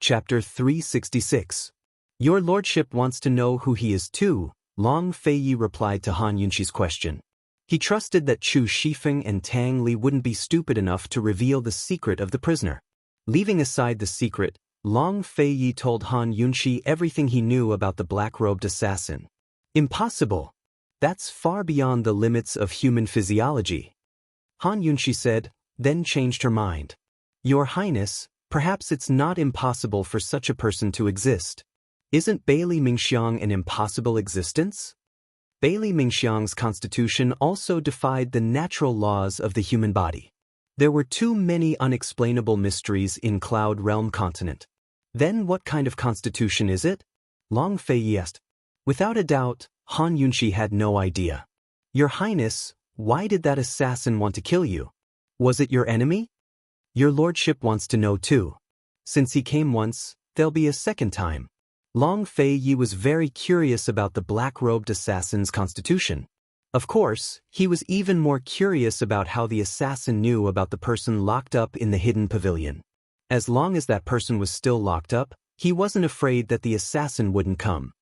Chapter 366. Your lordship wants to know who he is too, Long Feiyi replied to Han Yunqi's question. He trusted that Chu Shifeng and Tang Li wouldn't be stupid enough to reveal the secret of the prisoner. Leaving aside the secret, Long Feiyi told Han Yunqi everything he knew about the black-robed assassin. Impossible! That's far beyond the limits of human physiology. Han Yunqi said, then changed her mind. Your Highness, perhaps it's not impossible for such a person to exist. Isn't Bailey Mingxiang an impossible existence? Bailey Mingxiang's constitution also defied the natural laws of the human body. There were too many unexplainable mysteries in Cloud Realm continent. Then what kind of constitution is it? Long Feiyi asked. Without a doubt, Han Yunqi had no idea. Your Highness, why did that assassin want to kill you? Was it your enemy? Your lordship wants to know too. Since he came once, there'll be a second time. Long Feiyi was very curious about the black-robed assassin's constitution. Of course, he was even more curious about how the assassin knew about the person locked up in the hidden pavilion. As long as that person was still locked up, he wasn't afraid that the assassin wouldn't come.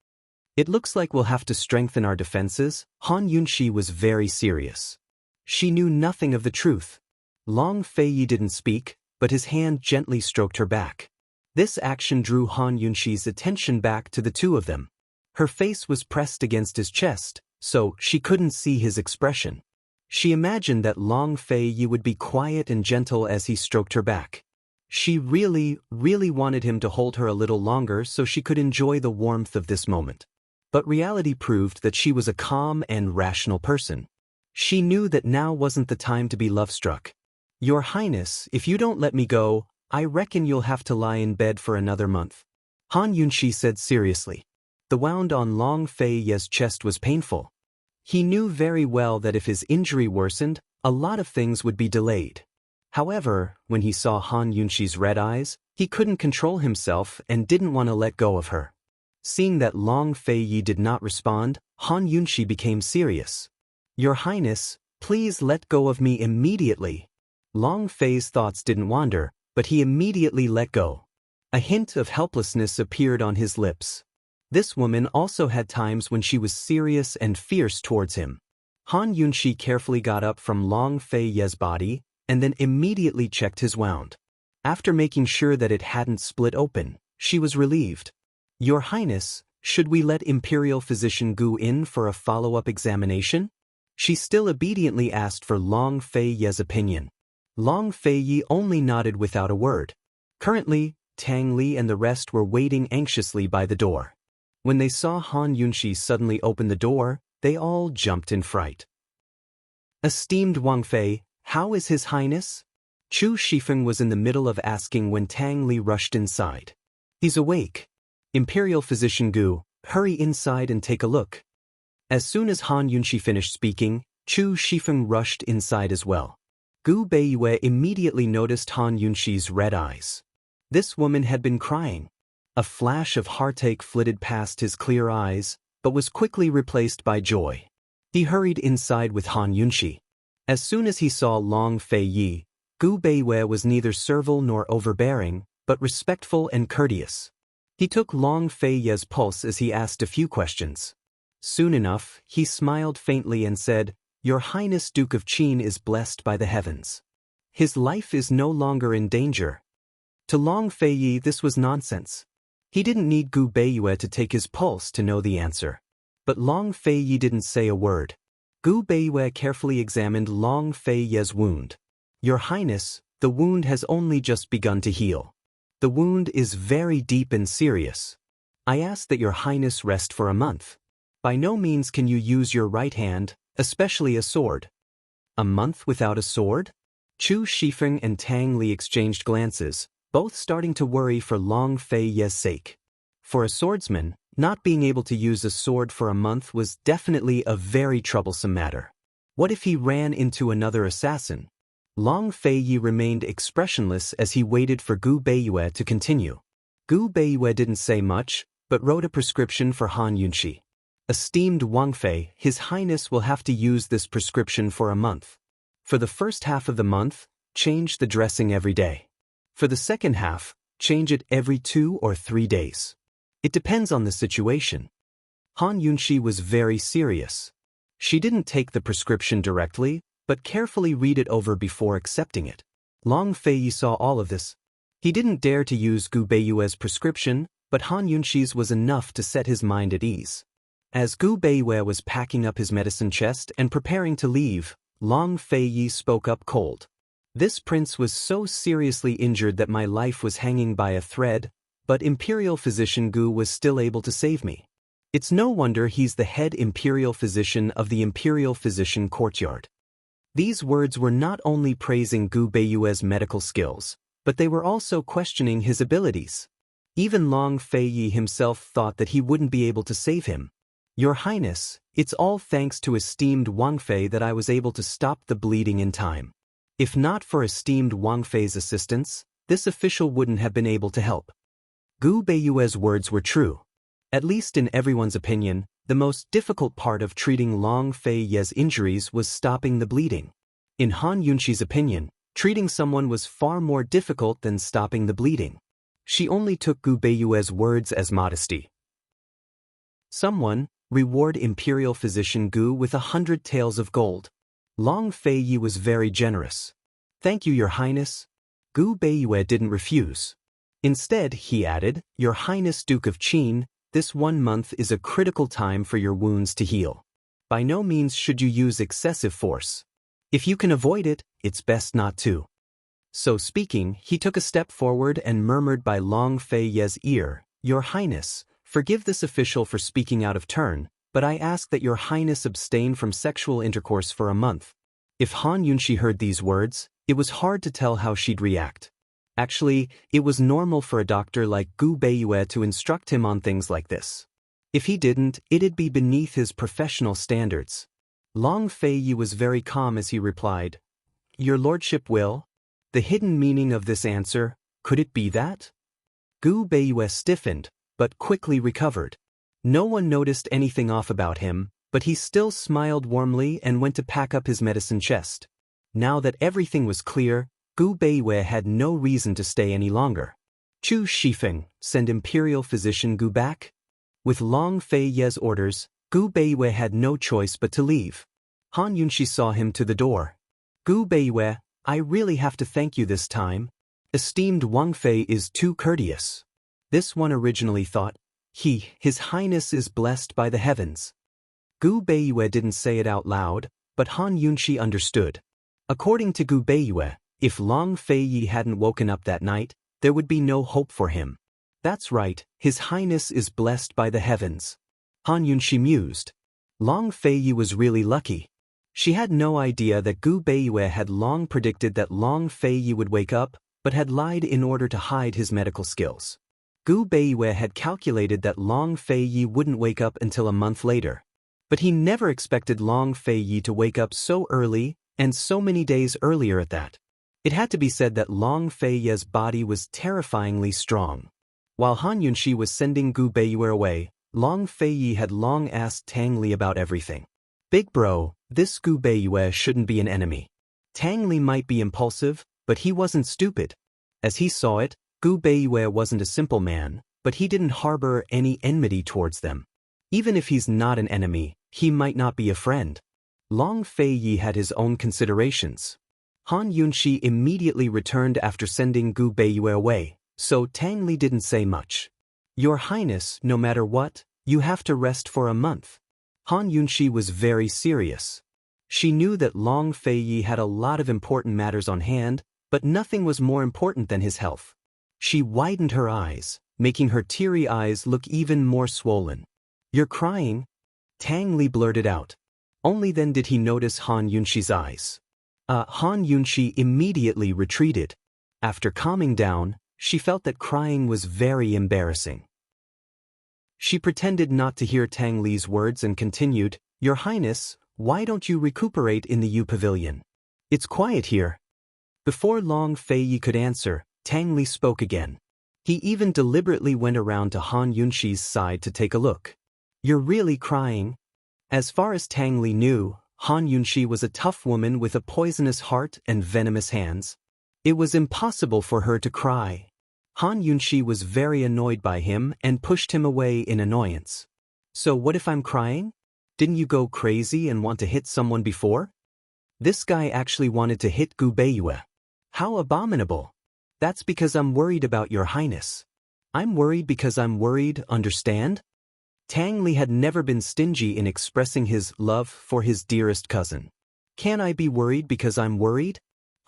It looks like we'll have to strengthen our defenses. Han Yunqi was very serious. She knew nothing of the truth. Long Feiyi didn't speak, but his hand gently stroked her back. This action drew Han Yunqi's attention back to the two of them. Her face was pressed against his chest, so she couldn't see his expression. She imagined that Long Feiyi would be quiet and gentle as he stroked her back. She really wanted him to hold her a little longer so she could enjoy the warmth of this moment. But reality proved that she was a calm and rational person. She knew that now wasn't the time to be love-struck. Your Highness, if you don't let me go, I reckon you'll have to lie in bed for another month. Han Yunqi said seriously. The wound on Long Feiyi's chest was painful. He knew very well that if his injury worsened, a lot of things would be delayed. However, when he saw Han Yunqi's red eyes, he couldn't control himself and didn't want to let go of her. Seeing that Long Feiyi did not respond, Han Yunqi became serious. Your Highness, please let go of me immediately. Long Fei's thoughts didn't wander, but he immediately let go. A hint of helplessness appeared on his lips. This woman also had times when she was serious and fierce towards him. Han Yunqi carefully got up from Long Feiyi's body, and then immediately checked his wound. After making sure that it hadn't split open, she was relieved. Your Highness, should we let Imperial Physician Gu in for a follow-up examination? She still obediently asked for Long Feiyi's opinion. Long Feiyi only nodded without a word. Currently, Tang Li and the rest were waiting anxiously by the door. When they saw Han Yunqi suddenly open the door, they all jumped in fright. Esteemed Wang Fei, how is His Highness? Chu Shifeng was in the middle of asking when Tang Li rushed inside. He's awake. Imperial Physician Gu, hurry inside and take a look. As soon as Han Yunqi finished speaking, Chu Shifeng rushed inside as well. Gu Beiyue immediately noticed Han Yunqi's red eyes. This woman had been crying. A flash of heartache flitted past his clear eyes, but was quickly replaced by joy. He hurried inside with Han Yunqi. As soon as he saw Long Feiyi, Gu Beiyue was neither servile nor overbearing, but respectful and courteous. He took Long Feiyi's pulse as he asked a few questions. Soon enough, he smiled faintly and said, Your Highness Duke of Qin is blessed by the heavens. His life is no longer in danger. To Long Feiyi this was nonsense. He didn't need Gu Beiyue to take his pulse to know the answer. But Long Feiyi didn't say a word. Gu Beiyue carefully examined Long Feiyi's wound. Your Highness, the wound has only just begun to heal. The wound is very deep and serious. I ask that Your Highness rest for a month. By no means can you use your right hand, especially a sword. A month without a sword? Chu Shifeng and Tang Li exchanged glances, both starting to worry for Long Feiyi's sake. For a swordsman, not being able to use a sword for a month was definitely a very troublesome matter. What if he ran into another assassin? Long Feiyi remained expressionless as he waited for Gu Beiyue to continue. Gu Beiyue didn't say much, but wrote a prescription for Han Yunqi. Esteemed Wang Fei, His Highness will have to use this prescription for a month. For the first half of the month, change the dressing every day. For the second half, Change it every 2 or 3 days. It depends on the situation. Han Yunxi was very serious. She didn't take the prescription directly, but carefully read it over before accepting it. Long Feiyi saw all of this. He didn't dare to use Gu Beiyue's prescription, but Han Yunxi's was enough to set his mind at ease. As Gu Beiyue was packing up his medicine chest and preparing to leave, Long Feiyi spoke up cold. This prince was so seriously injured that my life was hanging by a thread, but Imperial Physician Gu was still able to save me. It's no wonder he's the head Imperial Physician of the Imperial Physician Courtyard. These words were not only praising Gu Beiyue's medical skills, but they were also questioning his abilities. Even Long Feiyi himself thought that he wouldn't be able to save him. Your Highness, it's all thanks to esteemed Wang Fei that I was able to stop the bleeding in time. If not for esteemed Wang Fei's assistance, this official wouldn't have been able to help. Gu Beiyue's words were true. At least in everyone's opinion, the most difficult part of treating Long Feiyi's injuries was stopping the bleeding. In Han Yunxi's opinion, treating someone was far more difficult than stopping the bleeding. She only took Gu Beiyue's words as modesty. Someone, reward Imperial Physician Gu with 100 taels of gold. Long Feiyi was very generous. Thank you, Your Highness. Gu Beiyue didn't refuse. Instead, he added, Your Highness Duke of Qin, this 1 month is a critical time for your wounds to heal. By no means should you use excessive force. If you can avoid it, it's best not to. So speaking, he took a step forward and murmured by Long Feiyi's ear, Your Highness, forgive this official for speaking out of turn, but I ask that Your Highness abstain from sexual intercourse for a month. If Han Yunxi heard these words, it was hard to tell how she'd react. Actually, it was normal for a doctor like Gu Beiyue to instruct him on things like this. If he didn't, it'd be beneath his professional standards. Long Feiyi was very calm as he replied, Your Lordship will? The hidden meaning of this answer, could it be that? Gu Beiyue stiffened, but quickly recovered. No one noticed anything off about him, but he still smiled warmly and went to pack up his medicine chest. Now that everything was clear, Gu Beiyue had no reason to stay any longer. Chu Shifeng, send Imperial Physician Gu back? With Long Feiyi's orders, Gu Beiyue had no choice but to leave. Han Yunxi saw him to the door. Gu Beiyue, I really have to thank you this time. Esteemed Wang Fei is too courteous. This one originally thought, His Highness is blessed by the heavens. Gu Beiyue didn't say it out loud, but Han Yunxi understood. According to Gu Beiyue, if Long Feiyi hadn't woken up that night, there would be no hope for him. That's right, His Highness is blessed by the heavens. Han Yunxi mused. Long Feiyi was really lucky. She had no idea that Gu Beiyue had long predicted that Long Feiyi would wake up, but had lied in order to hide his medical skills. Gu Beiyue had calculated that Long Feiyi wouldn't wake up until a month later. But he never expected Long Feiyi to wake up so early, and so many days earlier at that. It had to be said that Long Feiyi's body was terrifyingly strong. While Han Yunxi was sending Gu Beiyue away, Long Feiyi had long asked Tang Li about everything. Big bro, this Gu Beiyue shouldn't be an enemy. Tang Li might be impulsive, but he wasn't stupid. As he saw it, Gu Beiyue wasn't a simple man, but he didn't harbor any enmity towards them. Even if he's not an enemy, he might not be a friend. Long Feiyi had his own considerations. Han Yunxi immediately returned after sending Gu Beiyue away, so Tang Li didn't say much. Your Highness, no matter what, you have to rest for a month. Han Yunxi was very serious. She knew that Long Feiyi had a lot of important matters on hand, but nothing was more important than his health. She widened her eyes, making her teary eyes look even more swollen. You're crying? Tang Li blurted out. Only then did he notice Han Yunxi's eyes. Han Yunxi immediately retreated. After calming down, she felt that crying was very embarrassing. She pretended not to hear Tang Li's words and continued, Your Highness, why don't you recuperate in the U Pavilion? It's quiet here. Before Long Feiyi could answer, Tang Li spoke again. He even deliberately went around to Han Yunxi's side to take a look. You're really crying? As far as Tang Li knew, Han Yunxi was a tough woman with a poisonous heart and venomous hands. It was impossible for her to cry. Han Yunshi was very annoyed by him and pushed him away in annoyance. So what if I'm crying? Didn't you go crazy and want to hit someone before? This guy actually wanted to hit Gu Beiyue. How abominable. That's because I'm worried about your highness. I'm worried because I'm worried, understand? Tang Li had never been stingy in expressing his love for his dearest cousin. Can I be worried because I'm worried?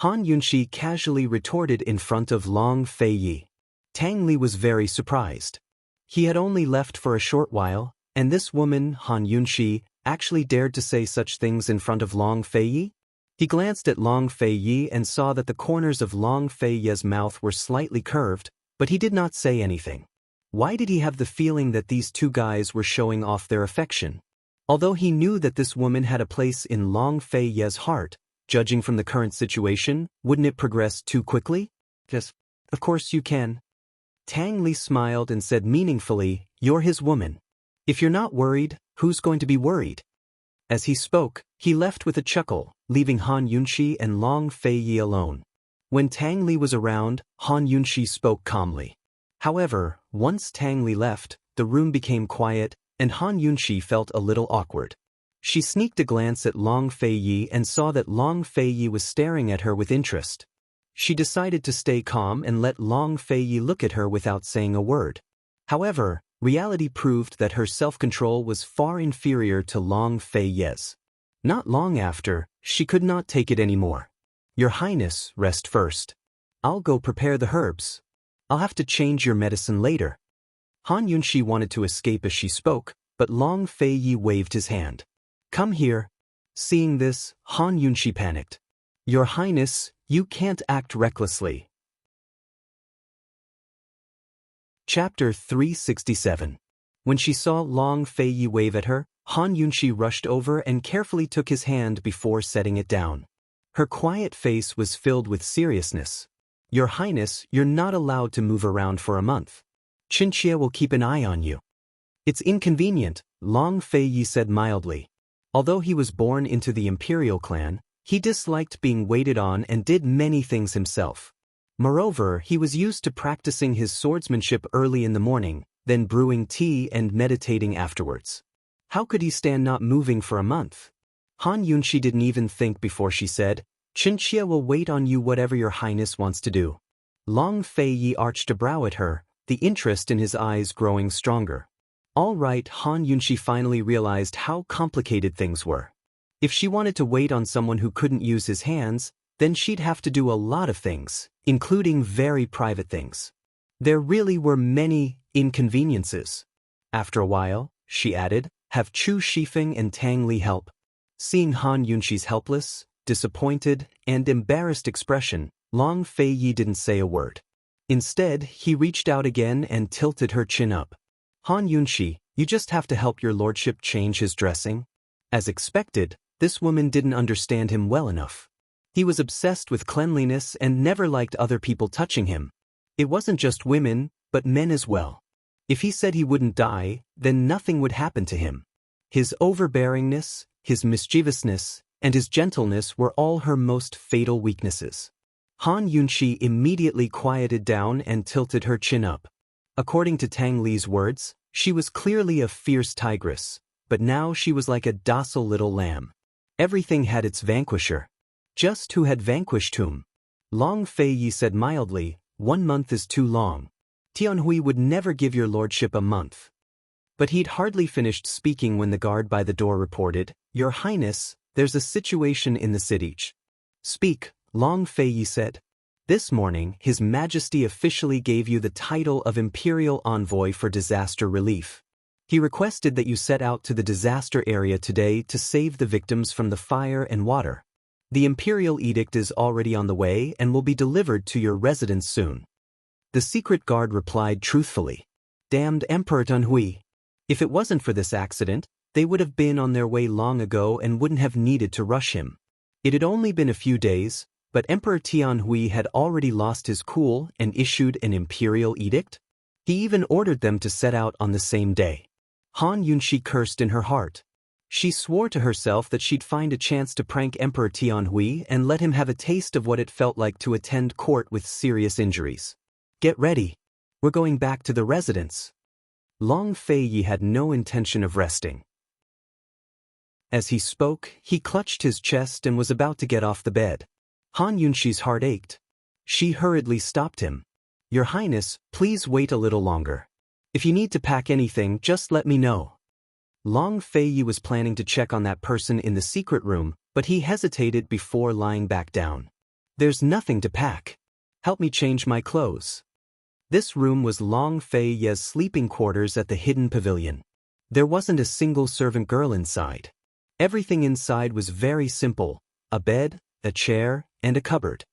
Han Yunshi casually retorted in front of Long Feiyi. Tang Li was very surprised. He had only left for a short while, and this woman, Han Yunshi, actually dared to say such things in front of Long Feiyi? He glanced at Long Feiyi and saw that the corners of Long Feiyi's mouth were slightly curved, but he did not say anything. Why did he have the feeling that these two guys were showing off their affection? Although he knew that this woman had a place in Long Feiyi's heart, judging from the current situation, wouldn't it progress too quickly? Yes, of course you can. Tang Li smiled and said meaningfully, "You're his woman. If you're not worried, who's going to be worried?" As he spoke, he left with a chuckle, leaving Han Yunshi and Long Feiyi alone. When Tang Li was around, Han Yunshi spoke calmly. However, once Tang Li left, the room became quiet, and Han Yunshi felt a little awkward. She sneaked a glance at Long Feiyi and saw that Long Feiyi was staring at her with interest. She decided to stay calm and let Long Feiyi look at her without saying a word. However, reality proved that her self-control was far inferior to Long Feiyi's. Not long after, she could not take it anymore. "Your Highness, rest first. I'll go prepare the herbs. I'll have to change your medicine later." Han Yunshi wanted to escape as she spoke, but Long Feiyi waved his hand. "Come here." Seeing this, Han Yunshi panicked. "Your Highness, you can't act recklessly." Chapter 367. When she saw Long Feiyi wave at her, Han Yunshi rushed over and carefully took his hand before setting it down. Her quiet face was filled with seriousness. "Your Highness, you're not allowed to move around for a month. Qinxie will keep an eye on you." "It's inconvenient," Long Feiyi said mildly. Although he was born into the imperial clan, he disliked being waited on and did many things himself. Moreover, he was used to practicing his swordsmanship early in the morning, then brewing tea and meditating afterwards. How could he stand not moving for a month? Han Yunshi didn't even think before she said, "Qinxie will wait on you whatever your highness wants to do." Long Feiyi arched a brow at her, the interest in his eyes growing stronger. All right, Han Yunshi finally realized how complicated things were. If she wanted to wait on someone who couldn't use his hands, then she'd have to do a lot of things, including very private things. There really were many inconveniences. After a while, she added, "Have Chu Shifeng and Tang Li help." Seeing Han Yunshi's helpless, disappointed, and embarrassed expression, Long Feiyi didn't say a word. Instead, he reached out again and tilted her chin up. "Han Yunshi, you just have to help your lordship change his dressing." As expected, this woman didn't understand him well enough. He was obsessed with cleanliness and never liked other people touching him. It wasn't just women, but men as well. If he said he wouldn't die, then nothing would happen to him. His overbearingness, his mischievousness, and his gentleness were all her most fatal weaknesses. Han Yunshi immediately quieted down and tilted her chin up. According to Tang Li's words, she was clearly a fierce tigress, but now she was like a docile little lamb. Everything had its vanquisher. Just who had vanquished whom? Long Feiyi said mildly, "1 month is too long. Tianhui would never give your lordship a month." But he'd hardly finished speaking when the guard by the door reported, "Your Highness, there's a situation in the city." "Speak," Long Feiyi said. "This morning, His Majesty officially gave you the title of Imperial Envoy for Disaster Relief. He requested that you set out to the disaster area today to save the victims from the fire and water. The Imperial Edict is already on the way and will be delivered to your residence soon." The secret guard replied truthfully, "Damned Emperor Tianhui. If it wasn't for this accident, they would have been on their way long ago and wouldn't have needed to rush him." It had only been a few days, but Emperor Tianhui had already lost his cool and issued an imperial edict. He even ordered them to set out on the same day. Han Yunshi cursed in her heart. She swore to herself that she'd find a chance to prank Emperor Tianhui and let him have a taste of what it felt like to attend court with serious injuries. "Get ready." We're going back to the residence. Long Feiyi had no intention of resting. As he spoke, he clutched his chest and was about to get off the bed. Han Yunshi's heart ached. She hurriedly stopped him. Your Highness, please wait a little longer. If you need to pack anything, just let me know. Long Feiyi was planning to check on that person in the secret room, but he hesitated before lying back down. There's nothing to pack. Help me change my clothes. This room was Long Feiyi's sleeping quarters at the hidden pavilion. There wasn't a single servant girl inside. Everything inside was very simple: a bed, a chair, and a cupboard.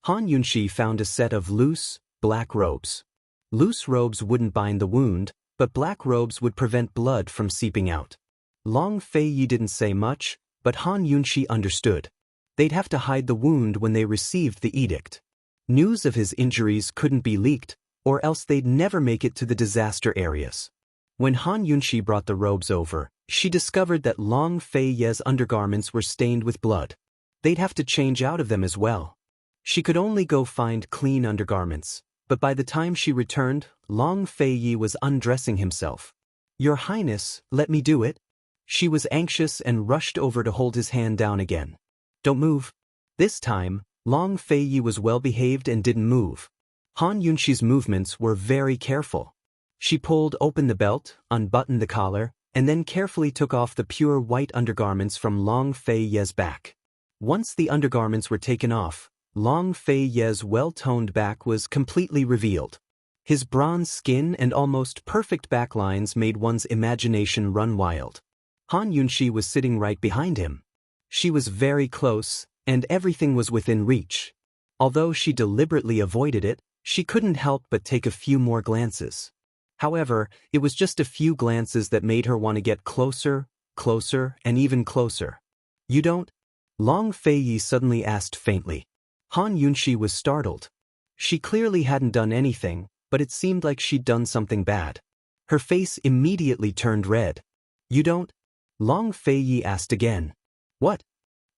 Han Yunshi found a set of loose, black robes. Loose robes wouldn't bind the wound, but black robes would prevent blood from seeping out. Long Feiyi didn't say much, but Han Yunshi understood. They'd have to hide the wound when they received the edict. News of his injuries couldn't be leaked, or else they'd never make it to the disaster areas. When Han Yunshi brought the robes over, she discovered that Long Feiyi's undergarments were stained with blood. They'd have to change out of them as well. She could only go find clean undergarments, but by the time she returned, Long Feiyi was undressing himself. Your Highness, let me do it. She was anxious and rushed over to hold his hand down again. Don't move. This time, Long Feiyi was well behaved and didn't move. Han Yunshi's movements were very careful. She pulled open the belt, unbuttoned the collar, and then carefully took off the pure white undergarments from Long Feiyi's back. Once the undergarments were taken off, Long Feiyi's well-toned back was completely revealed. His bronze skin and almost perfect back lines made one's imagination run wild. Han Yunshi was sitting right behind him. She was very close, and everything was within reach. Although she deliberately avoided it, she couldn't help but take a few more glances. However, it was just a few glances that made her want to get closer, closer, and even closer. You don't? Long Feiyi suddenly asked faintly. Han Yunshi was startled. She clearly hadn't done anything, but it seemed like she'd done something bad. Her face immediately turned red. You don't? Long Feiyi asked again. What?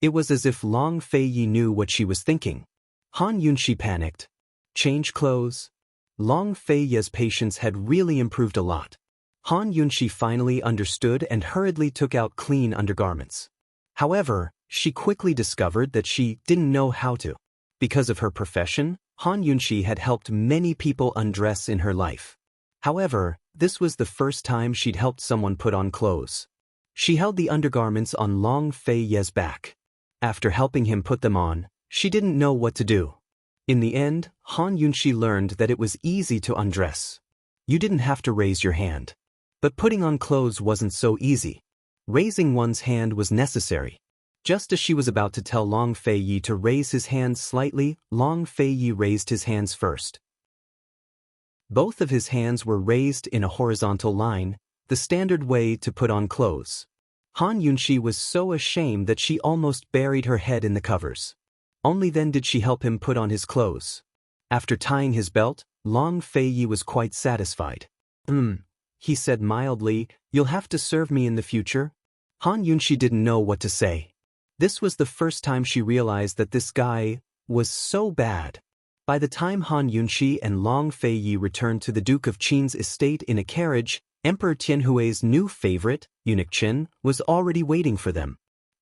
It was as if Long Feiyi knew what she was thinking. Han Yunshi panicked. Change clothes? Long Feiyi's patience had really improved a lot. Han Yunshi finally understood and hurriedly took out clean undergarments. However, she quickly discovered that she didn't know how to. Because of her profession, Han Yunshi had helped many people undress in her life. However, this was the first time she'd helped someone put on clothes. She held the undergarments on Long Feiyi's back. After helping him put them on, she didn't know what to do. In the end, Han Yunshi learned that it was easy to undress. You didn't have to raise your hand. But putting on clothes wasn't so easy. Raising one's hand was necessary. Just as she was about to tell Long Feiyi to raise his hands slightly, Long Feiyi raised his hands first. Both of his hands were raised in a horizontal line, the standard way to put on clothes. Han Yunshi was so ashamed that she almost buried her head in the covers. Only then did she help him put on his clothes. After tying his belt, Long Feiyi was quite satisfied. He said mildly, you'll have to serve me in the future? Han Yunshi didn't know what to say. This was the first time she realized that this guy was so bad. By the time Han Yunshi and Long Feiyi returned to the Duke of Qin's estate in a carriage, Emperor Tianhui's new favorite, Eunuch Chen, was already waiting for them.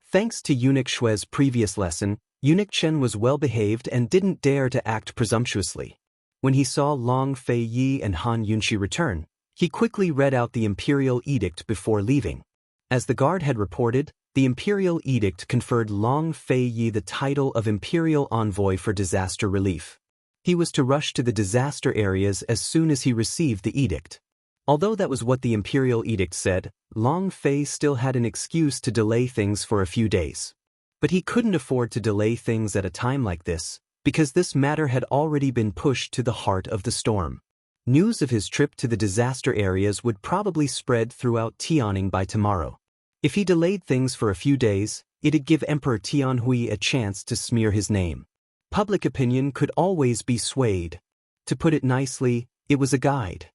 Thanks to Eunuch Shui's previous lesson, Eunuch Chen was well-behaved and didn't dare to act presumptuously. When he saw Long Feiyi and Han Yunshi return, he quickly read out the imperial edict before leaving. As the guard had reported, the imperial edict conferred Long Feiyi the title of Imperial Envoy for Disaster Relief. He was to rush to the disaster areas as soon as he received the edict. Although that was what the imperial edict said, Long Fei still had an excuse to delay things for a few days. But he couldn't afford to delay things at a time like this, because this matter had already been pushed to the heart of the storm. News of his trip to the disaster areas would probably spread throughout Tianning by tomorrow. If he delayed things for a few days, it'd give Emperor Tianhui a chance to smear his name. Public opinion could always be swayed. To put it nicely, it was a guide.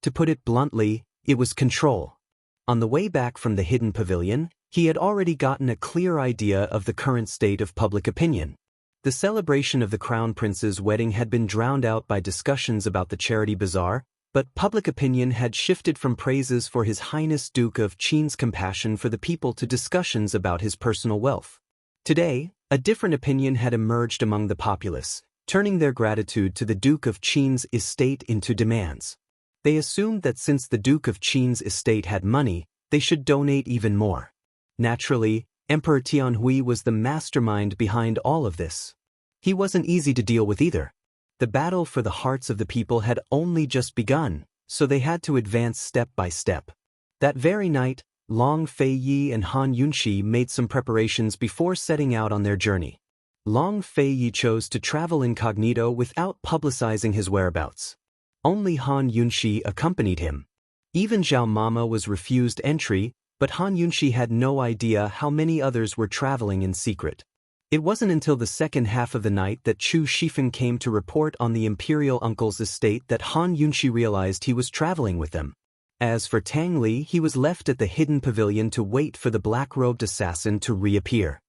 To put it bluntly, it was control. On the way back from the hidden pavilion, he had already gotten a clear idea of the current state of public opinion. The celebration of the Crown Prince's wedding had been drowned out by discussions about the charity bazaar, But public opinion had shifted from praises for His Highness Duke of Qin's compassion for the people to discussions about his personal wealth. Today, a different opinion had emerged among the populace, turning their gratitude to the Duke of Qin's estate into demands. They assumed that since the Duke of Qin's estate had money, they should donate even more. Naturally, Emperor Tianhui was the mastermind behind all of this. He wasn't easy to deal with either. The battle for the hearts of the people had only just begun, so they had to advance step by step. That very night, Long Feiyi and Han Yunxi made some preparations before setting out on their journey. Long Feiyi chose to travel incognito without publicizing his whereabouts. Only Han Yunxi accompanied him. Even Zhao Mama was refused entry, but Han Yunxi had no idea how many others were traveling in secret. It wasn't until the second half of the night that Chu Shifeng came to report on the imperial uncle's estate that Han Yunxi realized he was traveling with them. As for Tang Li, he was left at the hidden pavilion to wait for the black-robed assassin to reappear.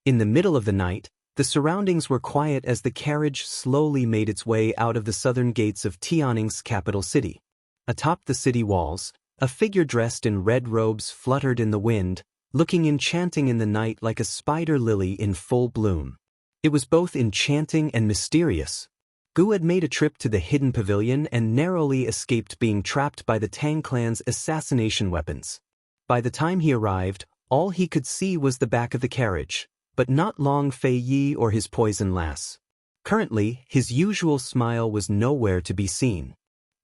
In the middle of the night, the surroundings were quiet as the carriage slowly made its way out of the southern gates of Tianning's capital city. Atop the city walls, a figure dressed in red robes fluttered in the wind, looking enchanting in the night like a spider lily in full bloom. It was both enchanting and mysterious. Gu had made a trip to the hidden pavilion and narrowly escaped being trapped by the Tang clan's assassination weapons. By the time he arrived, all he could see was the back of the carriage, but not Long Feiyi or his poison lass. Currently, his usual smile was nowhere to be seen.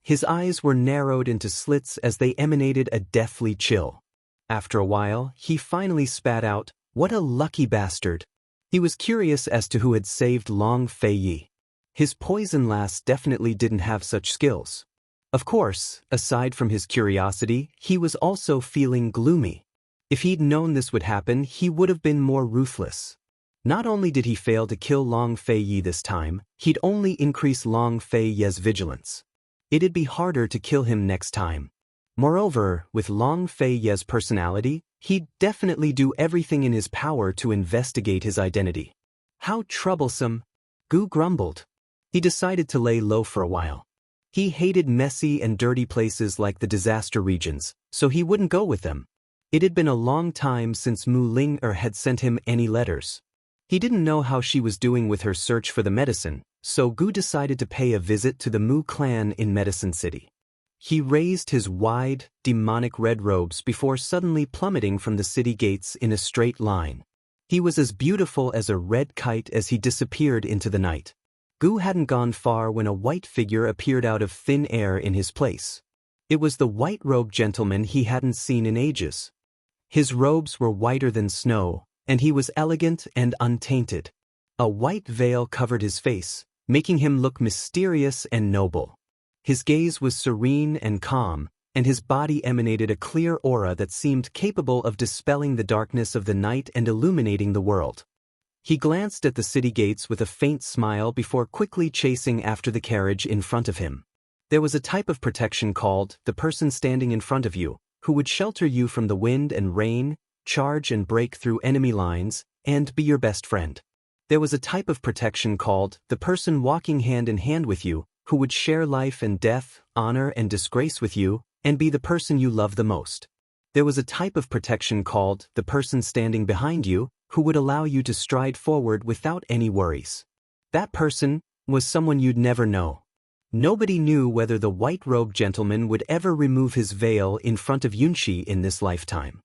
His eyes were narrowed into slits as they emanated a deathly chill. After a while, he finally spat out, "What a lucky bastard." He was curious as to who had saved Long Feiyi. His poison lass definitely didn't have such skills. Of course, aside from his curiosity, he was also feeling gloomy. If he'd known this would happen, he would have been more ruthless. Not only did he fail to kill Long Feiyi this time, he'd only increase Long Feiyi's vigilance. It'd be harder to kill him next time. Moreover, with Long Feiyi's personality, he'd definitely do everything in his power to investigate his identity. How troublesome, Gu grumbled. He decided to lay low for a while. He hated messy and dirty places like the disaster regions, so he wouldn't go with them. It had been a long time since Mu Ling-er had sent him any letters. He didn't know how she was doing with her search for the medicine, so Gu decided to pay a visit to the Mu clan in Medicine City. He raised his wide, demonic red robes before suddenly plummeting from the city gates in a straight line. He was as beautiful as a red kite as he disappeared into the night. Gu hadn't gone far when a white figure appeared out of thin air in his place. It was the white-robed gentleman he hadn't seen in ages. His robes were whiter than snow, and he was elegant and untainted. A white veil covered his face, making him look mysterious and noble. His gaze was serene and calm, and his body emanated a clear aura that seemed capable of dispelling the darkness of the night and illuminating the world. He glanced at the city gates with a faint smile before quickly chasing after the carriage in front of him. There was a type of protection called the person standing in front of you, who would shelter you from the wind and rain, charge and break through enemy lines, and be your best friend. There was a type of protection called the person walking hand in hand with you, who would share life and death, honor and disgrace with you, and be the person you love the most. There was a type of protection called the person standing behind you, who would allow you to stride forward without any worries. That person was someone you'd never know. Nobody knew whether the white-robed gentleman would ever remove his veil in front of Yunxi in this lifetime.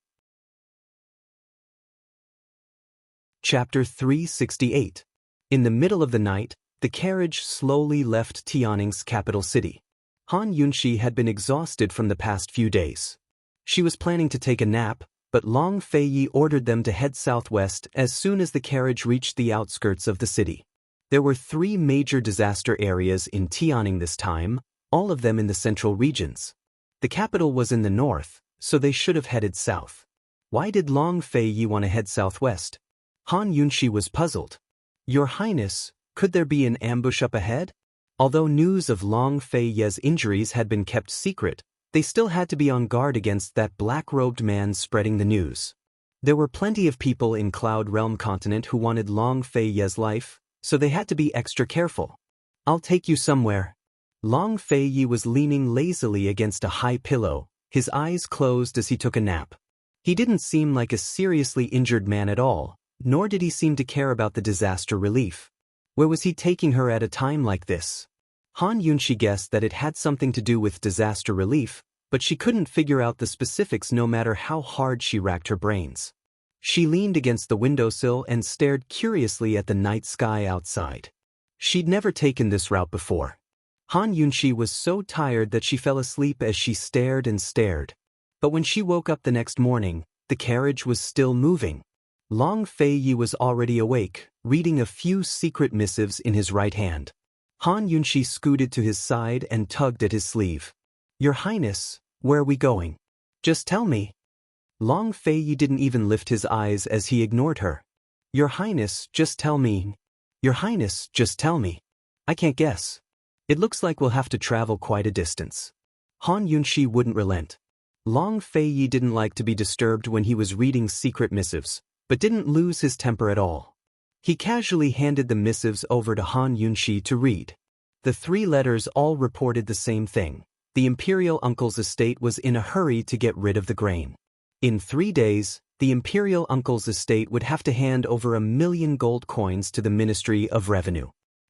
Chapter 368. In the middle of the night, the carriage slowly left Tianning's capital city. Han Yunxi had been exhausted from the past few days. She was planning to take a nap, but Long Feiyi ordered them to head southwest as soon as the carriage reached the outskirts of the city. There were 3 major disaster areas in Tianning this time, all of them in the central regions. The capital was in the north, so they should have headed south. Why did Long Feiyi want to head southwest? Han Yunxi was puzzled. Your Highness, could there be an ambush up ahead? Although news of Long Feiyi's injuries had been kept secret, they still had to be on guard against that black-robed man spreading the news. There were plenty of people in Cloud Realm Continent who wanted Long Feiyi's life, so they had to be extra careful. I'll take you somewhere. Long Fei was leaning lazily against a high pillow, his eyes closed as he took a nap. He didn't seem like a seriously injured man at all, nor did he seem to care about the disaster relief. Where was he taking her at a time like this? Han Yunxi guessed that it had something to do with disaster relief, but she couldn't figure out the specifics no matter how hard she racked her brains. She leaned against the windowsill and stared curiously at the night sky outside. She'd never taken this route before. Han Yunxi was so tired that she fell asleep as she stared and stared. But when she woke up the next morning, the carriage was still moving. Long Fei was already awake, reading a few secret missives in his right hand. Han Yunxi scooted to his side and tugged at his sleeve. "Your Highness, where are we going? Just tell me." Long Fei didn't even lift his eyes as he ignored her. "Your Highness, just tell me. Your Highness, just tell me. I can't guess. It looks like we'll have to travel quite a distance." Han Yunxi wouldn't relent. Long Fei didn't like to be disturbed when he was reading secret missives, but didn't lose his temper at all. He casually handed the missives over to Han Yunxi to read. The 3 letters all reported the same thing. The imperial uncle's estate was in a hurry to get rid of the grain. In 3 days, the imperial uncle's estate would have to hand over 1,000,000 gold coins to the Ministry of Revenue.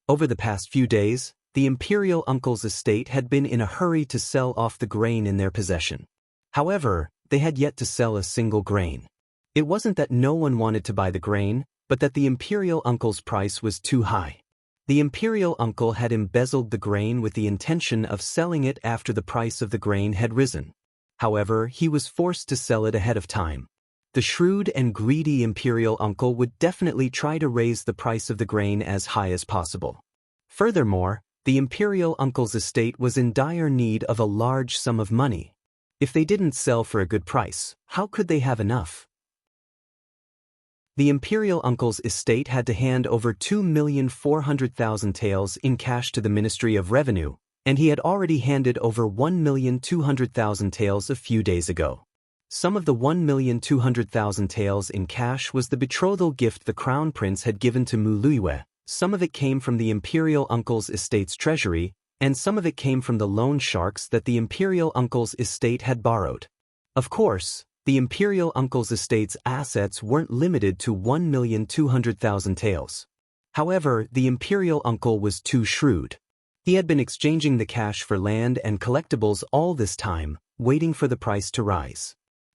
Over the past few days, the imperial uncle's estate had been in a hurry to sell off the grain in their possession. However, they had yet to sell a single grain. It wasn't that no one wanted to buy the grain, but that the imperial uncle's price was too high. The imperial uncle had embezzled the grain with the intention of selling it after the price of the grain had risen. However, he was forced to sell it ahead of time. The shrewd and greedy imperial uncle would definitely try to raise the price of the grain as high as possible. Furthermore, the imperial uncle's estate was in dire need of a large sum of money. If they didn't sell for a good price, how could they have enough? The imperial uncle's estate had to hand over 2,400,000 taels in cash to the Ministry of Revenue, and he had already handed over 1,200,000 taels a few days ago. Some of the 1,200,000 taels in cash was the betrothal gift the crown prince had given to Mu Luiyue. Some of it came from the imperial uncle's estate's treasury, and some of it came from the loan sharks that the imperial uncle's estate had borrowed. Of course, the imperial uncle's estate's assets weren't limited to 1,200,000 taels. However, the imperial uncle was too shrewd. He had been exchanging the cash for land and collectibles all this time, waiting for the price to rise.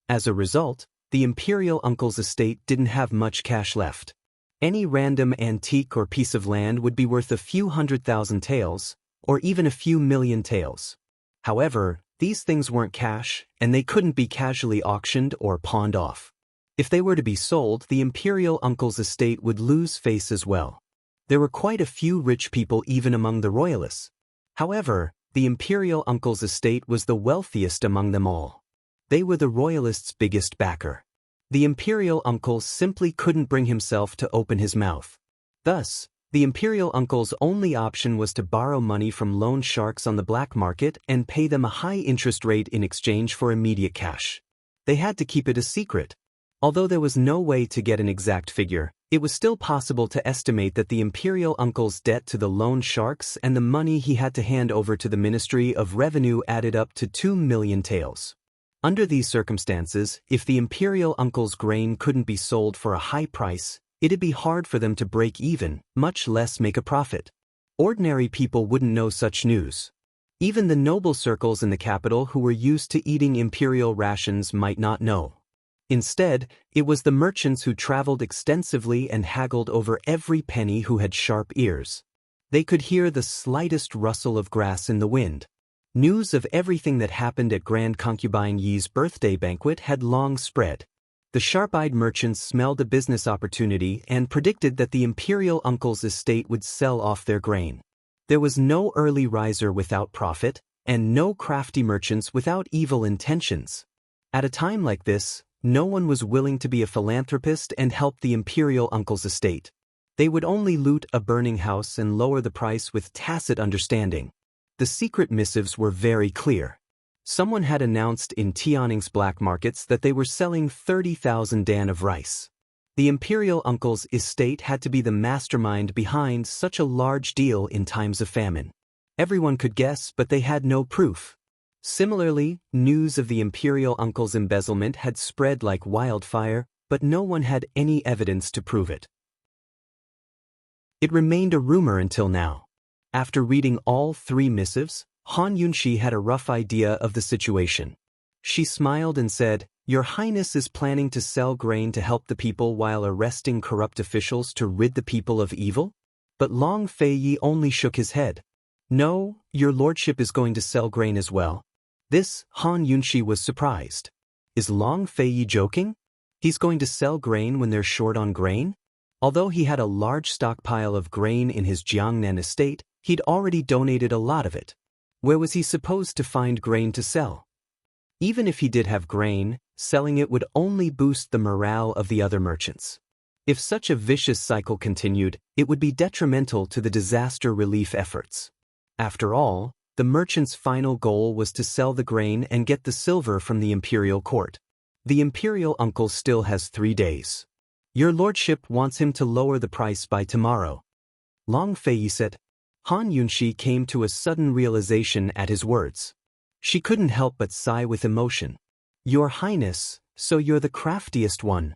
As a result, the imperial uncle's estate didn't have much cash left. Any random antique or piece of land would be worth a few 100,000 taels, or even a few million taels. However, these things weren't cash, and they couldn't be casually auctioned or pawned off. If they were to be sold, the imperial uncle's estate would lose face as well. There were quite a few rich people even among the royalists. However, the imperial uncle's estate was the wealthiest among them all. They were the royalists' biggest backer. The imperial uncle simply couldn't bring himself to open his mouth. Thus, the imperial uncle's only option was to borrow money from loan sharks on the black market and pay them a high interest rate in exchange for immediate cash. They had to keep it a secret. Although there was no way to get an exact figure, it was still possible to estimate that the imperial uncle's debt to the loan sharks and the money he had to hand over to the Ministry of Revenue added up to 2 million taels. Under these circumstances, if the imperial uncle's grain couldn't be sold for a high price, it'd be hard for them to break even, much less make a profit. Ordinary people wouldn't know such news. Even the noble circles in the capital who were used to eating imperial rations might not know. Instead, it was the merchants who traveled extensively and haggled over every penny who had sharp ears. They could hear the slightest rustle of grass in the wind. News of everything that happened at Grand Concubine Yi's birthday banquet had long spread. The sharp-eyed merchants smelled a business opportunity and predicted that the imperial uncle's estate would sell off their grain. There was no early riser without profit, and no crafty merchants without evil intentions. At a time like this, no one was willing to be a philanthropist and help the imperial uncle's estate. They would only loot a burning house and lower the price with tacit understanding. The secret missives were very clear. Someone had announced in Tianning's black markets that they were selling 30,000 dan of rice. The imperial uncle's estate had to be the mastermind behind such a large deal in times of famine. Everyone could guess, but they had no proof. Similarly, news of the imperial uncle's embezzlement had spread like wildfire, but no one had any evidence to prove it. It remained a rumor until now. After reading all 3 missives, Han Yunxi had a rough idea of the situation. She smiled and said, "Your Highness is planning to sell grain to help the people while arresting corrupt officials to rid the people of evil?" But Long Feiyi only shook his head. "No, your lordship is going to sell grain as well." This, Han Yunxi was surprised. Is Long Feiyi joking? He's going to sell grain when they're short on grain? Although he had a large stockpile of grain in his Jiangnan estate, he'd already donated a lot of it. Where was he supposed to find grain to sell? Even if he did have grain, selling it would only boost the morale of the other merchants. If such a vicious cycle continued, it would be detrimental to the disaster relief efforts. After all, the merchant's final goal was to sell the grain and get the silver from the imperial court. The imperial uncle still has 3 days. Your lordship wants him to lower the price by tomorrow. Long Feiyi said. Han Yunxi came to a sudden realization at his words. She couldn't help but sigh with emotion. Your Highness, so you're the craftiest one.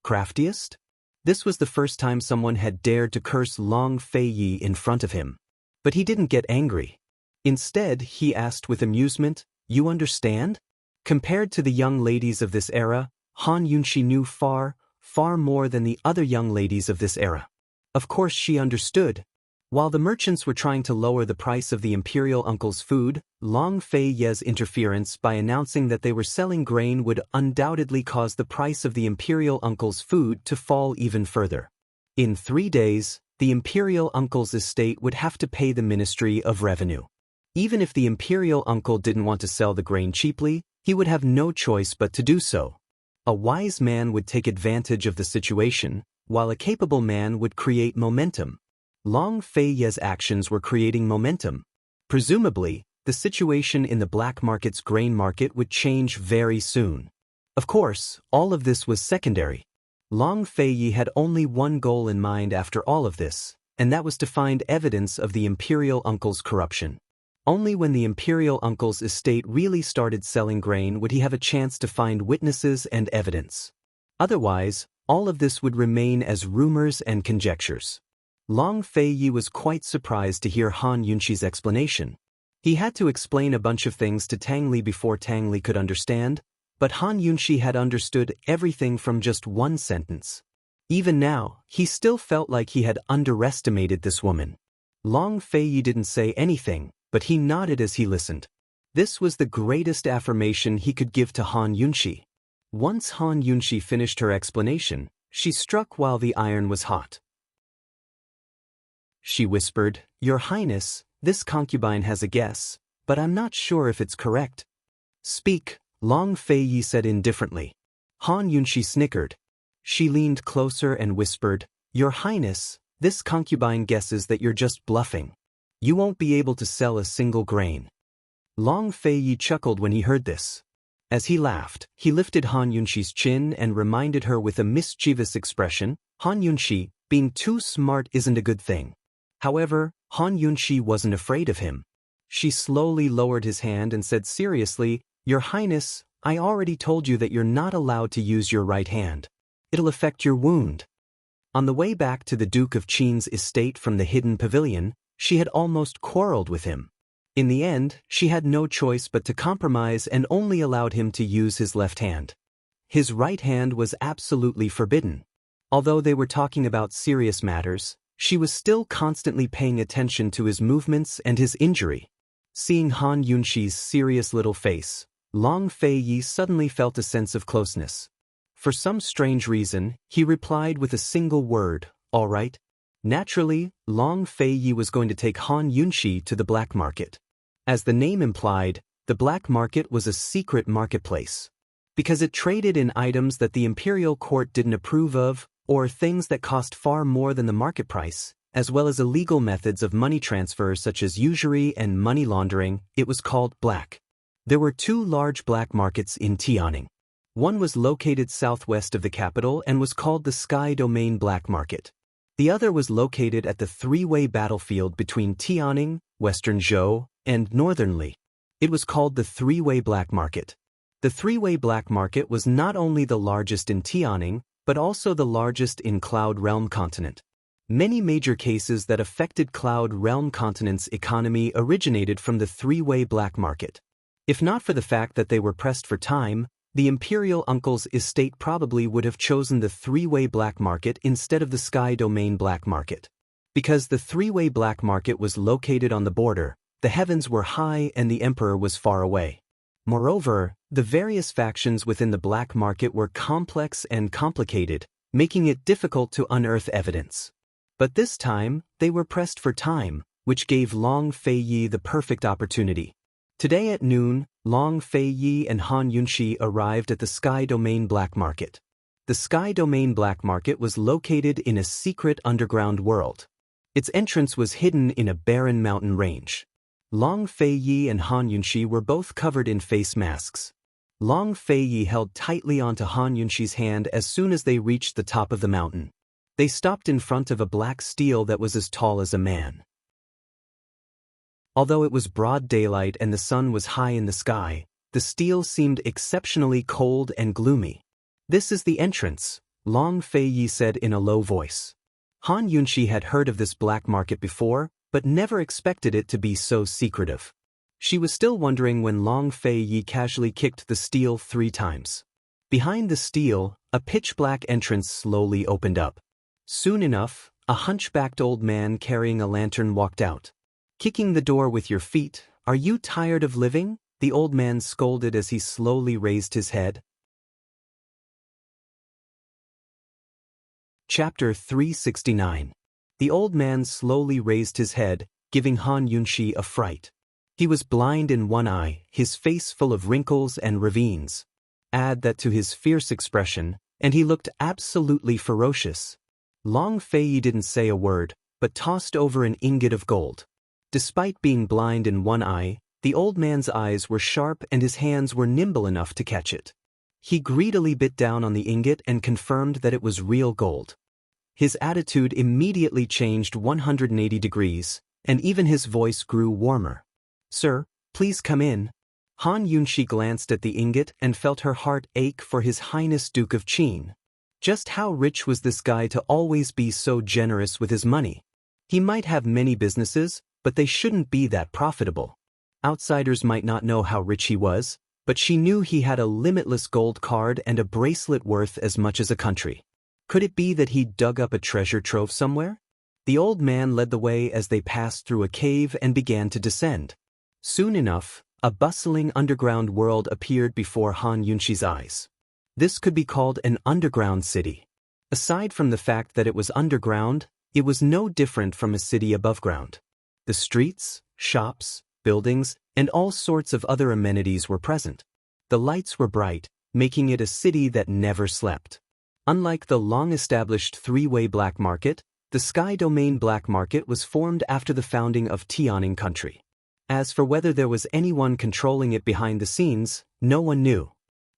Craftiest? This was the first time someone had dared to curse Long Feiyi in front of him. But he didn't get angry. Instead, he asked with amusement, "You understand?" Compared to the young ladies of this era, Han Yunxi knew far more than the other young ladies of this era. Of course she understood. While the merchants were trying to lower the price of the imperial uncle's food, Long Feiyi's interference by announcing that they were selling grain would undoubtedly cause the price of the imperial uncle's food to fall even further. In 3 days, the imperial uncle's estate would have to pay the Ministry of Revenue. Even if the imperial uncle didn't want to sell the grain cheaply, he would have no choice but to do so. A wise man would take advantage of the situation, while a capable man would create momentum. Long Feiyi's actions were creating momentum. Presumably, the situation in the black market's grain market would change very soon. Of course, all of this was secondary. Long Feiyi had only one goal in mind after all of this, and that was to find evidence of the imperial uncle's corruption. Only when the imperial uncle's estate really started selling grain would he have a chance to find witnesses and evidence. Otherwise, all of this would remain as rumors and conjectures. Long Feiyi was quite surprised to hear Han Yunxi's explanation. He had to explain a bunch of things to Tang Li before Tang Li could understand, but Han Yunxi had understood everything from just one sentence. Even now, he still felt like he had underestimated this woman. Long Feiyi didn't say anything, but he nodded as he listened. This was the greatest affirmation he could give to Han Yunxi. Once Han Yunxi finished her explanation, she struck while the iron was hot. She whispered, "Your Highness, this concubine has a guess, but I'm not sure if it's correct." "Speak," Long Feiyi said indifferently. Han Yunxi snickered. She leaned closer and whispered, "Your Highness, this concubine guesses that you're just bluffing. You won't be able to sell a single grain." Long Feiyi chuckled when he heard this. As he laughed, he lifted Han Yunxi's chin and reminded her with a mischievous expression, "Han Yunxi, being too smart isn't a good thing." However, Han Yunxi wasn't afraid of him. She slowly lowered his hand and said seriously, "Your Highness, I already told you that you're not allowed to use your right hand. It'll affect your wound." On the way back to the Duke of Qin's estate from the hidden pavilion, she had almost quarreled with him. In the end, she had no choice but to compromise and only allowed him to use his left hand. His right hand was absolutely forbidden. Although they were talking about serious matters, she was still constantly paying attention to his movements and his injury. Seeing Han Yunxi's serious little face, Long Feiyi suddenly felt a sense of closeness. For some strange reason, he replied with a single word, "All right." Naturally, Long Feiyi was going to take Han Yunxi to the black market. As the name implied, the black market was a secret marketplace. Because it traded in items that the imperial court didn't approve of, or things that cost far more than the market price, as well as illegal methods of money transfer such as usury and money laundering, it was called black. There were 2 large black markets in Tianning. One was located southwest of the capital and was called the Sky Domain Black Market. The other was located at the 3-way battlefield between Tianning, Western Zhou, and Northern Li. It was called the three-way black market. The three-way black market was not only the largest in Tianning, but also the largest in Cloud Realm continent. Many major cases that affected Cloud Realm continent's economy originated from the three-way black market. If not for the fact that they were pressed for time, the imperial uncle's estate probably would have chosen the three-way black market instead of the Sky Domain black market. Because the three-way black market was located on the border, the heavens were high and the emperor was far away. Moreover, the various factions within the black market were complex and complicated, making it difficult to unearth evidence. But this time, they were pressed for time, which gave Long Feiyi the perfect opportunity. Today at noon, Long Feiyi and Han Yunxi arrived at the Sky Domain black market. The Sky Domain black market was located in a secret underground world. Its entrance was hidden in a barren mountain range. Long Feiyi and Han Yunxi were both covered in face masks. Long Feiyi held tightly onto Han Yunxi's hand as soon as they reached the top of the mountain. They stopped in front of a black stele that was as tall as a man. Although it was broad daylight and the sun was high in the sky, the stele seemed exceptionally cold and gloomy. "This is the entrance," Long Feiyi said in a low voice. Han Yunxi had heard of this black market before, but never expected it to be so secretive. She was still wondering when Long Feiyi casually kicked the stele 3 times. Behind the stele, a pitch-black entrance slowly opened up. Soon enough, a hunchbacked old man carrying a lantern walked out. "Kicking the door with your feet, are you tired of living?" the old man scolded as he slowly raised his head. Chapter 369. The old man slowly raised his head, giving Han Yunxi a fright. He was blind in one eye, his face full of wrinkles and ravines. Add that to his fierce expression, and he looked absolutely ferocious. Long Feiyi didn't say a word, but tossed over an ingot of gold. Despite being blind in one eye, the old man's eyes were sharp and his hands were nimble enough to catch it. He greedily bit down on the ingot and confirmed that it was real gold. His attitude immediately changed 180 degrees, and even his voice grew warmer. "Sir, please come in." Han Yunxi glanced at the ingot and felt her heart ache for His Highness Duke of Qin. Just how rich was this guy to always be so generous with his money? He might have many businesses, but they shouldn't be that profitable. Outsiders might not know how rich he was, but she knew he had a limitless gold card and a bracelet worth as much as a country. Could it be that he'd dug up a treasure trove somewhere? The old man led the way as they passed through a cave and began to descend. Soon enough, a bustling underground world appeared before Han Yunxi's eyes. This could be called an underground city. Aside from the fact that it was underground, it was no different from a city above ground. The streets, shops, buildings, and all sorts of other amenities were present. The lights were bright, making it a city that never slept. Unlike the long-established three-way black market, the Sky Domain black market was formed after the founding of Tianning country. As for whether there was anyone controlling it behind the scenes, no one knew.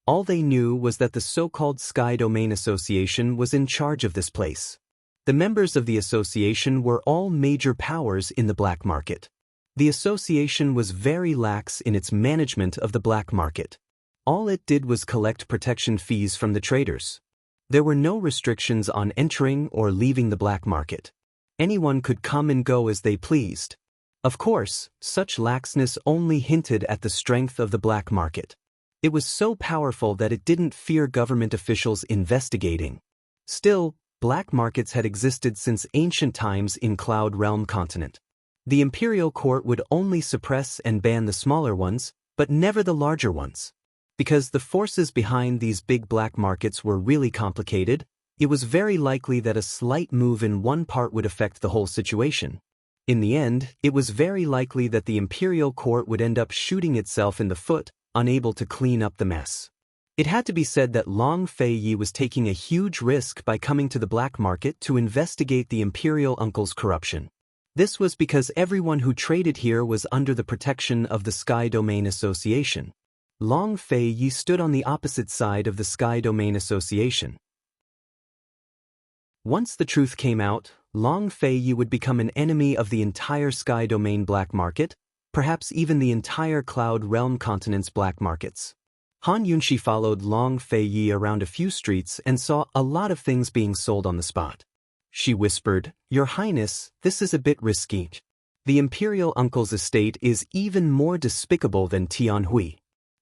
All they knew was that the so-called Sky Domain Association was in charge of this place. The members of the association were all major powers in the black market. The association was very lax in its management of the black market. All it did was collect protection fees from the traders. There were no restrictions on entering or leaving the black market. Anyone could come and go as they pleased. Of course, such laxness only hinted at the strength of the black market. It was so powerful that it didn't fear government officials investigating. Still, black markets had existed since ancient times in Cloud Realm continent. The imperial court would only suppress and ban the smaller ones, but never the larger ones. Because the forces behind these big black markets were really complicated, it was very likely that a slight move in one part would affect the whole situation. In the end, it was very likely that the imperial court would end up shooting itself in the foot, unable to clean up the mess. It had to be said that Long Feiyi was taking a huge risk by coming to the black market to investigate the imperial uncle's corruption. This was because everyone who traded here was under the protection of the Sky Domain Association. Long Feiyi stood on the opposite side of the Sky Domain Association. Once the truth came out, Long Feiyi would become an enemy of the entire Sky Domain black market, perhaps even the entire Cloud Realm continent's black markets. Han Yunxi followed Long Feiyi around a few streets and saw a lot of things being sold on the spot. She whispered, "Your Highness, this is a bit risky. The Imperial Uncle's estate is even more despicable than Tianhui.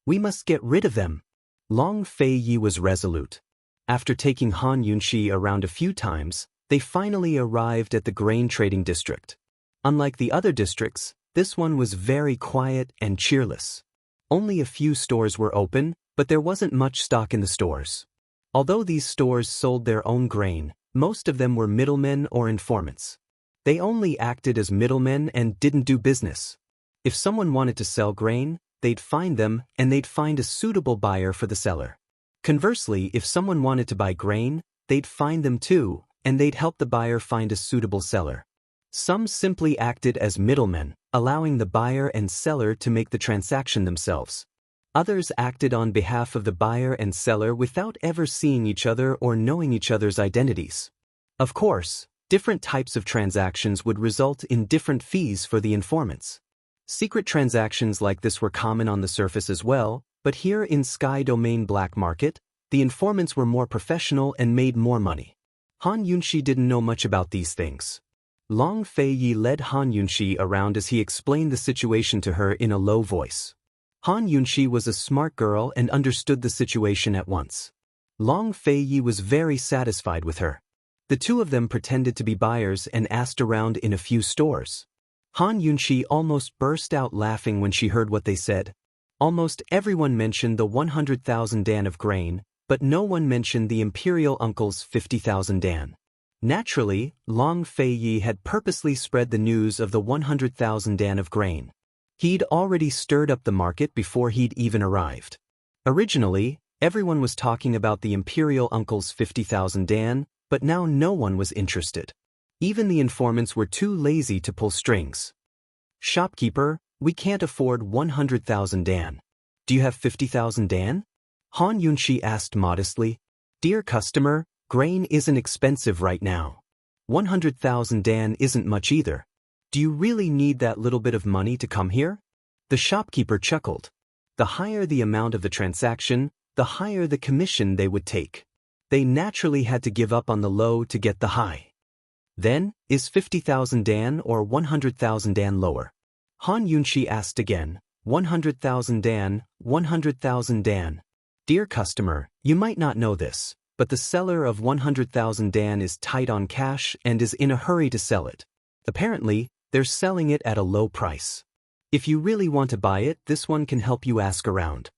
We must get rid of them." Long Feiyi was resolute. After taking Han Yunxi around a few times, they finally arrived at the grain trading district. Unlike the other districts, this one was very quiet and cheerless. Only a few stores were open, but there wasn't much stock in the stores. Although these stores sold their own grain, most of them were middlemen or informants. They only acted as middlemen and didn't do business. If someone wanted to sell grain, they'd find them and they'd find a suitable buyer for the seller. Conversely, if someone wanted to buy grain, they'd find them too, and they'd help the buyer find a suitable seller. Some simply acted as middlemen, allowing the buyer and seller to make the transaction themselves. Others acted on behalf of the buyer and seller without ever seeing each other or knowing each other's identities. Of course, different types of transactions would result in different fees for the informants. Secret transactions like this were common on the surface as well, but here in Sky Domain Black Market, the informants were more professional and made more money. Han Yunxi didn't know much about these things. Long Feiyi led Han Yunxi around as he explained the situation to her in a low voice. Han Yunxi was a smart girl and understood the situation at once. Long Feiyi was very satisfied with her. The two of them pretended to be buyers and asked around in a few stores. Han Yunxi almost burst out laughing when she heard what they said. Almost everyone mentioned the 100,000 dan of grain, but no one mentioned the Imperial Uncle's 50,000 dan. Naturally, Long Feiyi had purposely spread the news of the 100,000 dan of grain. He'd already stirred up the market before he'd even arrived. Originally, everyone was talking about the Imperial Uncle's 50,000 dan, but now no one was interested. Even the informants were too lazy to pull strings. "Shopkeeper, we can't afford 100,000 dan. Do you have 50,000 dan?" Han Yunxi asked modestly. "Dear customer, grain isn't expensive right now. 100,000 dan isn't much either. Do you really need that little bit of money to come here?" The shopkeeper chuckled. The higher the amount of the transaction, the higher the commission they would take. They naturally had to give up on the low to get the high. "Then, is 50,000 dan or 100,000 dan lower?" Han Yunxi asked again. 100,000 dan, 100,000 dan. "Dear customer, you might not know this, but the seller of 100,000 dan is tight on cash and is in a hurry to sell it. Apparently, they're selling it at a low price. If you really want to buy it, this one can help you ask around."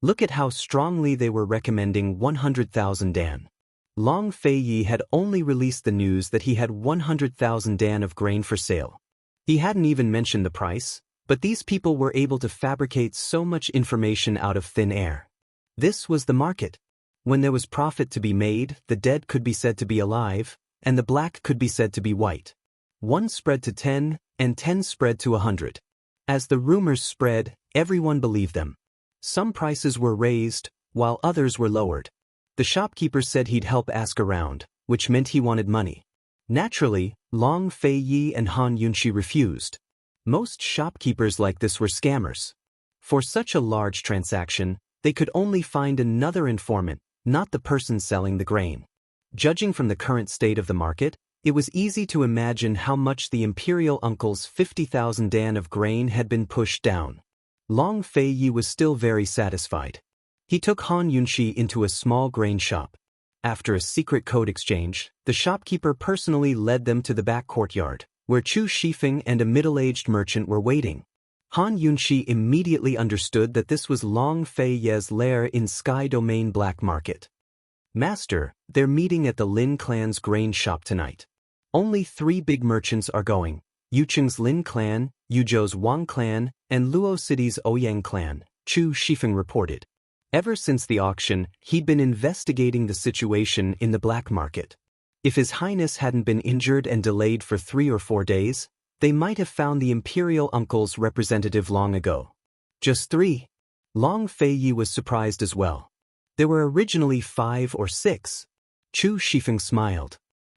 Look at how strongly they were recommending 100,000 dan. Long Feiyi had only released the news that he had 100,000 dan of grain for sale. He hadn't even mentioned the price, but these people were able to fabricate so much information out of thin air. This was the market. When there was profit to be made, the dead could be said to be alive, and the black could be said to be white. 1 spread to 10, and 10 spread to 100. As the rumors spread, everyone believed them. Some prices were raised, while others were lowered. The shopkeeper said he'd help ask around, which meant he wanted money. Naturally, Long Feiyi and Han Yunxi refused. Most shopkeepers like this were scammers. For such a large transaction, they could only find another informant, not the person selling the grain. Judging from the current state of the market, it was easy to imagine how much the Imperial Uncle's 50,000 dan of grain had been pushed down. Long Feiyi was still very satisfied. He took Han Yunxi into a small grain shop. After a secret code exchange, the shopkeeper personally led them to the back courtyard, where Chu Shifeng and a middle-aged merchant were waiting. Han Yunxi immediately understood that this was Long Feiyi's lair in Sky Domain Black Market. "Master, they're meeting at the Lin clan's grain shop tonight. Only 3 big merchants are going: Yucheng's Lin clan, Yuzhou's Wang clan, and Luo City's Ouyang clan," Chu Shifeng reported. Ever since the auction, he'd been investigating the situation in the black market. If His Highness hadn't been injured and delayed for 3 or 4 days, they might have found the Imperial Uncle's representative long ago. Just 3? Long Feiyi was surprised as well. There were originally 5 or 6. Chu Shifeng smiled.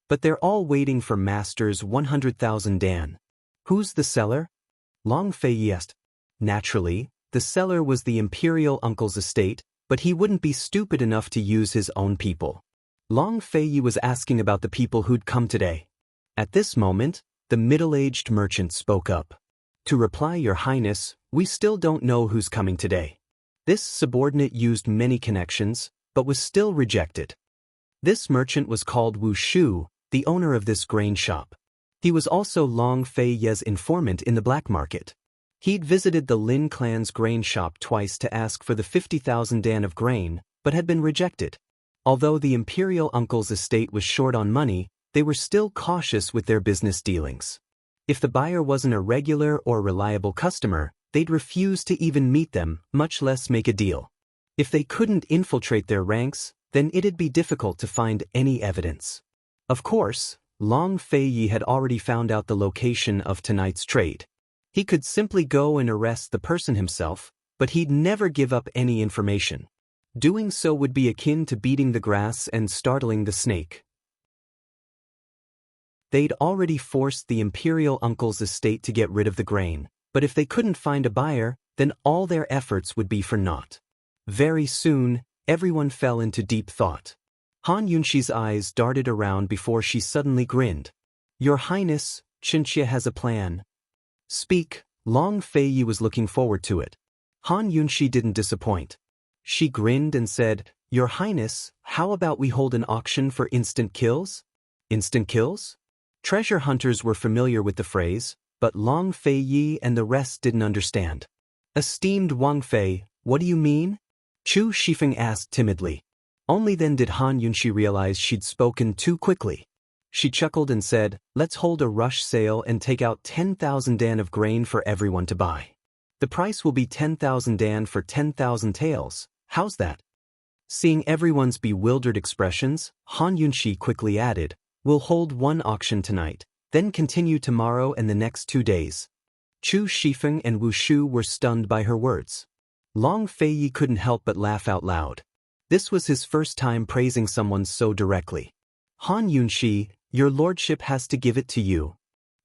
But they're all waiting for Master's 100,000 Dan. Who's the seller? Long Fei asked. Naturally, the seller was the imperial uncle's estate, but he wouldn't be stupid enough to use his own people. Long Fei was asking about the people who'd come today. At this moment, the middle-aged merchant spoke up. To reply, Your Highness, we still don't know who's coming today. This subordinate used many connections, but was still rejected. This merchant was called Wu Shu, the owner of this grain shop. He was also Long Fei's informant in the black market. He'd visited the Lin clan's grain shop twice to ask for the 50,000 Dan of grain, but had been rejected. Although the imperial uncle's estate was short on money, they were still cautious with their business dealings. If the buyer wasn't a regular or reliable customer, they'd refuse to even meet them, much less make a deal. If they couldn't infiltrate their ranks, then it'd be difficult to find any evidence. Of course, Long Fei had already found out the location of tonight's trade. He could simply go and arrest the person himself, but he'd never give up any information. Doing so would be akin to beating the grass and startling the snake. They'd already forced the imperial uncle's estate to get rid of the grain, but if they couldn't find a buyer, then all their efforts would be for naught. Very soon, everyone fell into deep thought. Han Yunxi's eyes darted around before she suddenly grinned. Your Highness, Chinchia has a plan. Speak. Long Fei was looking forward to it. Han Yunxi didn't disappoint. She grinned and said, Your Highness, how about we hold an auction for instant kills? Instant kills? Treasure hunters were familiar with the phrase, but Long Fei and the rest didn't understand. Esteemed Wang Fei, what do you mean? Chu Shifeng asked timidly. Only then did Han Yunxi realize she'd spoken too quickly. She chuckled and said, Let's hold a rush sale and take out 10,000 Dan of grain for everyone to buy. The price will be 10,000 Dan for 10,000 taels. How's that? Seeing everyone's bewildered expressions, Han Yunxi quickly added, We'll hold one auction tonight, then continue tomorrow and the next 2 days. Chu Shifeng and Wu Shu were stunned by her words. Long Fei couldn't help but laugh out loud. This was his first time praising someone so directly. Han Yunxi, your lordship has to give it to you.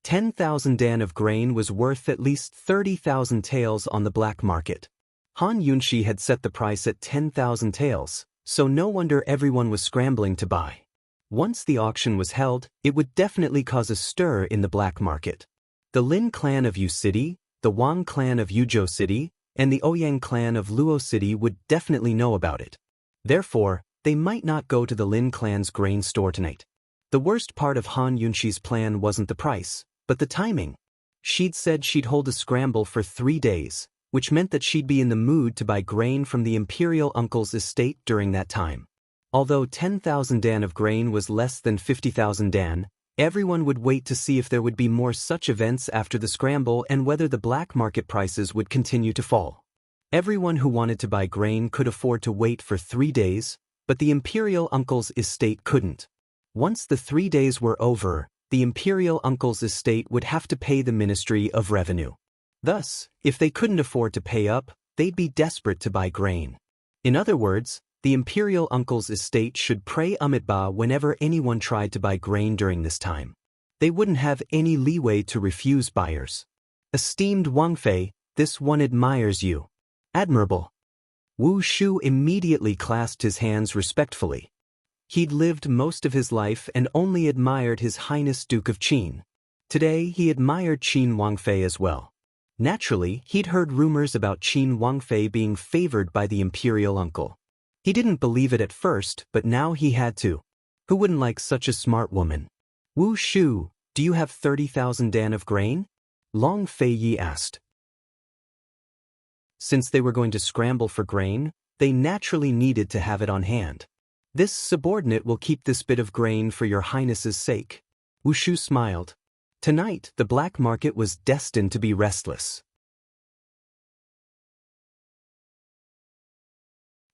10,000 Dan of grain was worth at least 30,000 taels on the black market. Han Yunxi had set the price at 10,000 taels, so no wonder everyone was scrambling to buy. Once the auction was held, it would definitely cause a stir in the black market. The Lin clan of Yu City, the Wang clan of Yuzhou City, and the Ouyang clan of Luo City would definitely know about it. Therefore, they might not go to the Lin clan's grain store tonight. The worst part of Han Yunxi's plan wasn't the price, but the timing. She'd said she'd hold a scramble for 3 days, which meant that she'd be in the mood to buy grain from the imperial uncle's estate during that time. Although 10,000 Dan of grain was less than 50,000 Dan, everyone would wait to see if there would be more such events after the scramble and whether the black market prices would continue to fall. Everyone who wanted to buy grain could afford to wait for 3 days, but the imperial uncle's estate couldn't. Once the 3 days were over, the imperial uncle's estate would have to pay the Ministry of Revenue. Thus, if they couldn't afford to pay up, they'd be desperate to buy grain. In other words, the imperial uncle's estate should pray Amitabha whenever anyone tried to buy grain during this time. They wouldn't have any leeway to refuse buyers. Esteemed Wang Fei, this one admires you. Admirable. Wu Shu immediately clasped his hands respectfully. He'd lived most of his life and only admired His Highness Duke of Qin. Today he admired Qin Wang Fei as well. Naturally, he'd heard rumors about Qin Wang Fei being favored by the imperial uncle. He didn't believe it at first, but now he had to. Who wouldn't like such a smart woman? Wu Shu, do you have 30,000 Dan of grain? Long Fei asked. Since they were going to scramble for grain, they naturally needed to have it on hand. This subordinate will keep this bit of grain for your highness's sake. Wu Shu smiled. Tonight, the black market was destined to be restless.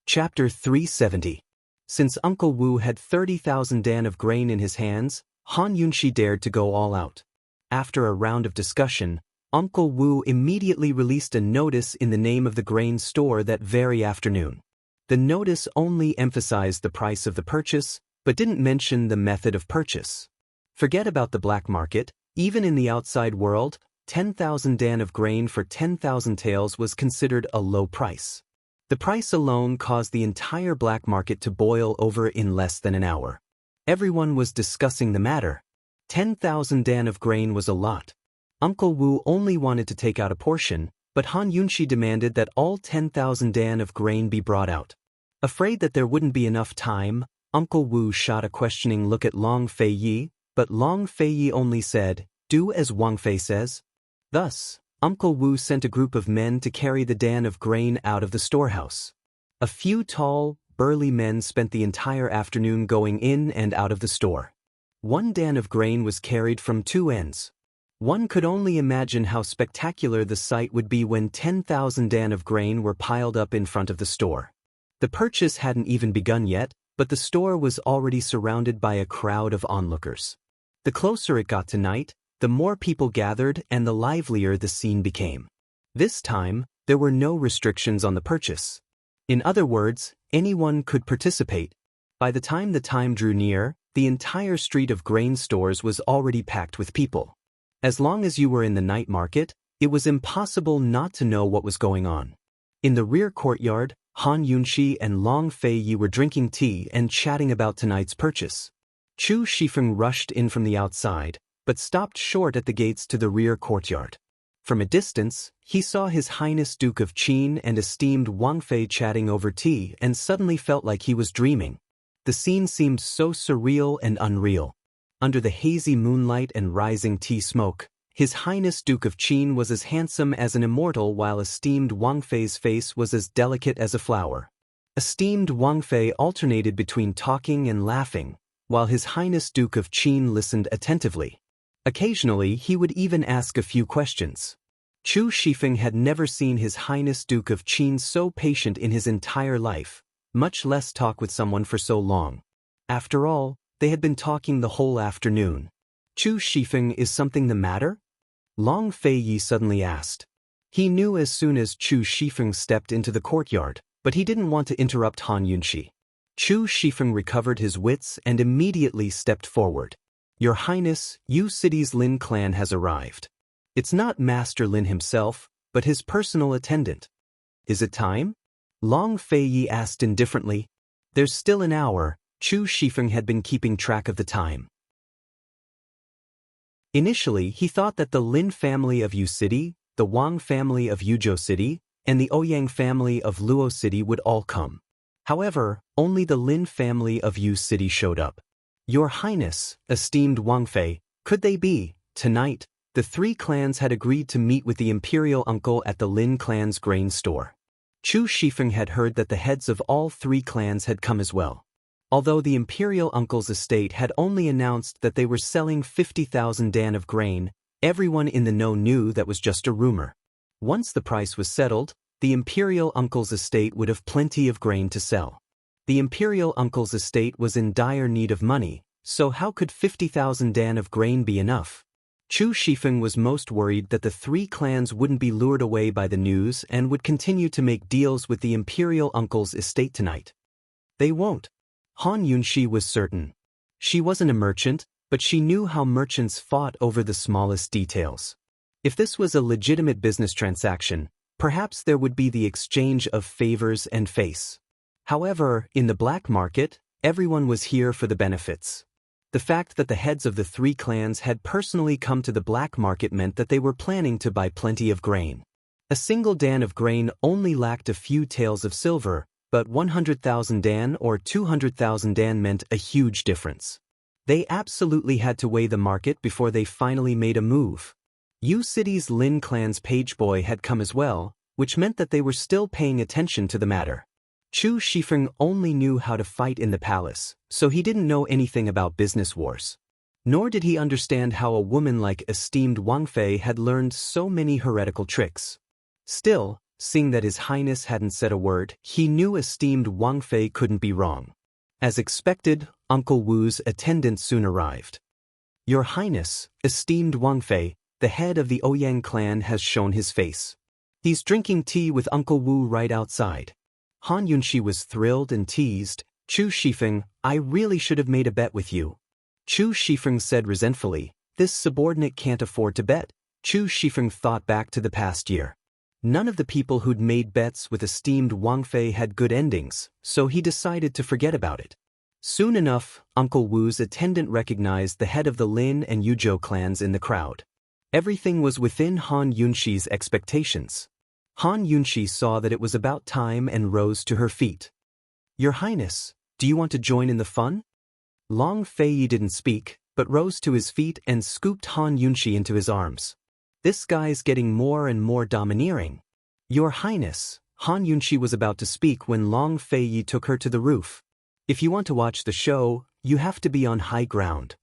Chapter 370. Since Uncle Wu had 30,000 Dan of grain in his hands, Han Yunxi dared to go all out. After a round of discussion, Uncle Wu immediately released a notice in the name of the grain store that very afternoon. The notice only emphasized the price of the purchase, but didn't mention the method of purchase. Forget about the black market. Even in the outside world, 10,000 dan of grain for 10,000 taels was considered a low price. The price alone caused the entire black market to boil over in less than an hour. Everyone was discussing the matter. 10,000 dan of grain was a lot. Uncle Wu only wanted to take out a portion, but Han Yunxi demanded that all 10,000 dan of grain be brought out. Afraid that there wouldn't be enough time, Uncle Wu shot a questioning look at Long Fei Yi, but Long Fei Yi only said, "Do as Wang Fei says." Thus, Uncle Wu sent a group of men to carry the dan of grain out of the storehouse. A few tall, burly men spent the entire afternoon going in and out of the store. 1 dan of grain was carried from 2 ends. One could only imagine how spectacular the sight would be when 10,000 dan of grain were piled up in front of the store. The purchase hadn't even begun yet, but the store was already surrounded by a crowd of onlookers. The closer it got to night, the more people gathered and the livelier the scene became. This time, there were no restrictions on the purchase. In other words, anyone could participate. By the time the time drew near, the entire street of grain stores was already packed with people. As long as you were in the night market, it was impossible not to know what was going on. In the rear courtyard, Han Yunxi and Long Fei Yi were drinking tea and chatting about tonight's purchase. Chu Shifeng rushed in from the outside, but stopped short at the gates to the rear courtyard. From a distance, he saw His Highness Duke of Qin and esteemed Wang Fei chatting over tea and suddenly felt like he was dreaming. The scene seemed so surreal and unreal. Under the hazy moonlight and rising tea smoke, His Highness Duke of Qin was as handsome as an immortal while esteemed Wang Fei's face was as delicate as a flower. Esteemed Wang Fei alternated between talking and laughing, while His Highness Duke of Qin listened attentively. Occasionally, he would even ask a few questions. Chu Shifeng had never seen His Highness Duke of Qin so patient in his entire life, much less talk with someone for so long. After all, they had been talking the whole afternoon. "Chu Shifeng, is something the matter?" Long Fei Yi suddenly asked. He knew as soon as Chu Shifeng stepped into the courtyard, but he didn't want to interrupt Han Yunxi. Chu Shifeng recovered his wits and immediately stepped forward. "Your Highness, Yu City's Lin clan has arrived. It's not Master Lin himself, but his personal attendant." "Is it time?" Long Fei Yi asked indifferently. "There's still an hour." Chu Shifeng had been keeping track of the time. Initially, he thought that the Lin family of Yu City, the Wang family of Yuzhou City, and the Ouyang family of Luo City would all come. However, only the Lin family of Yu City showed up. "Your Highness, esteemed Wang Fei, could they be, tonight?" The 3 clans had agreed to meet with the imperial uncle at the Lin clan's grain store. Chu Shifeng had heard that the heads of all 3 clans had come as well. Although the imperial uncle's estate had only announced that they were selling 50,000 dan of grain, everyone in the know knew that was just a rumor. Once the price was settled, the imperial uncle's estate would have plenty of grain to sell. The imperial uncle's estate was in dire need of money, so how could 50,000 dan of grain be enough? Chu Shifeng was most worried that the 3 clans wouldn't be lured away by the news and would continue to make deals with the imperial uncle's estate tonight. They won't. Han Yunxi was certain. She wasn't a merchant, but she knew how merchants fought over the smallest details. If this was a legitimate business transaction, perhaps there would be the exchange of favors and face. However, in the black market, everyone was here for the benefits. The fact that the heads of the 3 clans had personally come to the black market meant that they were planning to buy plenty of grain. A single dan of grain only lacked a few taels of silver, but 100,000 dan or 200,000 dan meant a huge difference. They absolutely had to weigh the market before they finally made a move. Yu City's Lin clan's page boy had come as well, which meant that they were still paying attention to the matter. Chu Shifeng only knew how to fight in the palace, so he didn't know anything about business wars. Nor did he understand how a woman like esteemed Wang Fei had learned so many heretical tricks. Still, seeing that His Highness hadn't said a word, he knew esteemed Wang Fei couldn't be wrong. As expected, Uncle Wu's attendant soon arrived. "Your Highness, esteemed Wang Fei, the head of the Ouyang clan has shown his face. He's drinking tea with Uncle Wu right outside." Han Yunxi was thrilled and teased, "Chu Shifeng, I really should have made a bet with you." Chu Shifeng said resentfully. This subordinate can't afford to bet. Chu Shifeng thought back to the past year. None of the people who'd made bets with esteemed Wang Fei had good endings, so he decided to forget about it. Soon enough, Uncle Wu's attendant recognized the head of the Lin and Yuzhou clans in the crowd. Everything was within Han Yunxi's expectations. Han Yunxi saw that it was about time and rose to her feet. Your Highness, do you want to join in the fun? Long Fei didn't speak, but rose to his feet and scooped Han Yunxi into his arms. This guy's getting more and more domineering. Your Highness, Han Yunxi was about to speak when Long Fei took her to the roof. If you want to watch the show, you have to be on high ground.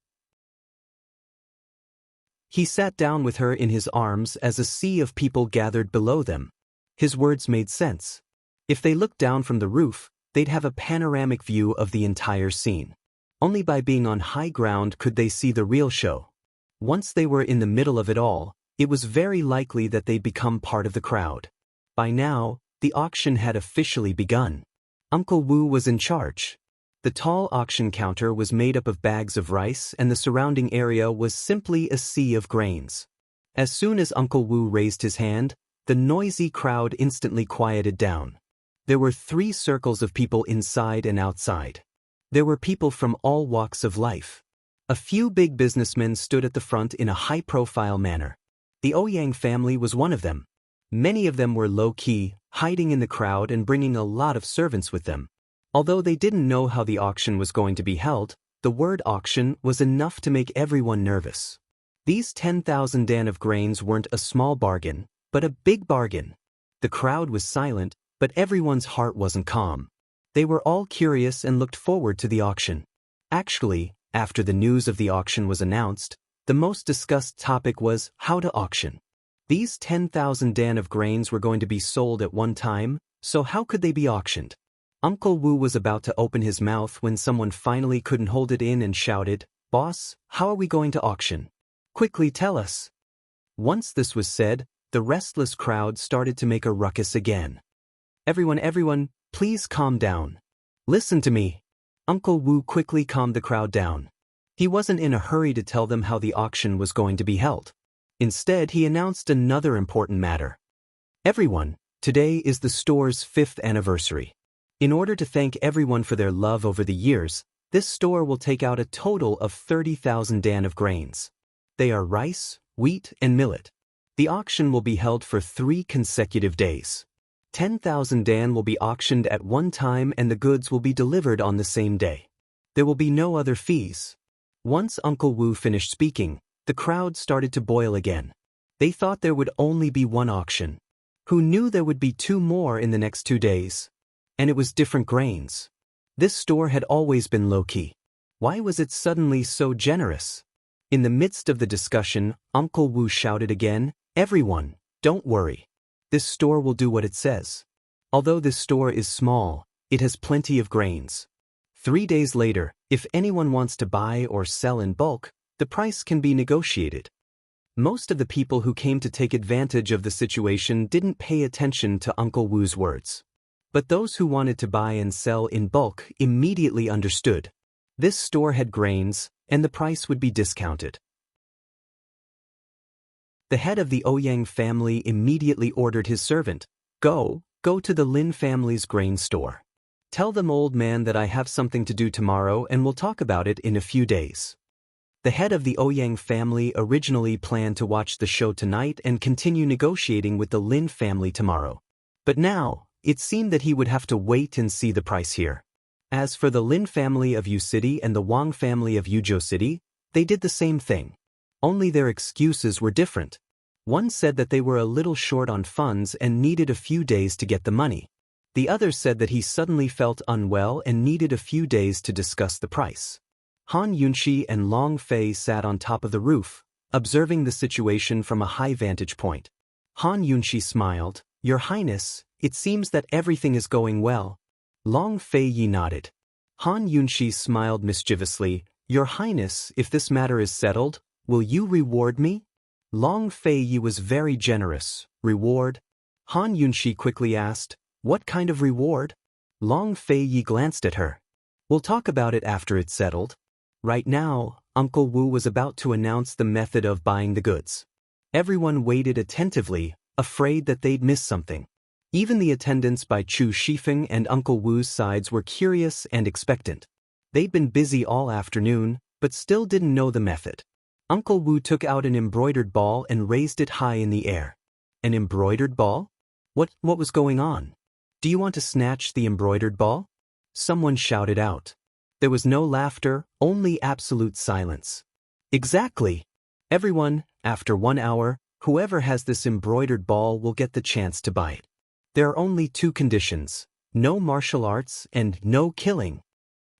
He sat down with her in his arms as a sea of people gathered below them. His words made sense. If they looked down from the roof, they'd have a panoramic view of the entire scene. Only by being on high ground could they see the real show. Once they were in the middle of it all, it was very likely that they'd become part of the crowd. By now, the auction had officially begun. Uncle Wu was in charge. The tall auction counter was made up of bags of rice and the surrounding area was simply a sea of grains. As soon as Uncle Wu raised his hand, the noisy crowd instantly quieted down. There were 3 circles of people inside and outside. There were people from all walks of life. A few big businessmen stood at the front in a high-profile manner. The Ouyang family was one of them. Many of them were low-key, hiding in the crowd and bringing a lot of servants with them. Although they didn't know how the auction was going to be held, the word auction was enough to make everyone nervous. These 10,000 dan of grains weren't a small bargain, but a big bargain. The crowd was silent, but everyone's heart wasn't calm. They were all curious and looked forward to the auction. Actually, after the news of the auction was announced, the most discussed topic was how to auction. These 10,000 dan of grains were going to be sold at one time, so how could they be auctioned? Uncle Wu was about to open his mouth when someone finally couldn't hold it in and shouted, "Boss, how are we going to auction? Quickly tell us." Once this was said, the restless crowd started to make a ruckus again. Everyone, please calm down. Listen to me." Uncle Wu quickly calmed the crowd down. He wasn't in a hurry to tell them how the auction was going to be held. Instead, he announced another important matter. Everyone, today is the store's 5th anniversary. In order to thank everyone for their love over the years, this store will take out a total of 30,000 dan of grains. They are rice, wheat, and millet. The auction will be held for 3 consecutive days. 10,000 dan will be auctioned at one time and the goods will be delivered on the same day. There will be no other fees. Once Uncle Wu finished speaking, the crowd started to boil again. They thought there would only be one auction. Who knew there would be 2 more in the next 2 days? And it was different grains. This store had always been low-key. Why was it suddenly so generous? In the midst of the discussion, Uncle Wu shouted again, "Everyone, don't worry. This store will do what it says. Although this store is small, it has plenty of grains. 3 days later, if anyone wants to buy or sell in bulk, the price can be negotiated." Most of the people who came to take advantage of the situation didn't pay attention to Uncle Wu's words. But those who wanted to buy and sell in bulk immediately understood. This store had grains, and the price would be discounted. The head of the Ouyang family immediately ordered his servant, Go to the Lin family's grain store. Tell them, old man, that I have something to do tomorrow and we'll talk about it in a few days." The head of the Ouyang family originally planned to watch the show tonight and continue negotiating with the Lin family tomorrow. But now, it seemed that he would have to wait and see the price here. As for the Lin family of Yu City and the Wang family of Yuzhou City, they did the same thing. Only their excuses were different. One said that they were a little short on funds and needed a few days to get the money. The other said that he suddenly felt unwell and needed a few days to discuss the price. Han Yunxi and Long Fei sat on top of the roof, observing the situation from a high vantage point. Han Yunxi smiled, "Your Highness, it seems that everything is going well." Long Fei nodded. Han Yunxi smiled mischievously, "Your Highness, if this matter is settled, will you reward me?" Long Fei was very generous. "Reward?" Han Yunxi quickly asked, "What kind of reward?" Long Fei glanced at her. "We'll talk about it after it's settled. Right now, Uncle Wu was about to announce the method of buying the goods. Everyone waited attentively, afraid that they'd miss something. Even the attendants by Chu Shifeng and Uncle Wu's sides were curious and expectant. They'd been busy all afternoon, but still didn't know the method. Uncle Wu took out an embroidered ball and raised it high in the air. An embroidered ball? What was going on? Do you want to snatch the embroidered ball? Someone shouted out. There was no laughter, only absolute silence. Exactly. Everyone, after 1 hour, whoever has this embroidered ball will get the chance to buy it. There are only 2 conditions: no martial arts and no killing.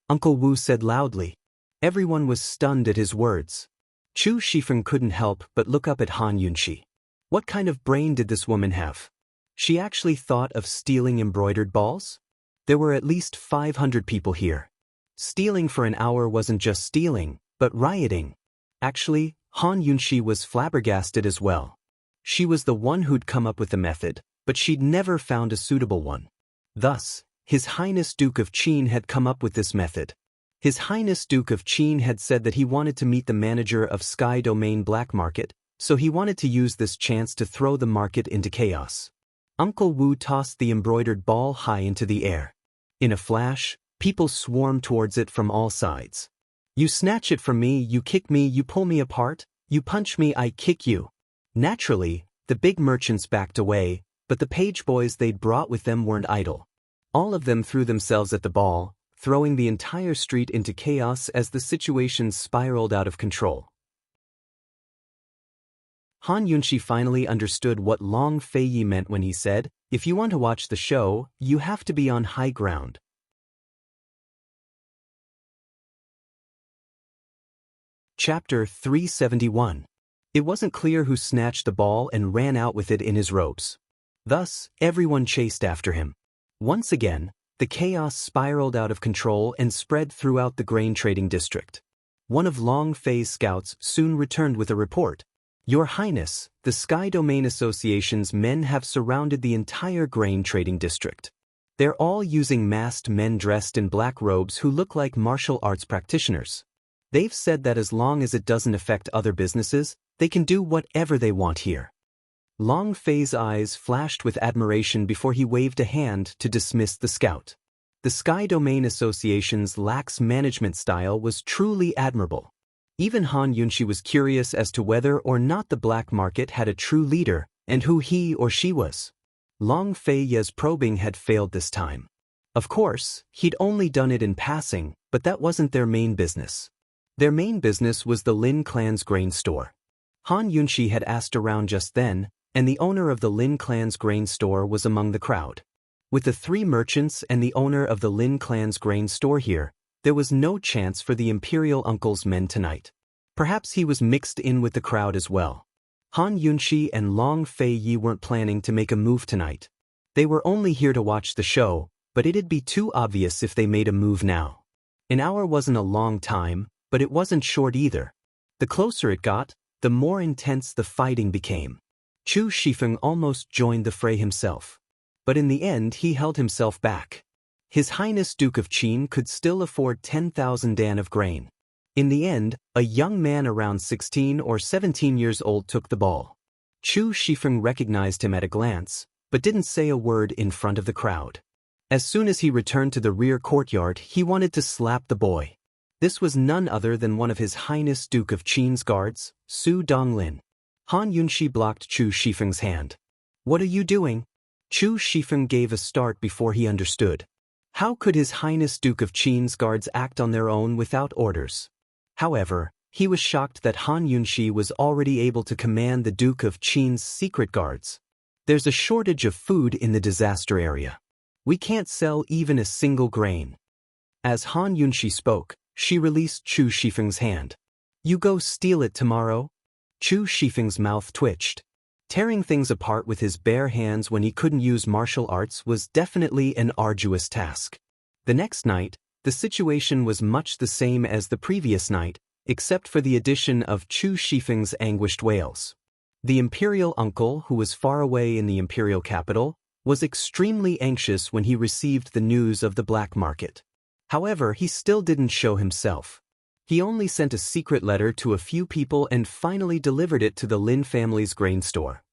Uncle Wu said loudly. Everyone was stunned at his words. Chu Shifeng couldn't help but look up at Han Yunxi. What kind of brain did this woman have? She actually thought of stealing embroidered balls? There were at least 500 people here. Stealing for an hour wasn't just stealing, but rioting. Actually, Han Yunxi was flabbergasted as well. She was the one who'd come up with the method, but she'd never found a suitable one. Thus, His Highness Duke of Qin had come up with this method. His Highness Duke of Qin had said that he wanted to meet the manager of Sky Domain Black Market, so he wanted to use this chance to throw the market into chaos. Uncle Wu tossed the embroidered ball high into the air. In a flash, people swarmed towards it from all sides. You snatch it from me, you kick me, you pull me apart, you punch me, I kick you. Naturally, the big merchants backed away, but the page boys they'd brought with them weren't idle. All of them threw themselves at the ball, throwing the entire street into chaos as the situation spiraled out of control. Han Yunxi finally understood what Long Feiyi meant when he said, "If you want to watch the show, you have to be on high ground." Chapter 371. It wasn't clear who snatched the ball and ran out with it in his robes. Thus, everyone chased after him. Once again, the chaos spiraled out of control and spread throughout the grain trading district. One of Long Fei's scouts soon returned with a report. "Your Highness, the Sky Domain Association's men have surrounded the entire grain trading district. They're all using masked men dressed in black robes who look like martial arts practitioners. They've said that as long as it doesn't affect other businesses, they can do whatever they want here." Long Fei's eyes flashed with admiration before he waved a hand to dismiss the scout. The Sky Domain Association's lax management style was truly admirable. Even Han Yunxi was curious as to whether or not the black market had a true leader, and who he or she was. Long Fei's probing had failed this time. Of course, he'd only done it in passing, but that wasn't their main business. Their main business was the Lin clan's grain store. Han Yunxi had asked around just then, and the owner of the Lin clan's grain store was among the crowd. With the 3 merchants and the owner of the Lin clan's grain store here, there was no chance for the Imperial Uncle's men tonight. Perhaps he was mixed in with the crowd as well. Han Yunxi and Long Feiyi weren't planning to make a move tonight. They were only here to watch the show, but it'd be too obvious if they made a move now. An hour wasn't a long time, but it wasn't short either. The closer it got, the more intense the fighting became. Chu Shifeng almost joined the fray himself. But in the end he held himself back. His Highness Duke of Qin could still afford 10,000 dan of grain. In the end, a young man around 16 or 17 years old took the ball. Chu Shifeng recognized him at a glance, but didn't say a word in front of the crowd. As soon as he returned to the rear courtyard, he wanted to slap the boy. This was none other than one of His Highness Duke of Qin's guards, Su Donglin. Han Yunxi blocked Chu Shifeng's hand. "What are you doing?" Chu Shifeng gave a start before he understood. How could His Highness Duke of Qin's guards act on their own without orders? However, he was shocked that Han Yunxi was already able to command the Duke of Qin's secret guards. "There's a shortage of food in the disaster area. We can't sell even a single grain." As Han Yunxi spoke, she released Chu Shifeng's hand. "You go steal it tomorrow?" Chu Shifeng's mouth twitched. Tearing things apart with his bare hands when he couldn't use martial arts was definitely an arduous task. The next night, the situation was much the same as the previous night, except for the addition of Chu Shifeng's anguished wails. The imperial uncle, who was far away in the imperial capital, was extremely anxious when he received the news of the black market. However, he still didn't show himself. He only sent a secret letter to a few people and finally delivered it to the Lin family's grain store.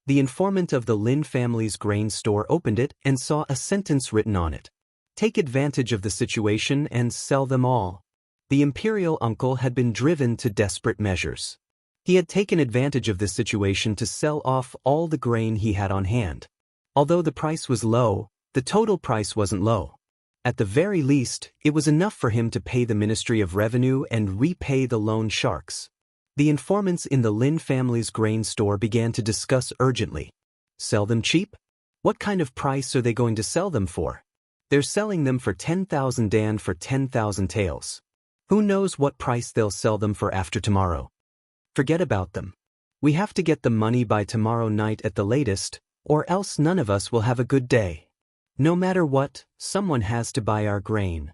The informant of the Lin family's grain store opened it and saw a sentence written on it. Take advantage of the situation and sell them all. The imperial uncle had been driven to desperate measures. He had taken advantage of this situation to sell off all the grain he had on hand. Although the price was low, the total price wasn't low. At the very least, it was enough for him to pay the Ministry of Revenue and repay the loan sharks. The informants in the Lin family's grain store began to discuss urgently. Sell them cheap? What kind of price are they going to sell them for? They're selling them for 10,000 dan for 10,000 taels. Who knows what price they'll sell them for after tomorrow? Forget about them. We have to get the money by tomorrow night at the latest, or else none of us will have a good day. No matter what, someone has to buy our grain.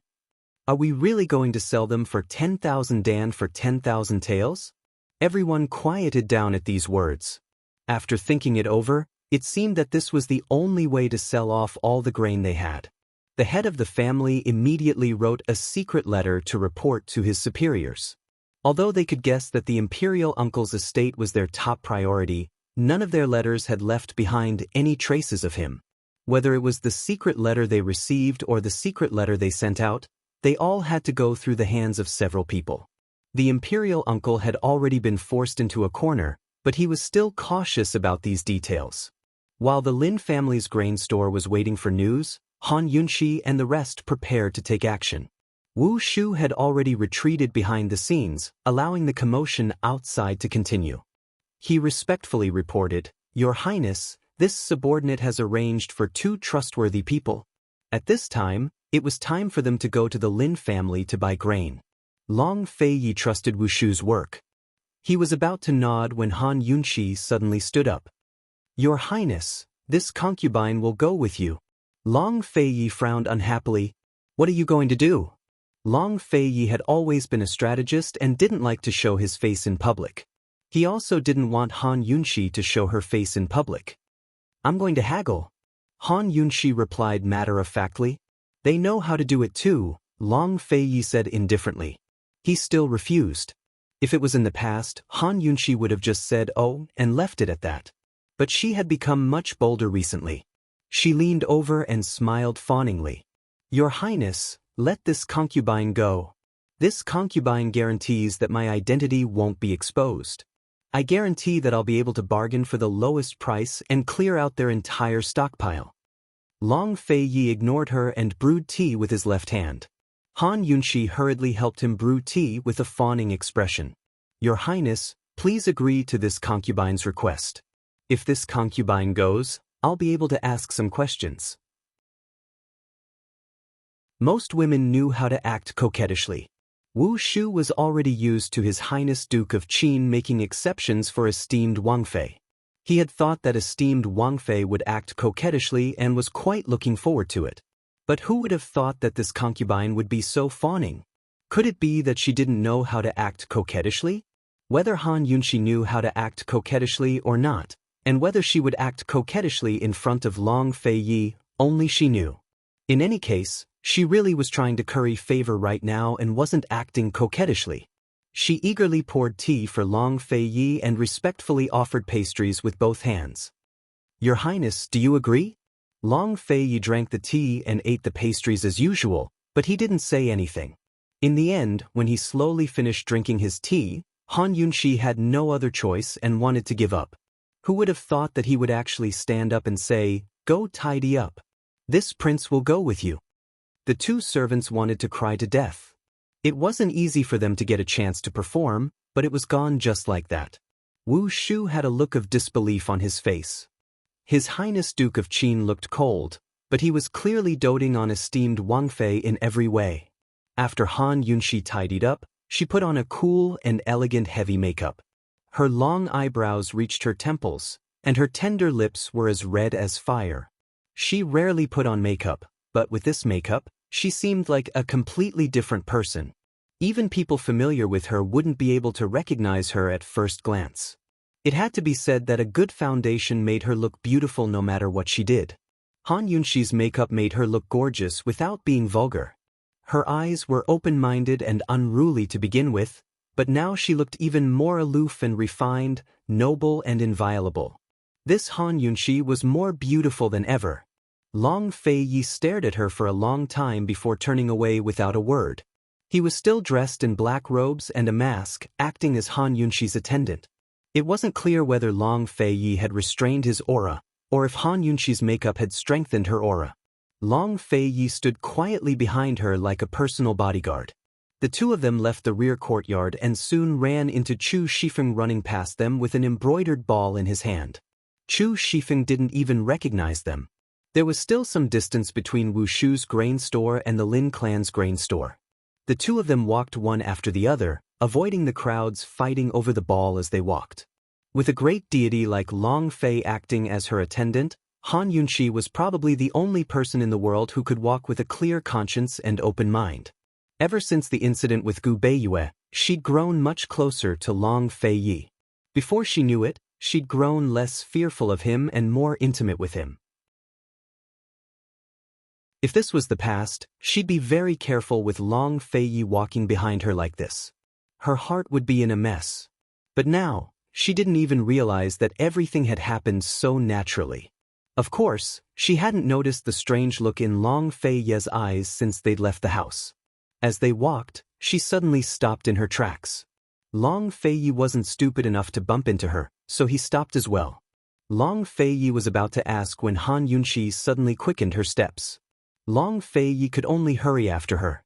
Are we really going to sell them for 10,000 dan for 10,000 taels? Everyone quieted down at these words. After thinking it over, it seemed that this was the only way to sell off all the grain they had. The head of the family immediately wrote a secret letter to report to his superiors. Although they could guess that the imperial uncle's estate was their top priority, none of their letters had left behind any traces of him. Whether it was the secret letter they received or the secret letter they sent out, they all had to go through the hands of several people. The imperial uncle had already been forced into a corner, but he was still cautious about these details. While the Lin family's grain store was waiting for news, Han Yunxi and the rest prepared to take action. Wu Shu had already retreated behind the scenes, allowing the commotion outside to continue. He respectfully reported, "Your Highness, this subordinate has arranged for 2 trustworthy people. At this time, it was time for them to go to the Lin family to buy grain." Long Feiyi trusted Wu Shu's work. He was about to nod when Han Yunxi suddenly stood up. "Your Highness, this concubine will go with you." Long Feiyi frowned unhappily. "What are you going to do?" Long Feiyi had always been a strategist and didn't like to show his face in public. He also didn't want Han Yunxi to show her face in public. "I'm going to haggle." Han Yunxi replied matter-of-factly. "They know how to do it too," Long Feiyi said indifferently. He still refused. If it was in the past, Han Yunxi would have just said "oh" and left it at that. But she had become much bolder recently. She leaned over and smiled fawningly. "Your Highness, let this concubine go. This concubine guarantees that my identity won't be exposed. I guarantee that I'll be able to bargain for the lowest price and clear out their entire stockpile." Long Feiyi ignored her and brewed tea with his left hand. Han Yunxi hurriedly helped him brew tea with a fawning expression. "Your Highness, please agree to this concubine's request. If this concubine goes, I'll be able to ask some questions." Most women knew how to act coquettishly. Wu Shu was already used to His Highness Duke of Qin making exceptions for esteemed Wang Fei. He had thought that esteemed Wang Fei would act coquettishly and was quite looking forward to it. But who would have thought that this concubine would be so fawning? Could it be that she didn't know how to act coquettishly? Whether Han Yunxi knew how to act coquettishly or not, and whether she would act coquettishly in front of Long Feiyi, only she knew. In any case, she really was trying to curry favor right now and wasn't acting coquettishly. She eagerly poured tea for Long Feiyi and respectfully offered pastries with both hands. "Your Highness, do you agree?" Long Feiyi drank the tea and ate the pastries as usual, but he didn't say anything. In the end, when he slowly finished drinking his tea, Han Yunxi had no other choice and wanted to give up. Who would have thought that he would actually stand up and say, "Go tidy up. This prince will go with you." The 2 servants wanted to cry to death. It wasn't easy for them to get a chance to perform, but it was gone just like that. Wu Shu had a look of disbelief on his face. His Highness Duke of Qin looked cold, but he was clearly doting on esteemed Wang Fei in every way. After Han Yunxi tidied up, she put on a cool and elegant heavy makeup. Her long eyebrows reached her temples, and her tender lips were as red as fire. She rarely put on makeup, but with this makeup, she seemed like a completely different person. Even people familiar with her wouldn't be able to recognize her at first glance. It had to be said that a good foundation made her look beautiful no matter what she did. Han Yunxi's makeup made her look gorgeous without being vulgar. Her eyes were open-minded and unruly to begin with, but now she looked even more aloof and refined, noble and inviolable. This Han Yunxi was more beautiful than ever. Long Fei Yi stared at her for a long time before turning away without a word. He was still dressed in black robes and a mask, acting as Han Yunxi's attendant. It wasn't clear whether Long Fei Yi had restrained his aura, or if Han Yunxi's makeup had strengthened her aura. Long Fei Yi stood quietly behind her like a personal bodyguard. The two of them left the rear courtyard and soon ran into Chu Shifeng running past them with an embroidered ball in his hand. Chu Shifeng didn't even recognize them. There was still some distance between Wu Shu's grain store and the Lin clan's grain store. The two of them walked one after the other, avoiding the crowds fighting over the ball as they walked. With a great deity like Long Fei acting as her attendant, Han Yunxi was probably the only person in the world who could walk with a clear conscience and open mind. Ever since the incident with Gu Beiyue, she'd grown much closer to Long Fei Yi. Before she knew it, she'd grown less fearful of him and more intimate with him. If this was the past, she'd be very careful with Long Fei Yi walking behind her like this. Her heart would be in a mess. But now, she didn't even realize that everything had happened so naturally. Of course, she hadn't noticed the strange look in Long Fei Yi's eyes since they'd left the house. As they walked, she suddenly stopped in her tracks. Long Fei Yi wasn't stupid enough to bump into her, so he stopped as well. Long Fei Yi was about to ask when Han Yunxi suddenly quickened her steps. Long Fei Yi could only hurry after her.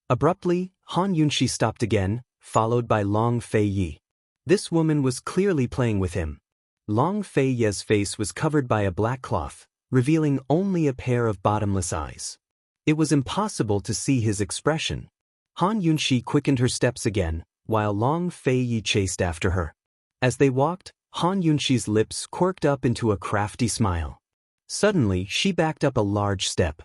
Abruptly, Han Yunxi stopped again, followed by Long Fei Yi. This woman was clearly playing with him. Long Fei Yi's face was covered by a black cloth, revealing only a pair of bottomless eyes. It was impossible to see his expression. Han Yunxi quickened her steps again, while Long Fei Yi chased after her. As they walked, Han Yunxi's lips quirked up into a crafty smile. Suddenly, she backed up a large step.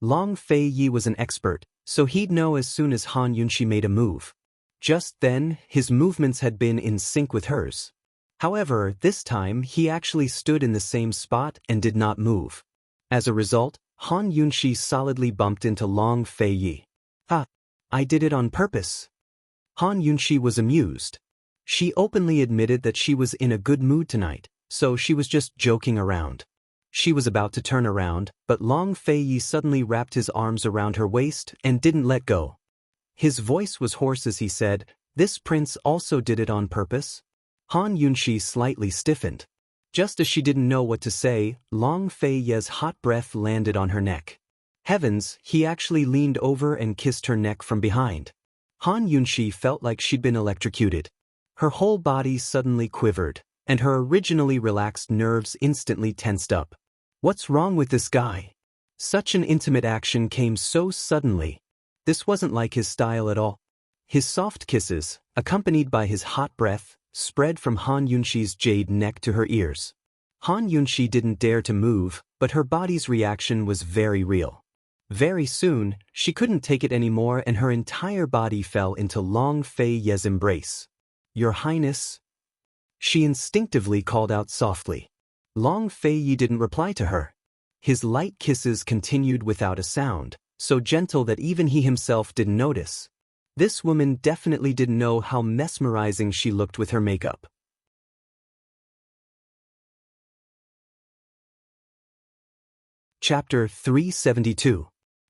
Long Fei Yi was an expert, so he'd know as soon as Han Yunxi made a move. Just then, his movements had been in sync with hers. However, this time he actually stood in the same spot and did not move. As a result, Han Yunxi solidly bumped into Long Fei Yi. "Ha! I did it on purpose." Han Yunxi was amused. She openly admitted that she was in a good mood tonight, so she was just joking around. She was about to turn around, but Long Fei Yi suddenly wrapped his arms around her waist and didn't let go. His voice was hoarse as he said, "This prince also did it on purpose?" Han Yunxi slightly stiffened. Just as she didn't know what to say, Long Fei Yi's hot breath landed on her neck. Heavens, he actually leaned over and kissed her neck from behind. Han Yunxi felt like she'd been electrocuted. Her whole body suddenly quivered, and her originally relaxed nerves instantly tensed up. What's wrong with this guy? Such an intimate action came so suddenly. This wasn't like his style at all. His soft kisses, accompanied by his hot breath, spread from Han Yunxi's jade neck to her ears. Han Yunxi didn't dare to move, but her body's reaction was very real. Very soon, she couldn't take it anymore and her entire body fell into Long Fei Yi's embrace. "Your Highness?" She instinctively called out softly. Long Fei Yi didn't reply to her. His light kisses continued without a sound, so gentle that even he himself didn't notice. This woman definitely didn't know how mesmerizing she looked with her makeup. Chapter 372.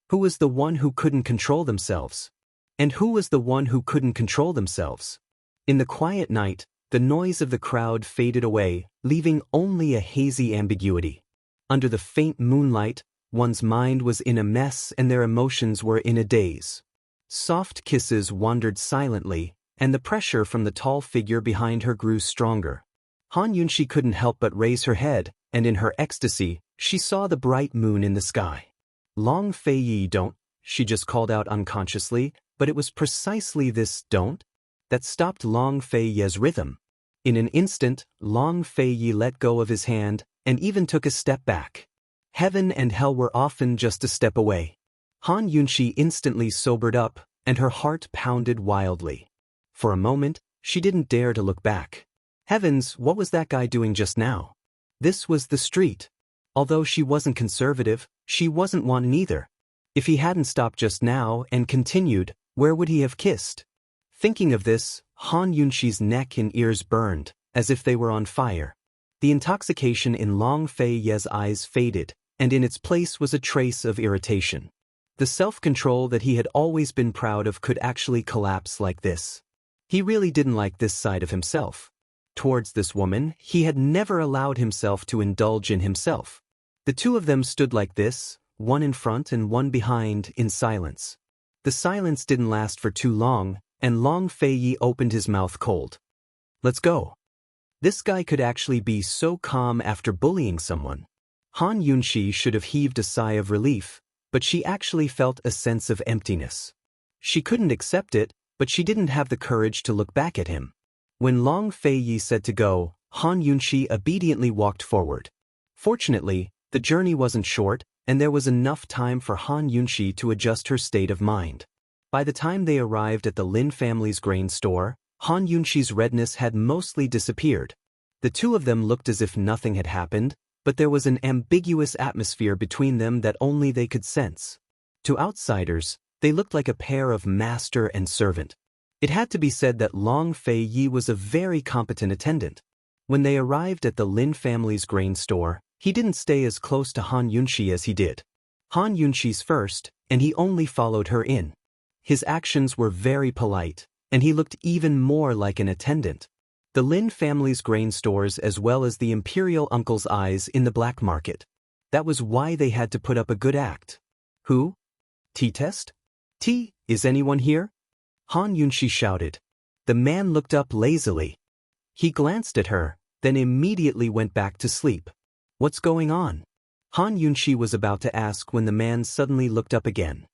Who was the one who couldn't control themselves? And who was the one who couldn't control themselves? In the quiet night, the noise of the crowd faded away, leaving only a hazy ambiguity. Under the faint moonlight, one's mind was in a mess and their emotions were in a daze. Soft kisses wandered silently, and the pressure from the tall figure behind her grew stronger. Han Yunxi couldn't help but raise her head, and in her ecstasy, she saw the bright moon in the sky. "Long Fei Yi, don't," she just called out unconsciously, but it was precisely this "don't" that stopped Long Fei Yi's rhythm. In an instant, Long Fei Yi let go of his hand, and even took a step back. Heaven and hell were often just a step away. Han Yunxi instantly sobered up, and her heart pounded wildly. For a moment, she didn't dare to look back. Heavens, what was that guy doing just now? This was the street. Although she wasn't conservative, she wasn't one either. If he hadn't stopped just now and continued, where would he have kissed? Thinking of this, Han Yunxi's neck and ears burned, as if they were on fire. The intoxication in Long Fei Ye's eyes faded, and in its place was a trace of irritation. The self-control that he had always been proud of could actually collapse like this. He really didn't like this side of himself. Towards this woman, he had never allowed himself to indulge in himself. The two of them stood like this, one in front and one behind, in silence. The silence didn't last for too long, and Long Fei opened his mouth cold. Let's go. This guy could actually be so calm after bullying someone. Han Yunxi should have heaved a sigh of relief, but she actually felt a sense of emptiness. She couldn't accept it, but she didn't have the courage to look back at him. When Long Fei said to go, Han Yunxi obediently walked forward. Fortunately, the journey wasn't short, and there was enough time for Han Yunxi to adjust her state of mind. By the time they arrived at the Lin family's grain store, Han Yunxi's redness had mostly disappeared. The two of them looked as if nothing had happened, but there was an ambiguous atmosphere between them that only they could sense. To outsiders, they looked like a pair of master and servant. It had to be said that Long Fei was a very competent attendant. When they arrived at the Lin family's grain store, he didn't stay as close to Han Yunxi as he did. Han Yunxi's first, and he only followed her in. His actions were very polite, and he looked even more like an attendant. The Lin family's grain stores as well as the imperial uncle's eyes in the black market. That was why they had to put up a good act. Who? Tea test? Tea, is anyone here? Han Yunxi shouted. The man looked up lazily. He glanced at her, then immediately went back to sleep. What's going on? Han Yunxi was about to ask when the man suddenly looked up again.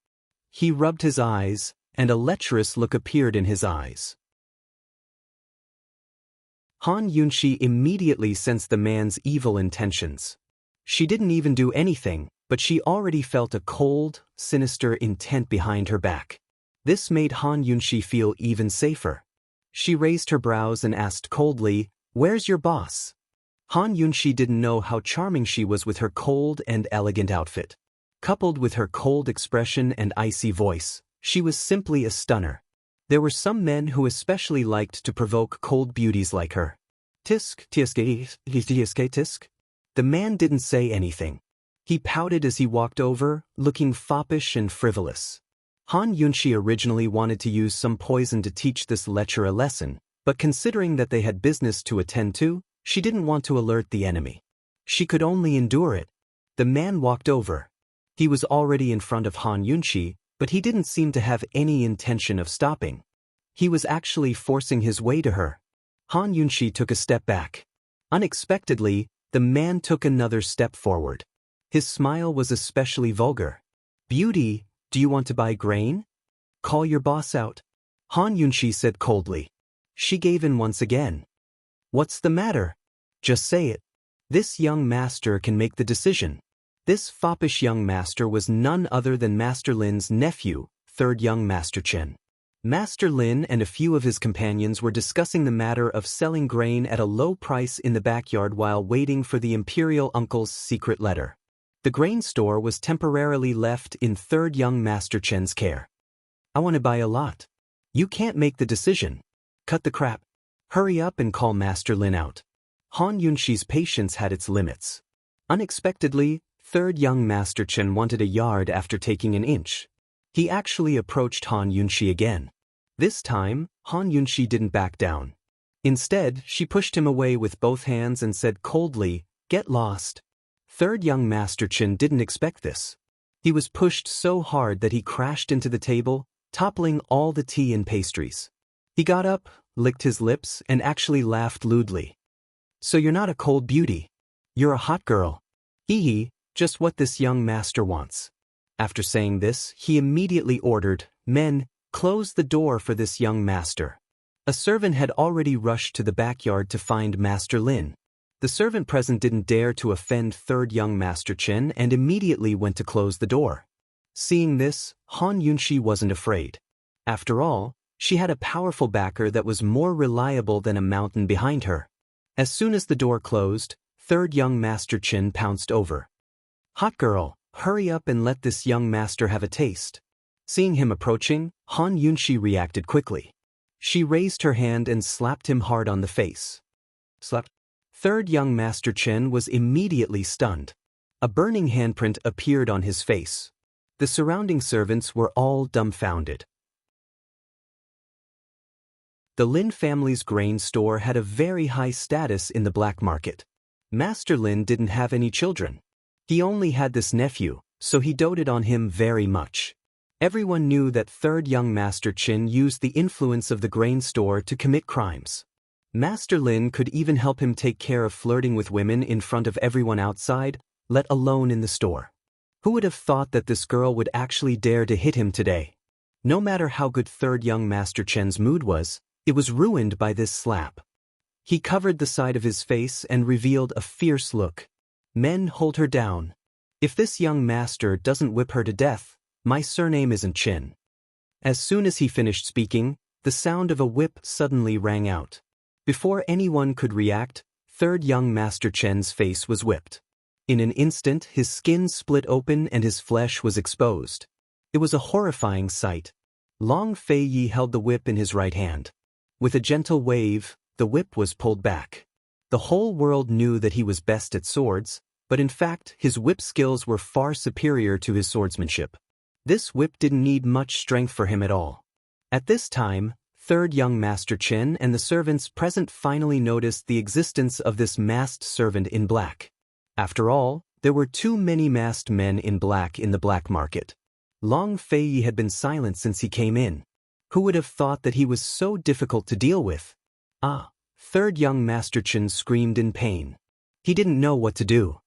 He rubbed his eyes, and a lecherous look appeared in his eyes. Han Yunxi immediately sensed the man's evil intentions. She didn't even do anything, but she already felt a cold, sinister intent behind her back. This made Han Yunxi feel even safer. She raised her brows and asked coldly, "Where's your boss?" Han Yunxi didn't know how charming she was with her cold and elegant outfit. Coupled with her cold expression and icy voice, she was simply a stunner. There were some men who especially liked to provoke cold beauties like her. Tisk, tisk. The man didn't say anything. He pouted as he walked over, looking foppish and frivolous. Han Yunxi originally wanted to use some poison to teach this lecher a lesson, but considering that they had business to attend to, she didn't want to alert the enemy. She could only endure it. The man walked over. He was already in front of Han Yunxi, but he didn't seem to have any intention of stopping. He was actually forcing his way to her. Han Yunxi took a step back. Unexpectedly, the man took another step forward. His smile was especially vulgar. "Beauty, do you want to buy grain? Call your boss out." Han Yunxi said coldly. She gave in once again. "What's the matter? Just say it. This young master can make the decision." This foppish young master was none other than Master Lin's nephew, third young Master Chen. Master Lin and a few of his companions were discussing the matter of selling grain at a low price in the backyard while waiting for the imperial uncle's secret letter. The grain store was temporarily left in third young Master Chen's care. "I want to buy a lot. You can't make the decision. Cut the crap. Hurry up and call Master Lin out." Han Yunxi's patience had its limits. Unexpectedly, third young Master Chen wanted a yard after taking an inch. He actually approached Han Yunxi again. This time, Han Yunxi didn't back down. Instead, she pushed him away with both hands and said coldly, "Get lost." Third young Master Chen didn't expect this. He was pushed so hard that he crashed into the table, toppling all the tea and pastries. He got up, licked his lips, and actually laughed lewdly. "So you're not a cold beauty. You're a hot girl. Hee, just what this young master wants." After saying this, he immediately ordered, "Men, close the door for this young master." A servant had already rushed to the backyard to find Master Lin. The servant present didn't dare to offend third young Master Chen and immediately went to close the door. Seeing this, Han Yunxi wasn't afraid. After all, she had a powerful backer that was more reliable than a mountain behind her. As soon as the door closed, third young Master Chen pounced over. "Hot girl, hurry up and let this young master have a taste. Seeing him approaching, Han Yunshi reacted quickly. She raised her hand and slapped him hard on the face. Slap. Third young Master Chen was immediately stunned. A burning handprint appeared on his face. The surrounding servants were all dumbfounded. The Lin family's grain store had a very high status in the black market. Master Lin didn't have any children. He only had this nephew, so he doted on him very much. Everyone knew that third young Master Chen used the influence of the grain store to commit crimes. Master Lin could even help him take care of flirting with women in front of everyone outside, let alone in the store. Who would have thought that this girl would actually dare to hit him today? No matter how good third young Master Chen's mood was, it was ruined by this slap. He covered the side of his face and revealed a fierce look. Men, hold her down. If this young master doesn't whip her to death, my surname isn't Chen. As soon as he finished speaking, the sound of a whip suddenly rang out. Before anyone could react, third young Master Chen's face was whipped. In an instant, his skin split open and his flesh was exposed. It was a horrifying sight. Long Fei Yi held the whip in his right hand. With a gentle wave, the whip was pulled back. The whole world knew that he was best at swords, but in fact, his whip skills were far superior to his swordsmanship. This whip didn't need much strength for him at all. At this time, third young Master Chen and the servants present finally noticed the existence of this masked servant in black. After all, there were too many masked men in black in the black market. Long Fei Yi had been silent since he came in. Who would have thought that he was so difficult to deal with? Ah! Third young Master Chen screamed in pain. He didn't know what to do.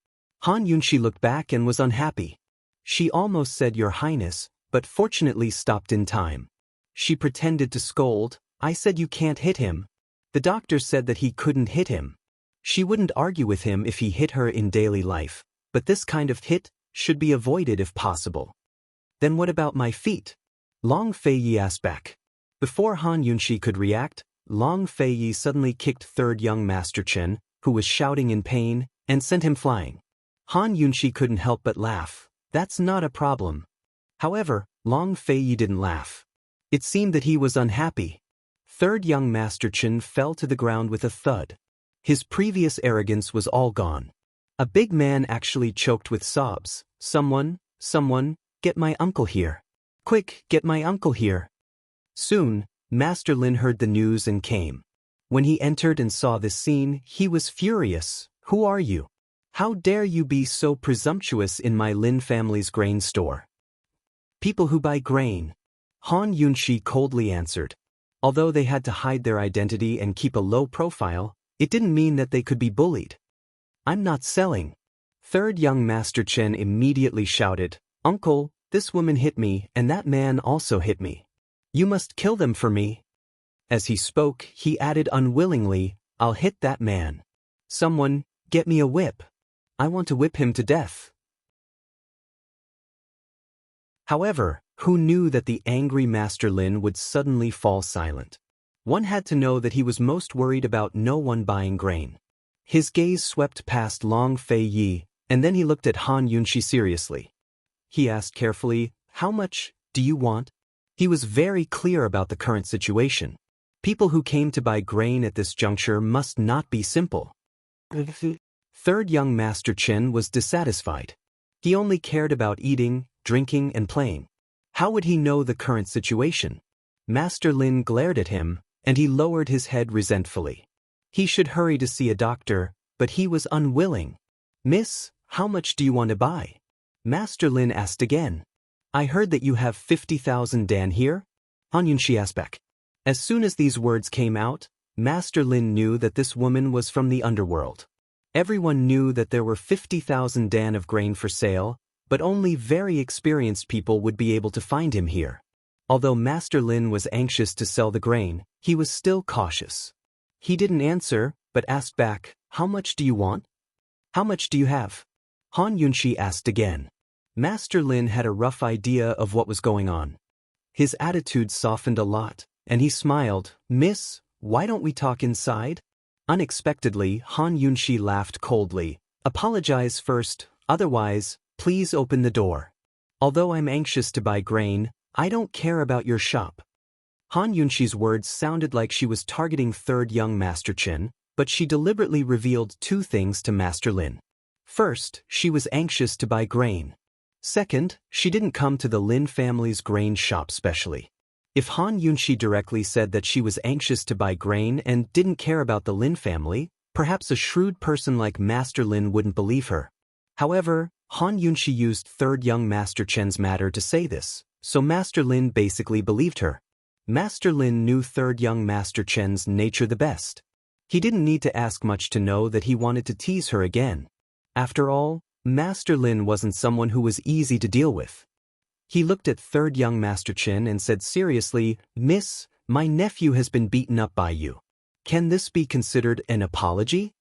Han Yunshi looked back and was unhappy. She almost said Your Highness, but fortunately stopped in time. She pretended to scold, I said you can't hit him. The doctor said that he couldn't hit him. She wouldn't argue with him if he hit her in daily life, but this kind of hit should be avoided if possible. Then what about my feet? Long Fei Yi asked back. Before Han Yunshi could react, Long Fei Yi suddenly kicked third young Master Chen, who was shouting in pain, and sent him flying. Han Yunshi couldn't help but laugh. That's not a problem. However, Long Fei Yi didn't laugh. It seemed that he was unhappy. Third young Master Chen fell to the ground with a thud. His previous arrogance was all gone. A big man actually choked with sobs. Someone, get my uncle here. Quick, get my uncle here. Soon, Master Lin heard the news and came. When he entered and saw this scene, he was furious. Who are you? How dare you be so presumptuous in my Lin family's grain store? People who buy grain. Han Yunshi coldly answered. Although they had to hide their identity and keep a low profile, it didn't mean that they could be bullied. I'm not selling. Third young Master Chen immediately shouted, Uncle, this woman hit me and that man also hit me. You must kill them for me. As he spoke, he added unwillingly, I'll hit that man. Someone, get me a whip. I want to whip him to death. However, who knew that the angry Master Lin would suddenly fall silent? One had to know that he was most worried about no one buying grain. His gaze swept past Long Fei Yi, and then he looked at Han Yunshi seriously. He asked carefully, How much do you want? He was very clear about the current situation. People who came to buy grain at this juncture must not be simple. Third young Master Chen was dissatisfied. He only cared about eating, drinking, and playing. How would he know the current situation? Master Lin glared at him, and he lowered his head resentfully. He should hurry to see a doctor, but he was unwilling. Miss, how much do you want to buy? Master Lin asked again. I heard that you have 50,000 dan here? Han Yunshi asked back. As soon as these words came out, Master Lin knew that this woman was from the underworld. Everyone knew that there were 50,000 dan of grain for sale, but only very experienced people would be able to find him here. Although Master Lin was anxious to sell the grain, he was still cautious. He didn't answer, but asked back, How much do you want? How much do you have? Han Yunshi asked again. Master Lin had a rough idea of what was going on. His attitude softened a lot, and he smiled. Miss, why don't we talk inside? Unexpectedly, Han Yunshi laughed coldly. Apologize first, otherwise, Please open the door. Although I'm anxious to buy grain, I don't care about your shop. Han Yunxi's words sounded like she was targeting third young Master Chen, but she deliberately revealed two things to Master Lin. First, she was anxious to buy grain. Second, she didn't come to the Lin family's grain shop specially. If Han Yunxi directly said that she was anxious to buy grain and didn't care about the Lin family, perhaps a shrewd person like Master Lin wouldn't believe her. However, Han Yunxi used third young Master Chen's matter to say this, so Master Lin basically believed her. Master Lin knew third young Master Chen's nature the best. He didn't need to ask much to know that he wanted to tease her again. After all, Master Lin wasn't someone who was easy to deal with. He looked at third young Master Chen and said seriously, "Miss, my nephew has been beaten up by you. Can this be considered an apology?"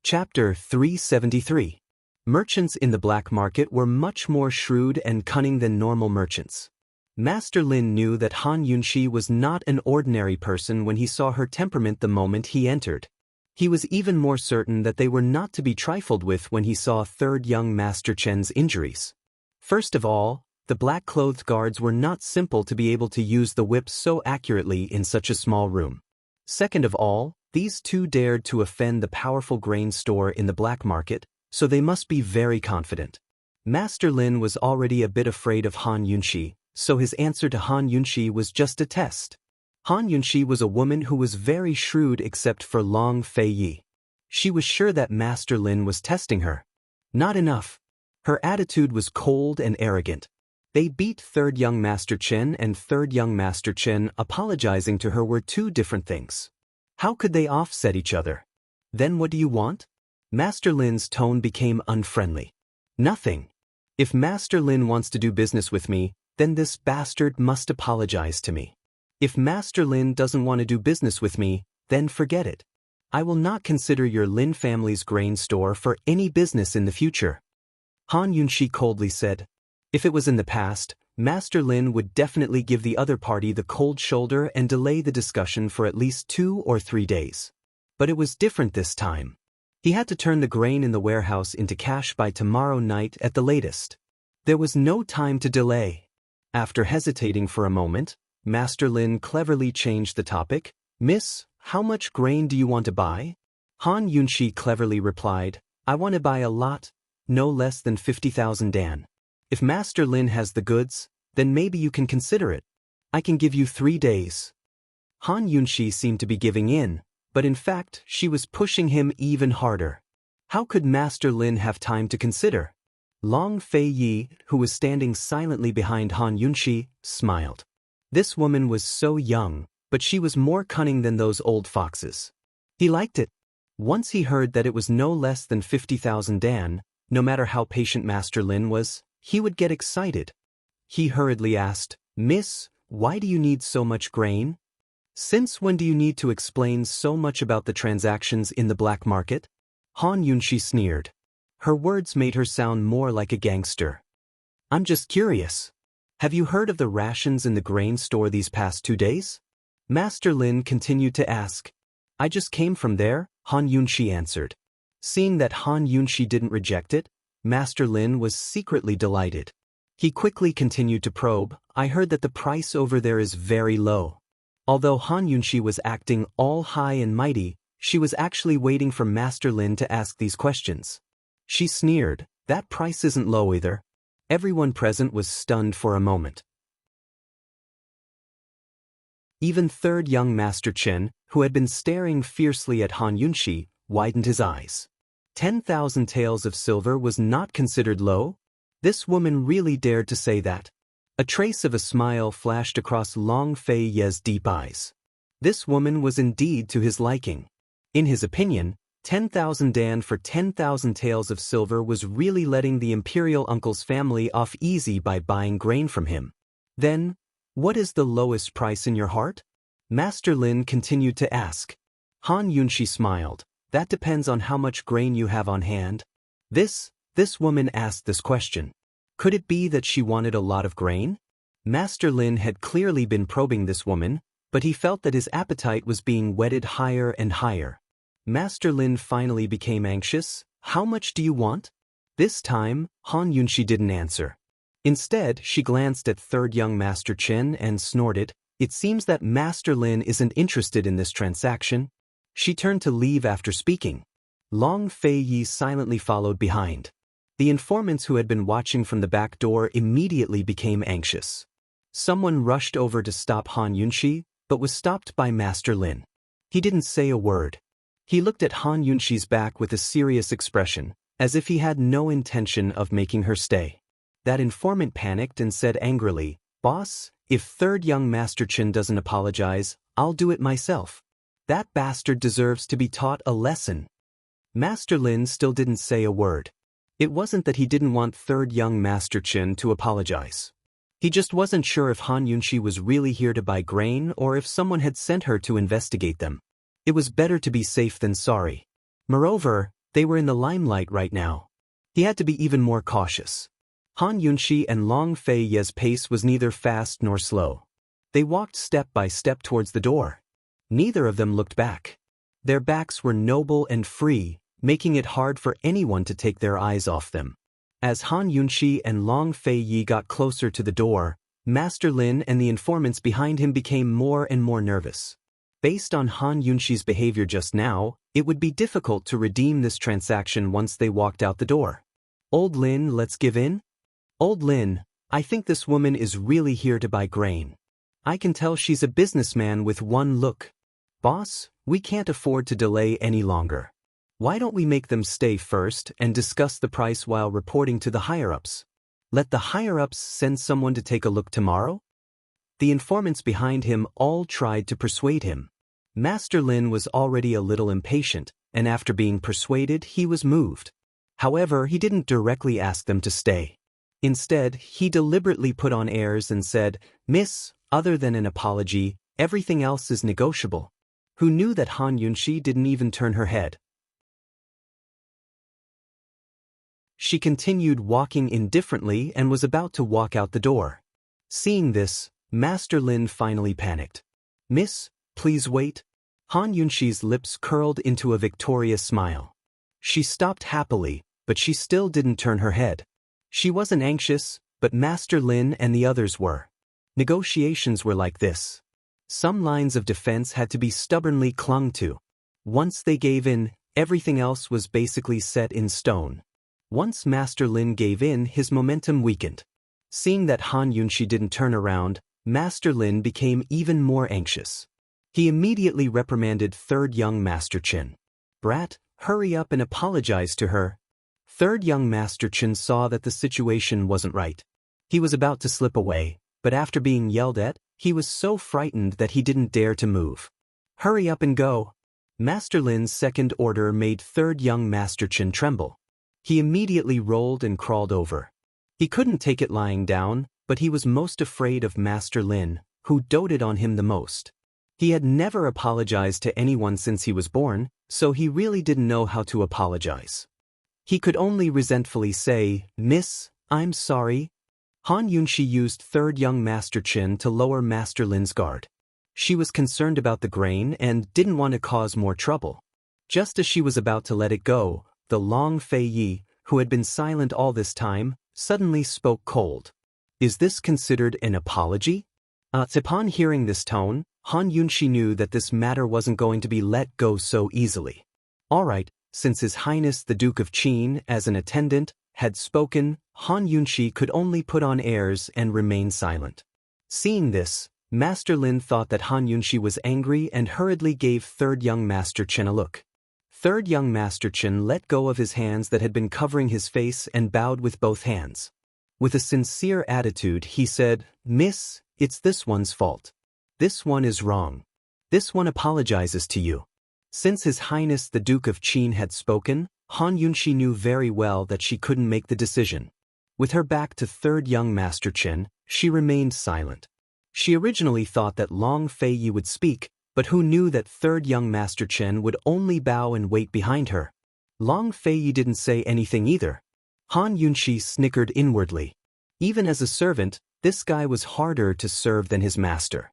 Chapter 373. Merchants in the black market were much more shrewd and cunning than normal merchants. Master Lin knew that Han Yunxi was not an ordinary person when he saw her temperament the moment he entered. He was even more certain that they were not to be trifled with when he saw third young Master Chen's injuries. First of all, the black-clothed guards were not simple to be able to use the whip so accurately in such a small room. Second of all, these two dared to offend the powerful grain store in the black market, so they must be very confident. Master Lin was already a bit afraid of Han Yunxi, so his answer to Han Yunxi was just a test. Han Yunxi was a woman who was very shrewd except for Long Fei Yi. She was sure that Master Lin was testing her. Not enough. Her attitude was cold and arrogant. They beat third young Master Chen, and third young Master Chen apologizing to her were two different things. How could they offset each other? Then what do you want? Master Lin's tone became unfriendly. Nothing. If Master Lin wants to do business with me, then this bastard must apologize to me. If Master Lin doesn't want to do business with me, then forget it. I will not consider your Lin family's grain store for any business in the future. Han Yunxi coldly said. If it was in the past, Master Lin would definitely give the other party the cold shoulder and delay the discussion for at least 2 or 3 days. But it was different this time. He had to turn the grain in the warehouse into cash by tomorrow night at the latest. There was no time to delay. After hesitating for a moment, Master Lin cleverly changed the topic. "Miss, how much grain do you want to buy?" Han Yunxi cleverly replied, "I want to buy a lot, no less than 50,000 Dan. If Master Lin has the goods, then maybe you can consider it. I can give you 3 days." Han Yunxi seemed to be giving in, but in fact she was pushing him even harder. How could Master Lin have time to consider? Long Fei Yi, who was standing silently behind Han Yunxi, smiled. This woman was so young, but she was more cunning than those old foxes. He liked it. Once he heard that it was no less than 50,000 Dan, no matter how patient Master Lin was, he would get excited. He hurriedly asked, "Miss, why do you need so much grain? Since when do you need to explain so much about the transactions in the black market?" Han Yunxi sneered. Her words made her sound more like a gangster. "I'm just curious. Have you heard of the rations in the grain store these past 2 days?" Master Lin continued to ask. "I just came from there," Han Yunxi answered. Seeing that Han Yunxi didn't reject it, Master Lin was secretly delighted. He quickly continued to probe. "I heard that the price over there is very low." Although Han Yunxi was acting all high and mighty, she was actually waiting for Master Lin to ask these questions. She sneered, "That price isn't low either." Everyone present was stunned for a moment. Even third young Master Chen, who had been staring fiercely at Han Yunxi, widened his eyes. 10,000 taels of silver was not considered low? This woman really dared to say that. A trace of a smile flashed across Long Fei Ye's deep eyes. This woman was indeed to his liking. In his opinion, 10,000 Dan for 10,000 taels of silver was really letting the imperial uncle's family off easy by buying grain from him. Then, what is the lowest price in your heart? Master Lin continued to ask. Han Yunxi smiled. That depends on how much grain you have on hand. This woman asked this question. Could it be that she wanted a lot of grain? Master Lin had clearly been probing this woman, but he felt that his appetite was being whetted higher and higher. Master Lin finally became anxious. How much do you want? This time, Han Yunshi didn't answer. Instead, she glanced at third young Master Chen and snorted. It seems that Master Lin isn't interested in this transaction. She turned to leave after speaking. Long Fei Yi silently followed behind. The informants who had been watching from the back door immediately became anxious. Someone rushed over to stop Han Yunshi, but was stopped by Master Lin. He didn't say a word. He looked at Han Yunshi's back with a serious expression, as if he had no intention of making her stay. That informant panicked and said angrily, "Boss, if third young Master Chen doesn't apologize, I'll do it myself. That bastard deserves to be taught a lesson." Master Lin still didn't say a word. It wasn't that he didn't want third young Master Chen to apologize. He just wasn't sure if Han Yunshi was really here to buy grain or if someone had sent her to investigate them. It was better to be safe than sorry. Moreover, they were in the limelight right now. He had to be even more cautious. Han Yunshi and Long Fei Ye's pace was neither fast nor slow. They walked step by step towards the door. Neither of them looked back. Their backs were noble and free, making it hard for anyone to take their eyes off them. As Han Yunshi and Long Fei Yi got closer to the door, Master Lin and the informants behind him became more and more nervous. Based on Han Yunshi's behavior just now, it would be difficult to redeem this transaction once they walked out the door. "Old Lin, let's give in?" "Old Lin, I think this woman is really here to buy grain. I can tell she's a businessman with one look. Boss, we can't afford to delay any longer. Why don't we make them stay first and discuss the price while reporting to the higher-ups? Let the higher-ups send someone to take a look tomorrow?" The informants behind him all tried to persuade him. Master Lin was already a little impatient, and after being persuaded, he was moved. However, he didn't directly ask them to stay. Instead, he deliberately put on airs and said, "Miss, other than an apology, everything else is negotiable." Who knew that Han Yunshi didn't even turn her head? She continued walking indifferently and was about to walk out the door. Seeing this, Master Lin finally panicked. "Miss, please wait." Han Yunshi's lips curled into a victorious smile. She stopped happily, but she still didn't turn her head. She wasn't anxious, but Master Lin and the others were. Negotiations were like this. Some lines of defense had to be stubbornly clung to. Once they gave in, everything else was basically set in stone. Once Master Lin gave in, his momentum weakened. Seeing that Han Yunshi didn't turn around, Master Lin became even more anxious. He immediately reprimanded third young Master Chen. "Brat, hurry up and apologize to her." Third young Master Chen saw that the situation wasn't right. He was about to slip away, but after being yelled at, he was so frightened that he didn't dare to move. "Hurry up and go." Master Lin's second order made third young Master Chen tremble. He immediately rolled and crawled over. He couldn't take it lying down, but he was most afraid of Master Lin, who doted on him the most. He had never apologized to anyone since he was born, so he really didn't know how to apologize. He could only resentfully say, "Miss, I'm sorry." Han Yunshi used third young Master Chen to lower Master Lin's guard. She was concerned about the grain and didn't want to cause more trouble. Just as she was about to let it go, the Long Fei Yi, who had been silent all this time, suddenly spoke cold. "Is this considered an apology?" Upon hearing this tone, Han Yunshi knew that this matter wasn't going to be let go so easily. All right, since His Highness the Duke of Qin, as an attendant, had spoken, Han Yunshi could only put on airs and remain silent. Seeing this, Master Lin thought that Han Yunshi was angry and hurriedly gave third young Master Chen a look. Third young Master Chen let go of his hands that had been covering his face and bowed with both hands. With a sincere attitude, he said, "Miss, it's this one's fault. This one is wrong. This one apologizes to you." Since His Highness the Duke of Qin had spoken, Han Yunshi knew very well that she couldn't make the decision. With her back to third young Master Chen, she remained silent. She originally thought that Long Fei Yi would speak, but who knew that third young Master Chen would only bow and wait behind her. Long Fei Yi didn't say anything either. Han Yunshi snickered inwardly. Even as a servant, this guy was harder to serve than his master.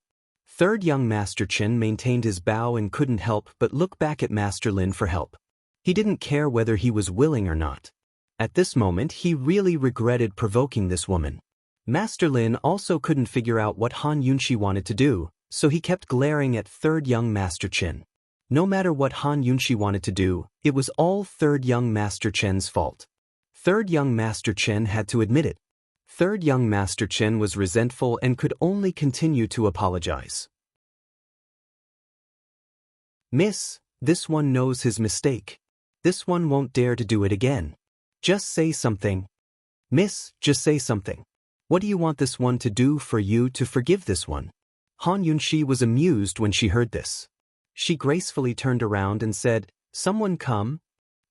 Third young Master Chen maintained his bow and couldn't help but look back at Master Lin for help. He didn't care whether he was willing or not. At this moment he really regretted provoking this woman. Master Lin also couldn't figure out what Han Yunxi wanted to do, so he kept glaring at third young Master Chen. No matter what Han Yunxi wanted to do, it was all third young Master Chen's fault. Third young Master Chen had to admit it. Third young Master Chen was resentful and could only continue to apologize. Miss, this one knows his mistake. This one won't dare to do it again. Just say something. Miss, just say something. What do you want this one to do for you to forgive this one? Han Yunxi was amused when she heard this. She gracefully turned around and said, "Someone come."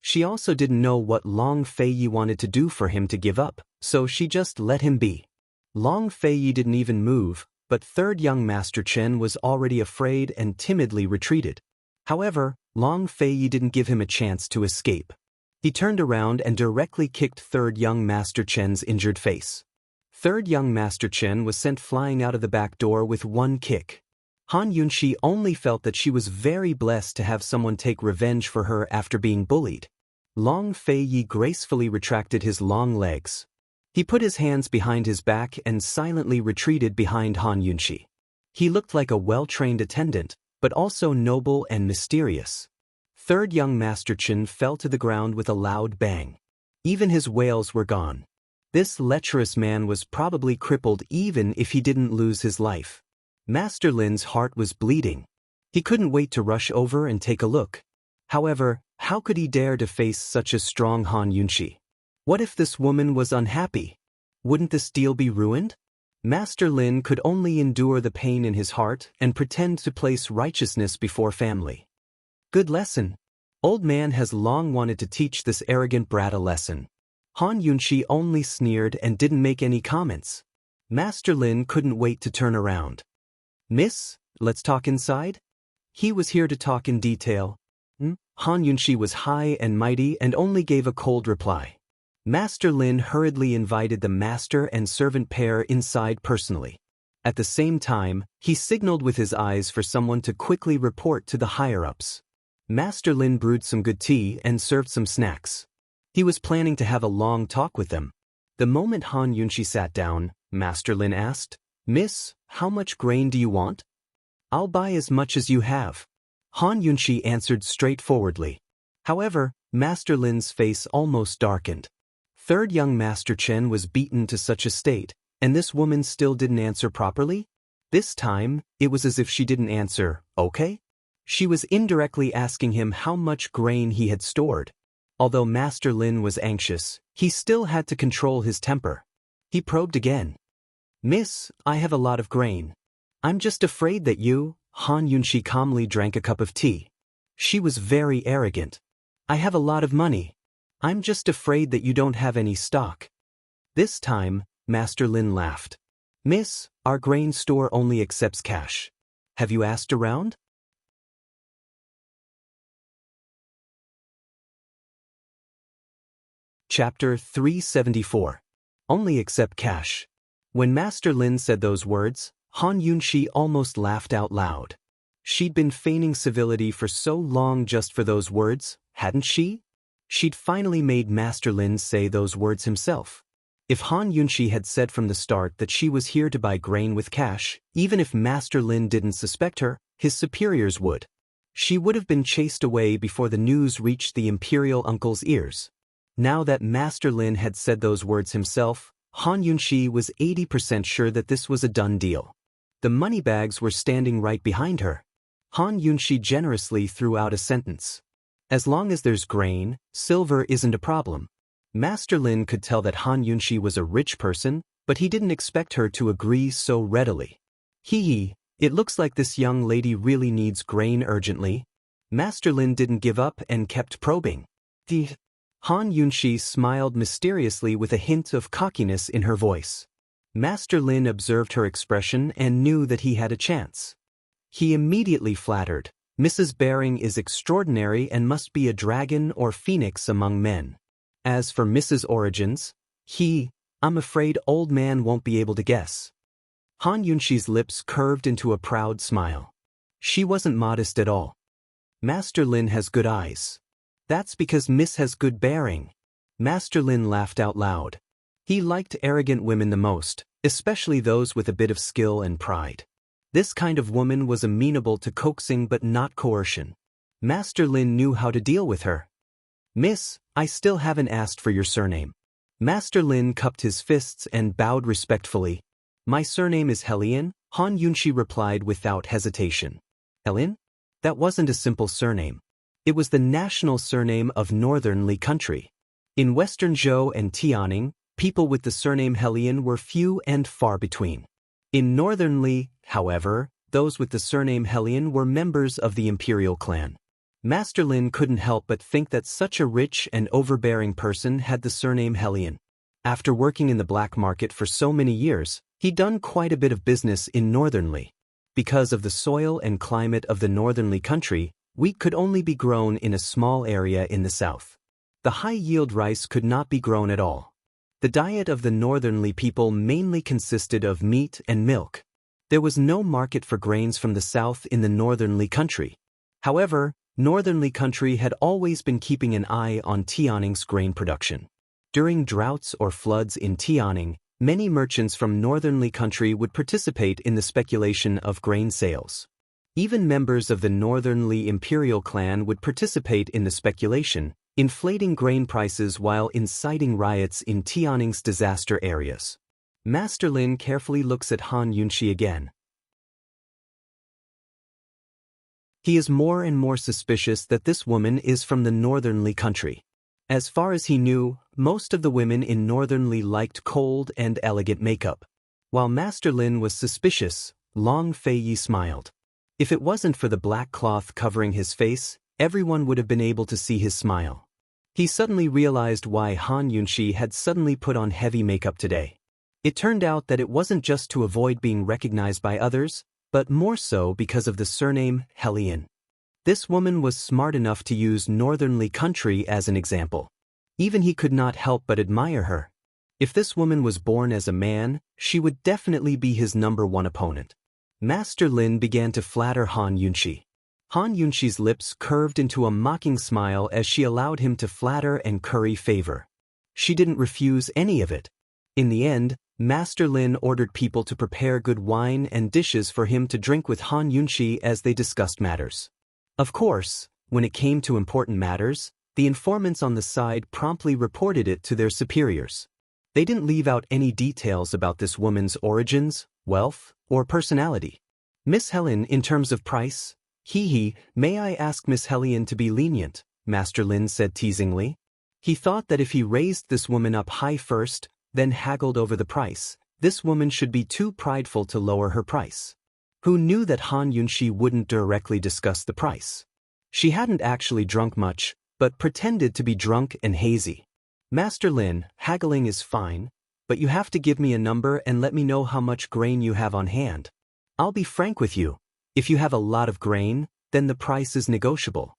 She also didn't know what Long Feiyi wanted to do for him to give up, so she just let him be. Long Feiyi didn't even move, but third young Master Chen was already afraid and timidly retreated. However, Long Feiyi didn't give him a chance to escape. He turned around and directly kicked third young Master Chen's injured face. Third young Master Chen was sent flying out of the back door with one kick. Han Yunxi only felt that she was very blessed to have someone take revenge for her after being bullied. Long Feiyi gracefully retracted his long legs. He put his hands behind his back and silently retreated behind Han Yunxi. He looked like a well-trained attendant, but also noble and mysterious. Third young Master Chen fell to the ground with a loud bang. Even his wails were gone. This lecherous man was probably crippled even if he didn't lose his life. Master Lin's heart was bleeding. He couldn't wait to rush over and take a look. However, how could he dare to face such a strong Han Yunxi? What if this woman was unhappy? Wouldn't this deal be ruined? Master Lin could only endure the pain in his heart and pretend to place righteousness before family. Good lesson. Old man has long wanted to teach this arrogant brat a lesson. Han Yunxi only sneered and didn't make any comments. Master Lin couldn't wait to turn around. Miss, let's talk inside? He was here to talk in detail. Han Yunxi was high and mighty and only gave a cold reply. Master Lin hurriedly invited the master and servant pair inside personally. At the same time, he signaled with his eyes for someone to quickly report to the higher-ups. Master Lin brewed some good tea and served some snacks. He was planning to have a long talk with them. The moment Han Yunxi sat down, Master Lin asked, "Miss, how much grain do you want?" "I'll buy as much as you have." Han Yunxi answered straightforwardly. However, Master Lin's face almost darkened. Third young Master Chen was beaten to such a state, and this woman still didn't answer properly? This time, it was as if she didn't answer, "Okay?" She was indirectly asking him how much grain he had stored. Although Master Lin was anxious, he still had to control his temper. He probed again. "Miss, I have a lot of grain. I'm just afraid that you..." Han Yunxi calmly drank a cup of tea. She was very arrogant. "I have a lot of money. I'm just afraid that you don't have any stock." This time, Master Lin laughed. "Miss, our grain store only accepts cash. Have you asked around?" Chapter 374. Only accept cash. When Master Lin said those words, Han Yunxi almost laughed out loud. She'd been feigning civility for so long just for those words, hadn't she? She'd finally made Master Lin say those words himself. If Han Yunxi had said from the start that she was here to buy grain with cash, even if Master Lin didn't suspect her, his superiors would. She would have been chased away before the news reached the imperial uncle's ears. Now that Master Lin had said those words himself, Han Yunxi was 80% sure that this was a done deal. The money bags were standing right behind her. Han Yunxi generously threw out a sentence. "As long as there's grain, silver isn't a problem." Master Lin could tell that Han Yunxi was a rich person, but he didn't expect her to agree so readily. It looks like this young lady really needs grain urgently." Master Lin didn't give up and kept probing. Han Yunxi smiled mysteriously with a hint of cockiness in her voice. Master Lin observed her expression and knew that he had a chance. He immediately flattered, "Mrs. Baring is extraordinary and must be a dragon or phoenix among men. As for Mrs. Origins, I'm afraid old man won't be able to guess." Han Yunxi's lips curved into a proud smile. She wasn't modest at all. Master Lin has good eyes. That's because Miss has good bearing. Master Lin laughed out loud. He liked arrogant women the most, especially those with a bit of skill and pride. This kind of woman was amenable to coaxing but not coercion. Master Lin knew how to deal with her. Miss, I still haven't asked for your surname. Master Lin cupped his fists and bowed respectfully. My surname is Helian, Han Yunxi replied without hesitation. Helian? That wasn't a simple surname. It was the national surname of Northern Li country. In Western Zhou and Tianning, people with the surname Helian were few and far between. In Northern Li, however, those with the surname Helian were members of the imperial clan. Master Lin couldn't help but think that such a rich and overbearing person had the surname Helian. After working in the black market for so many years, he'd done quite a bit of business in Northern Li. Because of the soil and climate of the Northern Li country, wheat could only be grown in a small area in the south. The high-yield rice could not be grown at all. The diet of the Northern Li people mainly consisted of meat and milk. There was no market for grains from the south in the Northern Li country. However, Northern Li country had always been keeping an eye on Tianning's grain production. During droughts or floods in Tianning, many merchants from Northern Li country would participate in the speculation of grain sales. Even members of the Northern Li imperial clan would participate in the speculation, inflating grain prices while inciting riots in Tianning's disaster areas. Master Lin carefully looks at Han Yunxi again. He is more and more suspicious that this woman is from the Northern Li country. As far as he knew, most of the women in Northern Li liked cold and elegant makeup. While Master Lin was suspicious, Long Feiyi smiled. If it wasn't for the black cloth covering his face, everyone would have been able to see his smile. He suddenly realized why Han Yunxi had suddenly put on heavy makeup today. It turned out that it wasn't just to avoid being recognized by others, but more so because of the surname Helian. This woman was smart enough to use Northern Li country as an example. Even he could not help but admire her. If this woman was born as a man, she would definitely be his #1 opponent. Master Lin began to flatter Han Yunxi. Han Yunxi's lips curved into a mocking smile as she allowed him to flatter and curry favor. She didn't refuse any of it. In the end, Master Lin ordered people to prepare good wine and dishes for him to drink with Han Yunxi as they discussed matters. Of course, when it came to important matters, the informants on the side promptly reported it to their superiors. They didn't leave out any details about this woman's origins, wealth, or personality. Miss Helen, in terms of price? May I ask Miss Helian to be lenient, Master Lin said teasingly. He thought that if he raised this woman up high first, then haggled over the price, this woman should be too prideful to lower her price. Who knew that Han Yunxi wouldn't directly discuss the price? She hadn't actually drunk much, but pretended to be drunk and hazy. Master Lin, haggling is fine, but you have to give me a number and let me know how much grain you have on hand. I'll be frank with you. If you have a lot of grain, then the price is negotiable.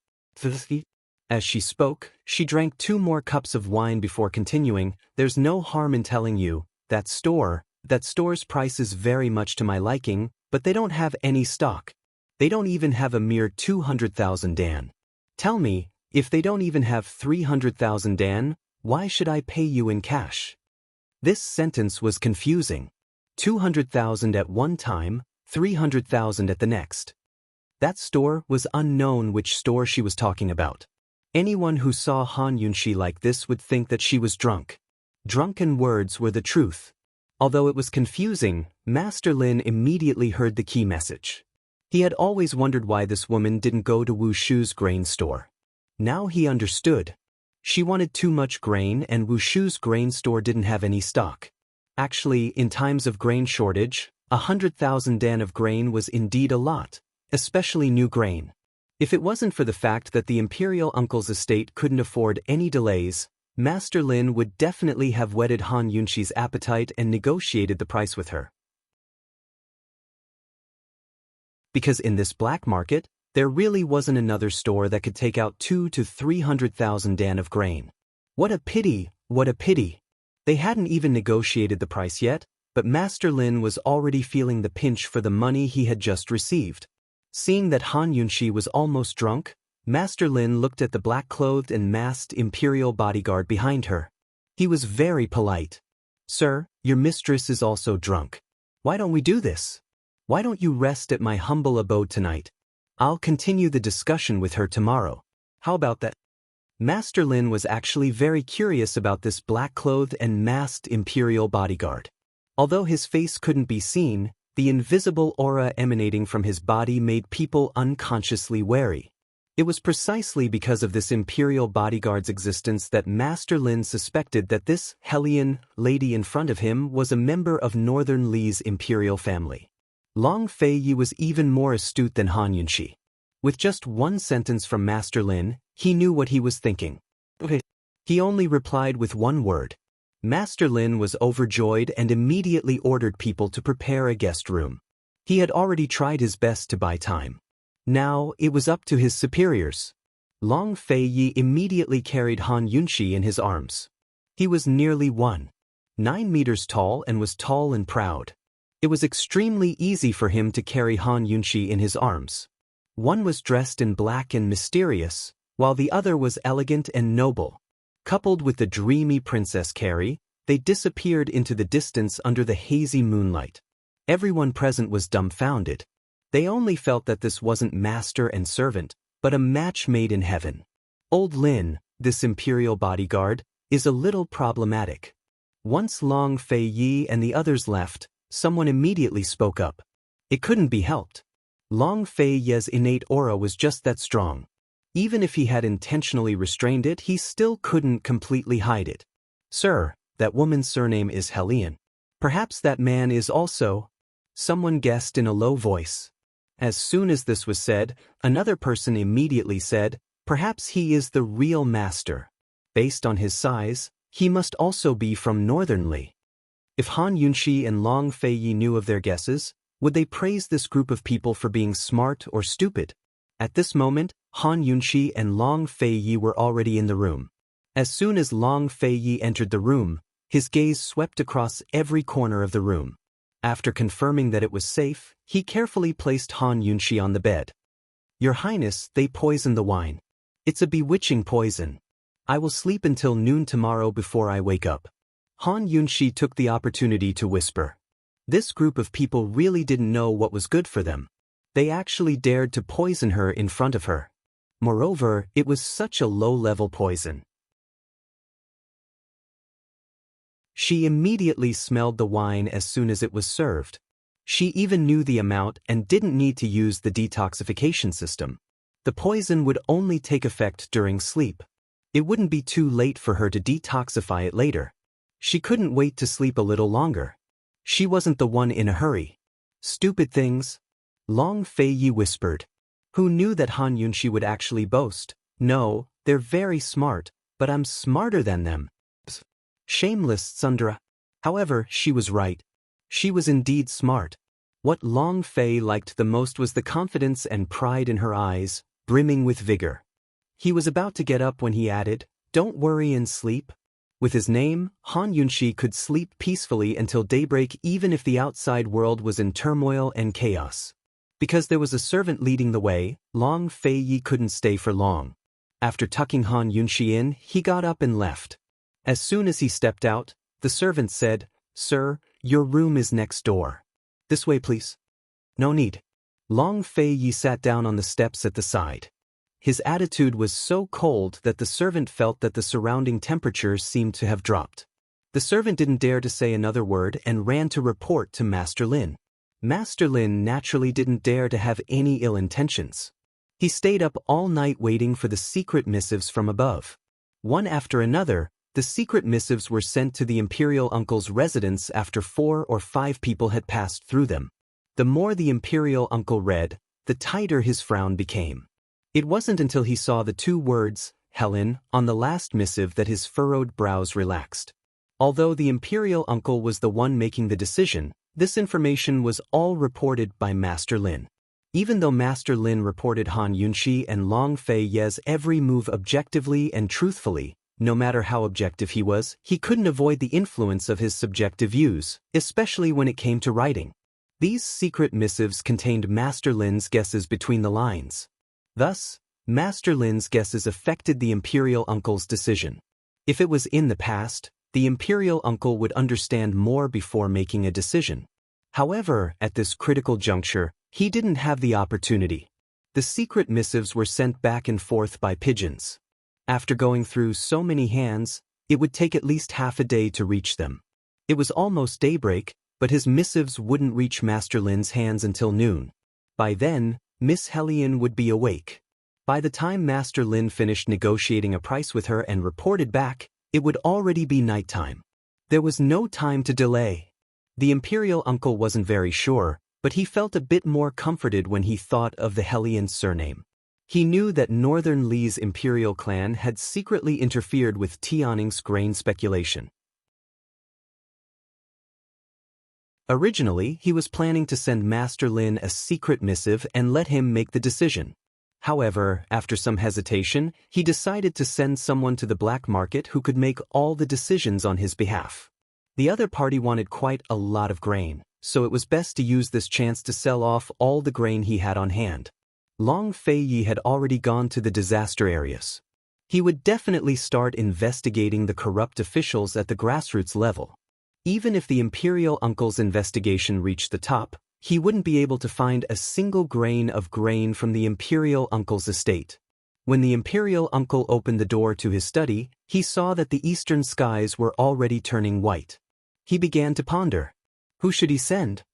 As she spoke, she drank 2 more cups of wine before continuing, there's no harm in telling you, that store's price is very much to my liking, but they don't have any stock. They don't even have a mere 200,000 dan. Tell me, if they don't even have 300,000 dan, why should I pay you in cash? This sentence was confusing. 200,000 at one time, 300,000 at the next. That store was unknown which store she was talking about. Anyone who saw Han Yunxi like this would think that she was drunk. Drunken words were the truth. Although it was confusing, Master Lin immediately heard the key message. He had always wondered why this woman didn't go to Wu Shu's grain store. Now he understood. She wanted too much grain and Wu Shu's grain store didn't have any stock. Actually, in times of grain shortage, 100,000 dan of grain was indeed a lot, especially new grain. If it wasn't for the fact that the imperial uncle's estate couldn't afford any delays, Master Lin would definitely have whetted Han Yunxi's appetite and negotiated the price with her. Because in this black market, there really wasn't another store that could take out 200,000 to 300,000 dan of grain. What a pity, what a pity. They hadn't even negotiated the price yet, but Master Lin was already feeling the pinch for the money he had just received. Seeing that Han Yunxi was almost drunk, Master Lin looked at the black-clothed and masked imperial bodyguard behind her. He was very polite. "Sir, your mistress is also drunk. Why don't we do this? Why don't you rest at my humble abode tonight? I'll continue the discussion with her tomorrow. How about that?" Master Lin was actually very curious about this black-clothed and masked imperial bodyguard. Although his face couldn't be seen, the invisible aura emanating from his body made people unconsciously wary. It was precisely because of this imperial bodyguard's existence that Master Lin suspected that this Hellion lady in front of him was a member of Northern Li's imperial family. Long Feiyi was even more astute than Han Yunxi. With just one sentence from Master Lin, he knew what he was thinking. Okay. He only replied with one word. Master Lin was overjoyed and immediately ordered people to prepare a guest room. He had already tried his best to buy time. Now, it was up to his superiors. Long Feiyi immediately carried Han Yunxi in his arms. He was nearly 1.9 meters tall and was tall and proud. It was extremely easy for him to carry Han Yunxi in his arms. One was dressed in black and mysterious, while the other was elegant and noble. Coupled with the dreamy Princess Carrie, they disappeared into the distance under the hazy moonlight. Everyone present was dumbfounded. They only felt that this wasn't master and servant, but a match made in heaven. Old Lin, this imperial bodyguard, is a little problematic. Once Long Feiyi and the others left, someone immediately spoke up. It couldn't be helped. Long Feiyi's innate aura was just that strong. Even if he had intentionally restrained it, he still couldn't completely hide it. "Sir, that woman's surname is Hellion. Perhaps that man is also..." someone guessed in a low voice. As soon as this was said, another person immediately said, "Perhaps he is the real master. Based on his size, he must also be from Northern Li." If Han Yunxi and Long Feiyi knew of their guesses, would they praise this group of people for being smart or stupid? At this moment, Han Yunxi and Long Feiyi were already in the room. As soon as Long Feiyi entered the room, his gaze swept across every corner of the room. After confirming that it was safe, he carefully placed Han Yunxi on the bed. "Your Highness, they poisoned the wine. It's a bewitching poison. I will sleep until noon tomorrow before I wake up." Han Yunxi took the opportunity to whisper. This group of people really didn't know what was good for them. They actually dared to poison her in front of her. Moreover, it was such a low-level poison. She immediately smelled the wine as soon as it was served. She even knew the amount and didn't need to use the detoxification system. The poison would only take effect during sleep. It wouldn't be too late for her to detoxify it later. She couldn't wait to sleep a little longer. She wasn't the one in a hurry. "Stupid things," Long Feiyi whispered. Who knew that Han Yunxi would actually boast? "No, they're very smart, but I'm smarter than them." Shameless tsundere. However, she was right. She was indeed smart. What Long Fei liked the most was the confidence and pride in her eyes, brimming with vigor. He was about to get up when he added, "Don't worry and sleep." With his name, Han Yunxi could sleep peacefully until daybreak even if the outside world was in turmoil and chaos. Because there was a servant leading the way, Long Feiyi couldn't stay for long. After tucking Han Yunxi in, he got up and left. As soon as he stepped out, the servant said, "Sir, your room is next door. This way, please." "No need." Long Feiyi sat down on the steps at the side. His attitude was so cold that the servant felt that the surrounding temperatures seemed to have dropped. The servant didn't dare to say another word and ran to report to Master Lin. Master Lin naturally didn't dare to have any ill intentions. He stayed up all night waiting for the secret missives from above. One after another, the secret missives were sent to the imperial uncle's residence after 4 or 5 people had passed through them. The more the imperial uncle read, the tighter his frown became. It wasn't until he saw the 2 words, "Helen," on the last missive that his furrowed brows relaxed. Although the imperial uncle was the one making the decision, this information was all reported by Master Lin. Even though Master Lin reported Han Yunxi and Long Feiyi's every move objectively and truthfully, No matter how objective he was, he couldn't avoid the influence of his subjective views, especially when it came to writing. These secret missives contained Master Lin's guesses between the lines. Thus, Master Lin's guesses affected the Imperial Uncle's decision. If it was in the past, the Imperial Uncle would understand more before making a decision. However, at this critical juncture, he didn't have the opportunity. The secret missives were sent back and forth by pigeons. After going through so many hands, it would take at least half a day to reach them. It was almost daybreak, but his missives wouldn't reach Master Lin's hands until noon. By then, Miss Hellion would be awake. By the time Master Lin finished negotiating a price with her and reported back, it would already be nighttime. There was no time to delay. The Imperial Uncle wasn't very sure, but he felt a bit more comforted when he thought of the Hellion surname. He knew that Northern Li's Imperial clan had secretly interfered with Tianning's grain speculation. Originally, he was planning to send Master Lin a secret missive and let him make the decision. However, after some hesitation, he decided to send someone to the black market who could make all the decisions on his behalf. The other party wanted quite a lot of grain, so it was best to use this chance to sell off all the grain he had on hand. Long Feiyi had already gone to the disaster areas. He would definitely start investigating the corrupt officials at the grassroots level. Even if the Imperial Uncle's investigation reached the top, he wouldn't be able to find a single grain of grain from the Imperial Uncle's estate. When the Imperial Uncle opened the door to his study, he saw that the eastern skies were already turning white. He began to ponder. Who should he send?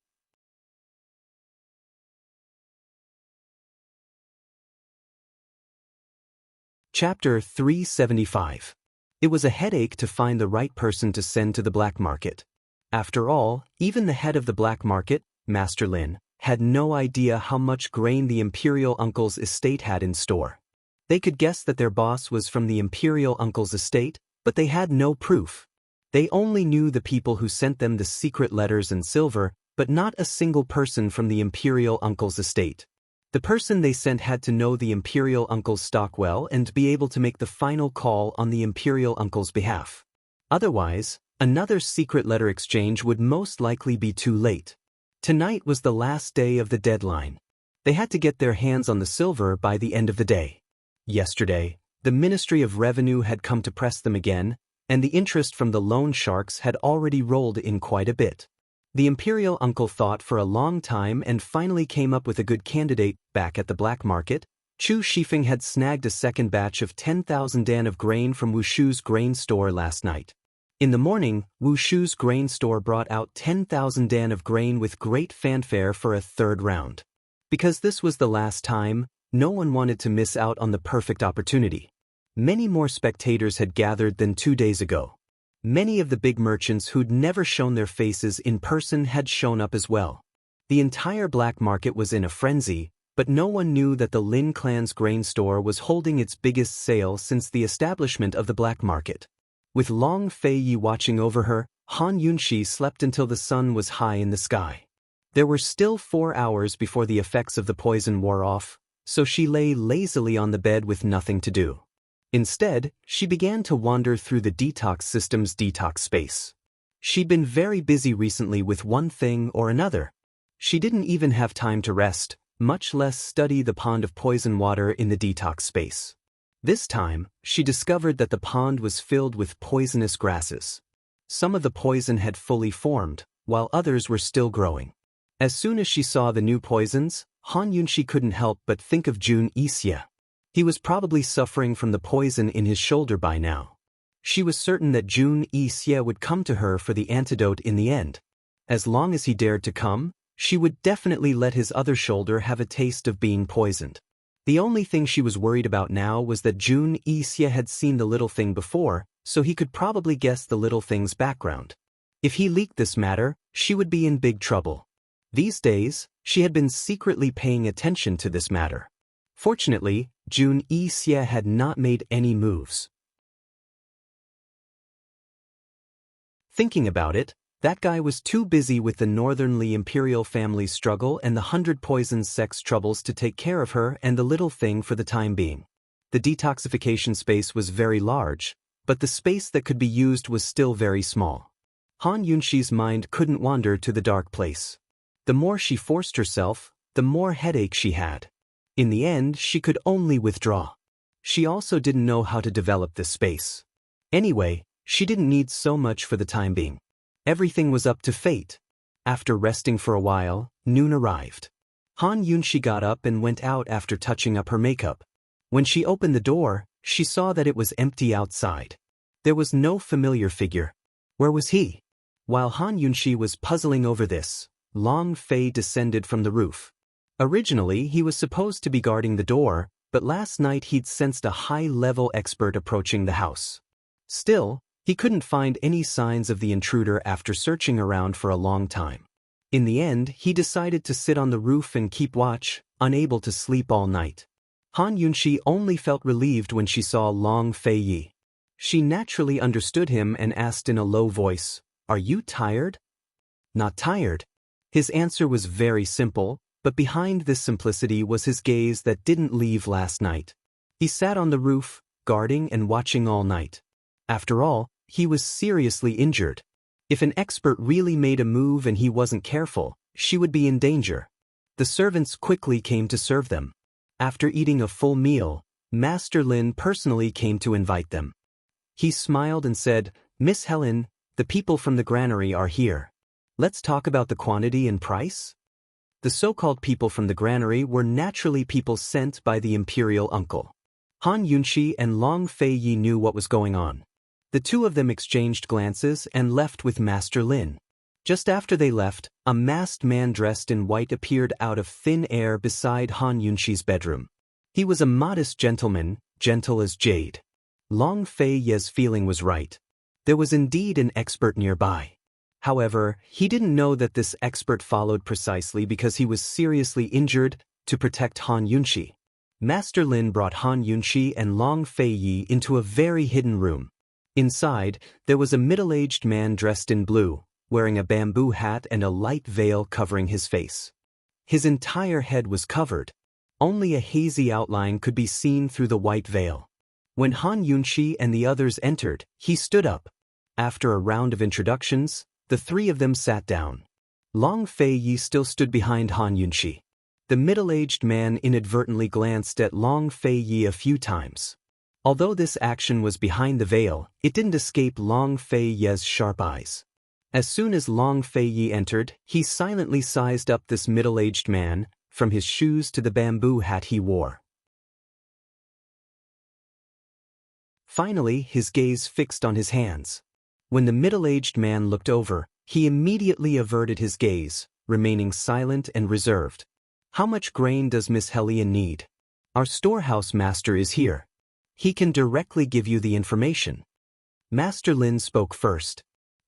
Chapter 375. It was a headache to find the right person to send to the black market. After all, even the head of the black market, Master Lin, had no idea how much grain the Imperial Uncle's estate had in store. They could guess that their boss was from the Imperial Uncle's estate, but they had no proof. They only knew the people who sent them the secret letters and silver, but not a single person from the Imperial Uncle's estate. The person they sent had to know the Imperial Uncle's stock well and be able to make the final call on the Imperial Uncle's behalf. Otherwise, another secret letter exchange would most likely be too late. Tonight was the last day of the deadline. They had to get their hands on the silver by the end of the day. Yesterday, the Ministry of Revenue had come to press them again, and the interest from the loan sharks had already rolled in quite a bit. The Imperial Uncle thought for a long time and finally came up with a good candidate. Back at the black market, Chu Shifeng had snagged a second batch of 10,000 dan of grain from Wushu's grain store last night. In the morning, Wushu's grain store brought out 10,000 dan of grain with great fanfare for a third round. Because this was the last time, no one wanted to miss out on the perfect opportunity. Many more spectators had gathered than 2 days ago. Many of the big merchants who'd never shown their faces in person had shown up as well. The entire black market was in a frenzy, but no one knew that the Lin clan's grain store was holding its biggest sale since the establishment of the black market. With Long Feiyi watching over her, Han Yunxi slept until the sun was high in the sky. There were still 4 hours before the effects of the poison wore off, so she lay lazily on the bed with nothing to do. Instead, she began to wander through the detox system's detox space. She'd been very busy recently with one thing or another. She didn't even have time to rest, much less study the pond of poison water in the detox space. This time, she discovered that the pond was filled with poisonous grasses. Some of the poison had fully formed, while others were still growing. As soon as she saw the new poisons, Han Yunxi couldn't help but think of Jun Yixie. He was probably suffering from the poison in his shoulder by now. She was certain that Jun Yixie would come to her for the antidote in the end. As long as he dared to come, she would definitely let his other shoulder have a taste of being poisoned. The only thing she was worried about now was that Jun Yixie had seen the little thing before, so he could probably guess the little thing's background. If he leaked this matter, she would be in big trouble. These days, she had been secretly paying attention to this matter. Fortunately, Jun Yixie had not made any moves. Thinking about it, that guy was too busy with the Northern Li imperial family's struggle and the 100 Poisons sex troubles to take care of her and the little thing for the time being. The detoxification space was very large, but the space that could be used was still very small. Han Yunxi's mind couldn't wander to the dark place. The more she forced herself, the more headache she had. In the end, she could only withdraw. She also didn't know how to develop this space. Anyway, she didn't need so much for the time being. Everything was up to fate. After resting for a while, noon arrived. Han Yunxi got up and went out after touching up her makeup. When she opened the door, she saw that it was empty outside. There was no familiar figure. Where was he? While Han Yunxi was puzzling over this, Long Fei descended from the roof. Originally, he was supposed to be guarding the door, but last night he'd sensed a high-level expert approaching the house. Still, he couldn't find any signs of the intruder after searching around for a long time. In the end, he decided to sit on the roof and keep watch, unable to sleep all night. Han Yunxi only felt relieved when she saw Long Fei Yi. She naturally understood him and asked in a low voice, "Are you tired?" "Not tired." His answer was very simple, but behind this simplicity was his gaze that didn't leave last night. He sat on the roof, guarding and watching all night. After all, he was seriously injured. If an expert really made a move and he wasn't careful, she would be in danger. The servants quickly came to serve them. After eating a full meal, Master Lin personally came to invite them. He smiled and said, "Miss Helen, the people from the granary are here. Let's talk about the quantity and price?" The so-called people from the granary were naturally people sent by the imperial uncle. Han Yunxi and Long Fei Yi knew what was going on. The two of them exchanged glances and left with Master Lin. Just after they left, a masked man dressed in white appeared out of thin air beside Han Yunxi's bedroom. He was a modest gentleman, gentle as jade. Long Fei Yi's feeling was right. There was indeed an expert nearby. However, he didn't know that this expert followed precisely because he was seriously injured to protect Han Yunxi. Master Lin brought Han Yunxi and Long Fei Yi into a very hidden room. Inside, there was a middle-aged man dressed in blue, wearing a bamboo hat and a light veil covering his face. His entire head was covered. Only a hazy outline could be seen through the white veil. When Han Yunxi and the others entered, he stood up. After a round of introductions, the three of them sat down. Long Fei Yi still stood behind Han Yunxi. The middle-aged man inadvertently glanced at Long Fei Yi a few times. Although this action was behind the veil, it didn't escape Long Fei Yi's sharp eyes. As soon as Long Fei Yi entered, he silently sized up this middle-aged man, from his shoes to the bamboo hat he wore. Finally, his gaze fixed on his hands. When the middle-aged man looked over, he immediately averted his gaze, remaining silent and reserved. "How much grain does Miss Helian need? Our storehouse master is here. He can directly give you the information." Master Lin spoke first.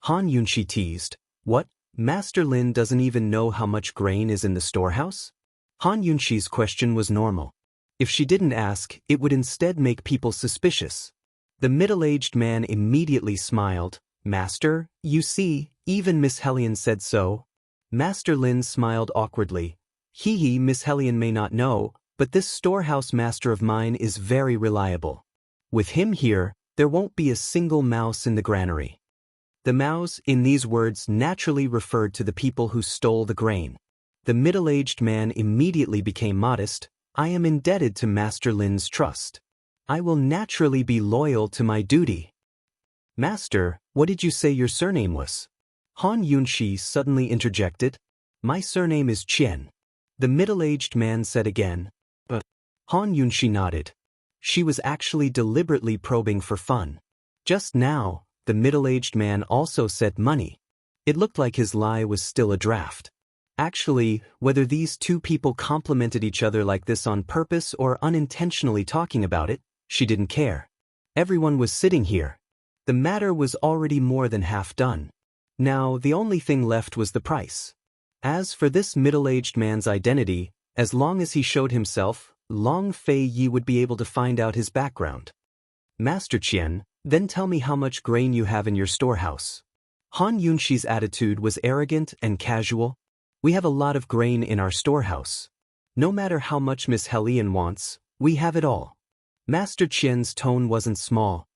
Han Yunxi teased, "What? Master Lin doesn't even know how much grain is in the storehouse?" Han Yunxi's question was normal. If she didn't ask, it would instead make people suspicious. The middle-aged man immediately smiled. "Master, you see, even Miss Helian said so." Master Lin smiled awkwardly. "Hee, Miss Helian may not know, but this storehouse master of mine is very reliable. With him here, there won't be a single mouse in the granary." The mouse, in these words, naturally referred to the people who stole the grain. The middle-aged man immediately became modest. "I am indebted to Master Lin's trust. I will naturally be loyal to my duty." "Master, what did you say your surname was?" Han Yunxi suddenly interjected. "My surname is Qian." The middle-aged man said again. "But..." Han Yunxi nodded. She was actually deliberately probing for fun. Just now, the middle-aged man also said money. It looked like his lie was still a draft. Actually, whether these two people complimented each other like this on purpose or unintentionally talking about it, she didn't care. Everyone was sitting here. The matter was already more than half done. Now, the only thing left was the price. As for this middle-aged man's identity, as long as he showed himself, Long Fei Yi would be able to find out his background. "Master Qian, then tell me how much grain you have in your storehouse." Han Yunxi's attitude was arrogant and casual. "We have a lot of grain in our storehouse. No matter how much Miss Helian wants, we have it all." Master Qian's tone wasn't small.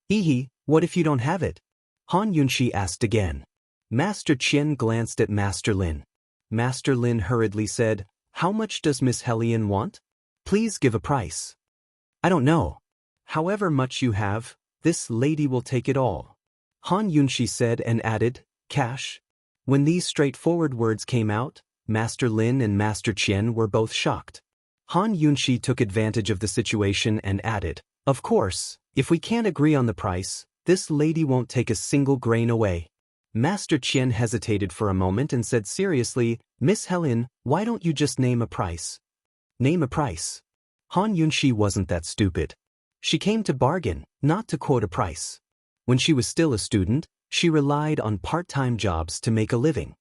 "Hee, What if you don't have it? Han Yunshi asked again. Master Qian glanced at Master Lin. Master Lin hurriedly said, How much does Miss Hellion want? Please give a price. I don't know. However much you have, this lady will take it all. Han Yunshi said and added, Cash? When these straightforward words came out, Master Lin and Master Qian were both shocked. Han Yunshi took advantage of the situation and added, Of course, if we can't agree on the price, this lady won't take a single grain away. Master Qian hesitated for a moment and said seriously, Miss Hellion, why don't you just name a price? Name a price. Han Yunshi wasn't that stupid. She came to bargain, not to quote a price. When she was still a student, she relied on part-time jobs to make a living.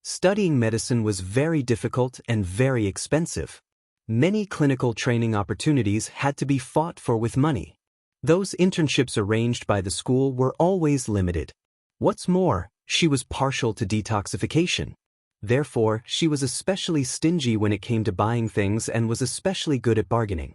Studying medicine was very difficult and very expensive. Many clinical training opportunities had to be fought for with money. Those internships arranged by the school were always limited. What's more, she was partial to detoxification. Therefore, she was especially stingy when it came to buying things and was especially good at bargaining.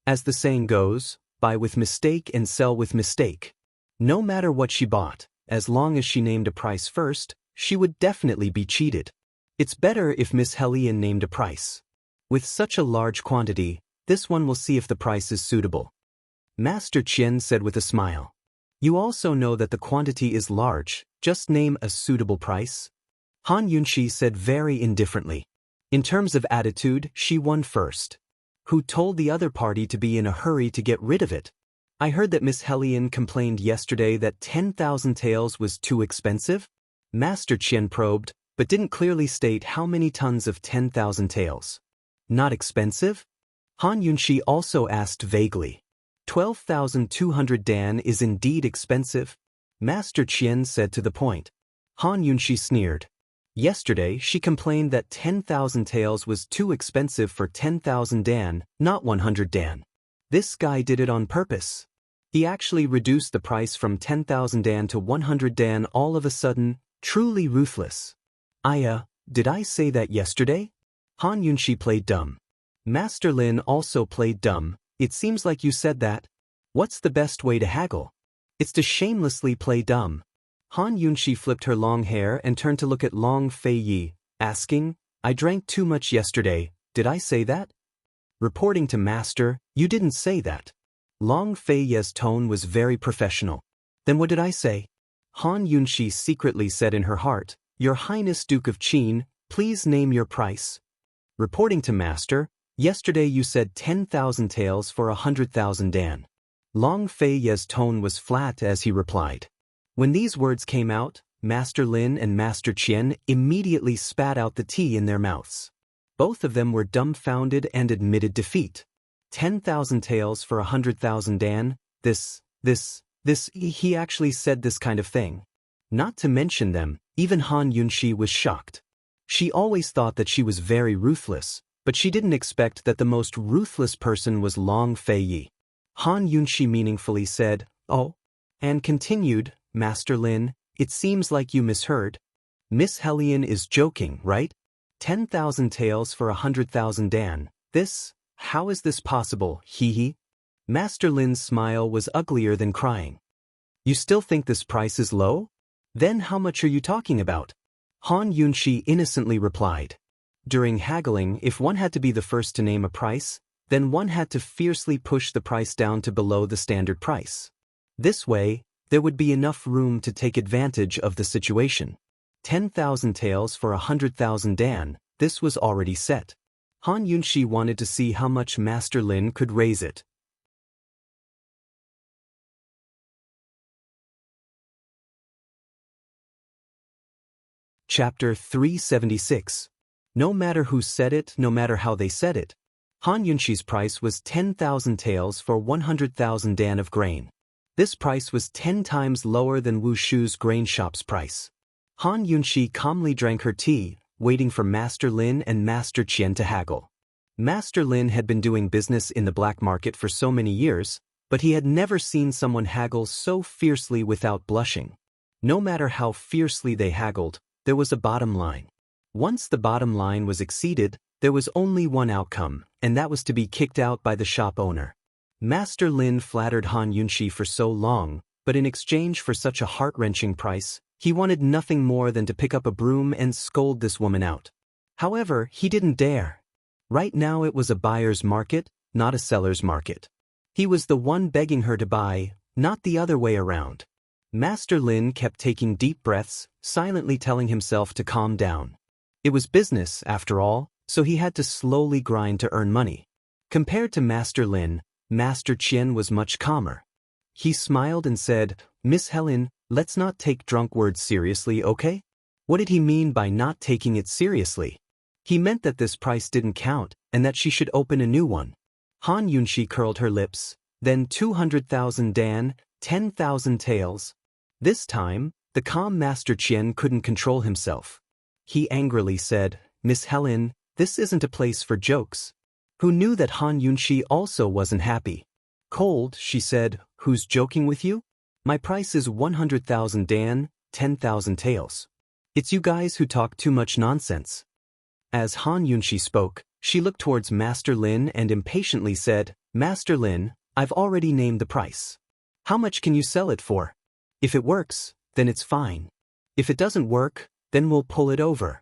As the saying goes, buy with mistake and sell with mistake. No matter what she bought, as long as she named a price first, she would definitely be cheated. It's better if Miss Hellion named a price. With such a large quantity, this one will see if the price is suitable. Master Qian said with a smile. You also know that the quantity is large, just name a suitable price. Han Yunshi said very indifferently. In terms of attitude, she won first. Who told the other party to be in a hurry to get rid of it? I heard that Miss Hellion complained yesterday that 10,000 taels was too expensive. Master Qian probed, but didn't clearly state how many tons of 10,000 taels. Not expensive? Han Yunshi also asked vaguely. 12,200 dan is indeed expensive, Master Qian said to the point. Han Yunshi sneered. Yesterday she complained that 10,000 taels was too expensive for 10,000 dan, not 100 dan. This guy did it on purpose. He actually reduced the price from 10,000 dan to 100 dan all of a sudden, truly ruthless. Did I say that yesterday? Han Yunshi played dumb. Master Lin also played dumb. It seems like you said that. What's the best way to haggle? It's to shamelessly play dumb. Han Yunshi flipped her long hair and turned to look at Long Fei Yi, asking, I drank too much yesterday, did I say that? Reporting to Master, you didn't say that. Long Fei Yi's tone was very professional. Then what did I say? Han Yunshi secretly said in her heart, Your Highness Duke of Qin, please name your price. Reporting to Master, yesterday you said 10,000 taels for 100,000 dan. Long Fei Yi's tone was flat as he replied. When these words came out, Master Lin and Master Qian immediately spat out the tea in their mouths. Both of them were dumbfounded and admitted defeat. 10,000 taels for 100,000 dan, he actually said this kind of thing. Not to mention them, even Han Yunshi was shocked. She always thought that she was very ruthless, but she didn't expect that the most ruthless person was Long Fei Yi. Han Yunshi meaningfully said, Oh, and continued, Master Lin, it seems like you misheard. Miss Hellion is joking, right? 10,000 taels for 100,000 dan, how is this possible, hee? Master Lin's smile was uglier than crying. You still think this price is low? Then how much are you talking about? Han Yunshi innocently replied. During haggling, if one had to be the first to name a price, then one had to fiercely push the price down to below the standard price. This way, there would be enough room to take advantage of the situation. 10,000 taels for 100,000 dan, this was already set. Han Yunshi wanted to see how much Master Lin could raise it. Chapter 376. No matter who said it, no matter how they said it. Han Yunshi's price was 10,000 taels for 100,000 dan of grain. This price was 10 times lower than Wu Shu's grain shop's price. Han Yunshi calmly drank her tea, waiting for Master Lin and Master Qian to haggle. Master Lin had been doing business in the black market for so many years, but he had never seen someone haggle so fiercely without blushing. No matter how fiercely they haggled, there was a bottom line. Once the bottom line was exceeded, there was only one outcome, and that was to be kicked out by the shop owner. Master Lin flattered Han Yunxi for so long, but in exchange for such a heart-wrenching price, he wanted nothing more than to pick up a broom and scold this woman out. However, he didn't dare. Right now it was a buyer's market, not a seller's market. He was the one begging her to buy, not the other way around. Master Lin kept taking deep breaths, silently telling himself to calm down. It was business, after all, so he had to slowly grind to earn money. Compared to Master Lin, Master Qian was much calmer. He smiled and said, "Miss Helen, let's not take drunk words seriously, okay?" What did he mean by not taking it seriously? He meant that this price didn't count, and that she should open a new one. Han Yunxi curled her lips, then 200,000 dan, 10,000 taels. This time, the calm Master Qian couldn't control himself. He angrily said, "Miss Helen, this isn't a place for jokes." Who knew that Han Yunxi also wasn't happy? Cold, she said, "Who's joking with you? My price is 100,000 dan, 10,000 taels. It's you guys who talk too much nonsense." As Han Yunxi spoke, she looked towards Master Lin and impatiently said, "Master Lin, I've already named the price. How much can you sell it for? If it works, then it's fine. If it doesn't work, then we'll pull it over.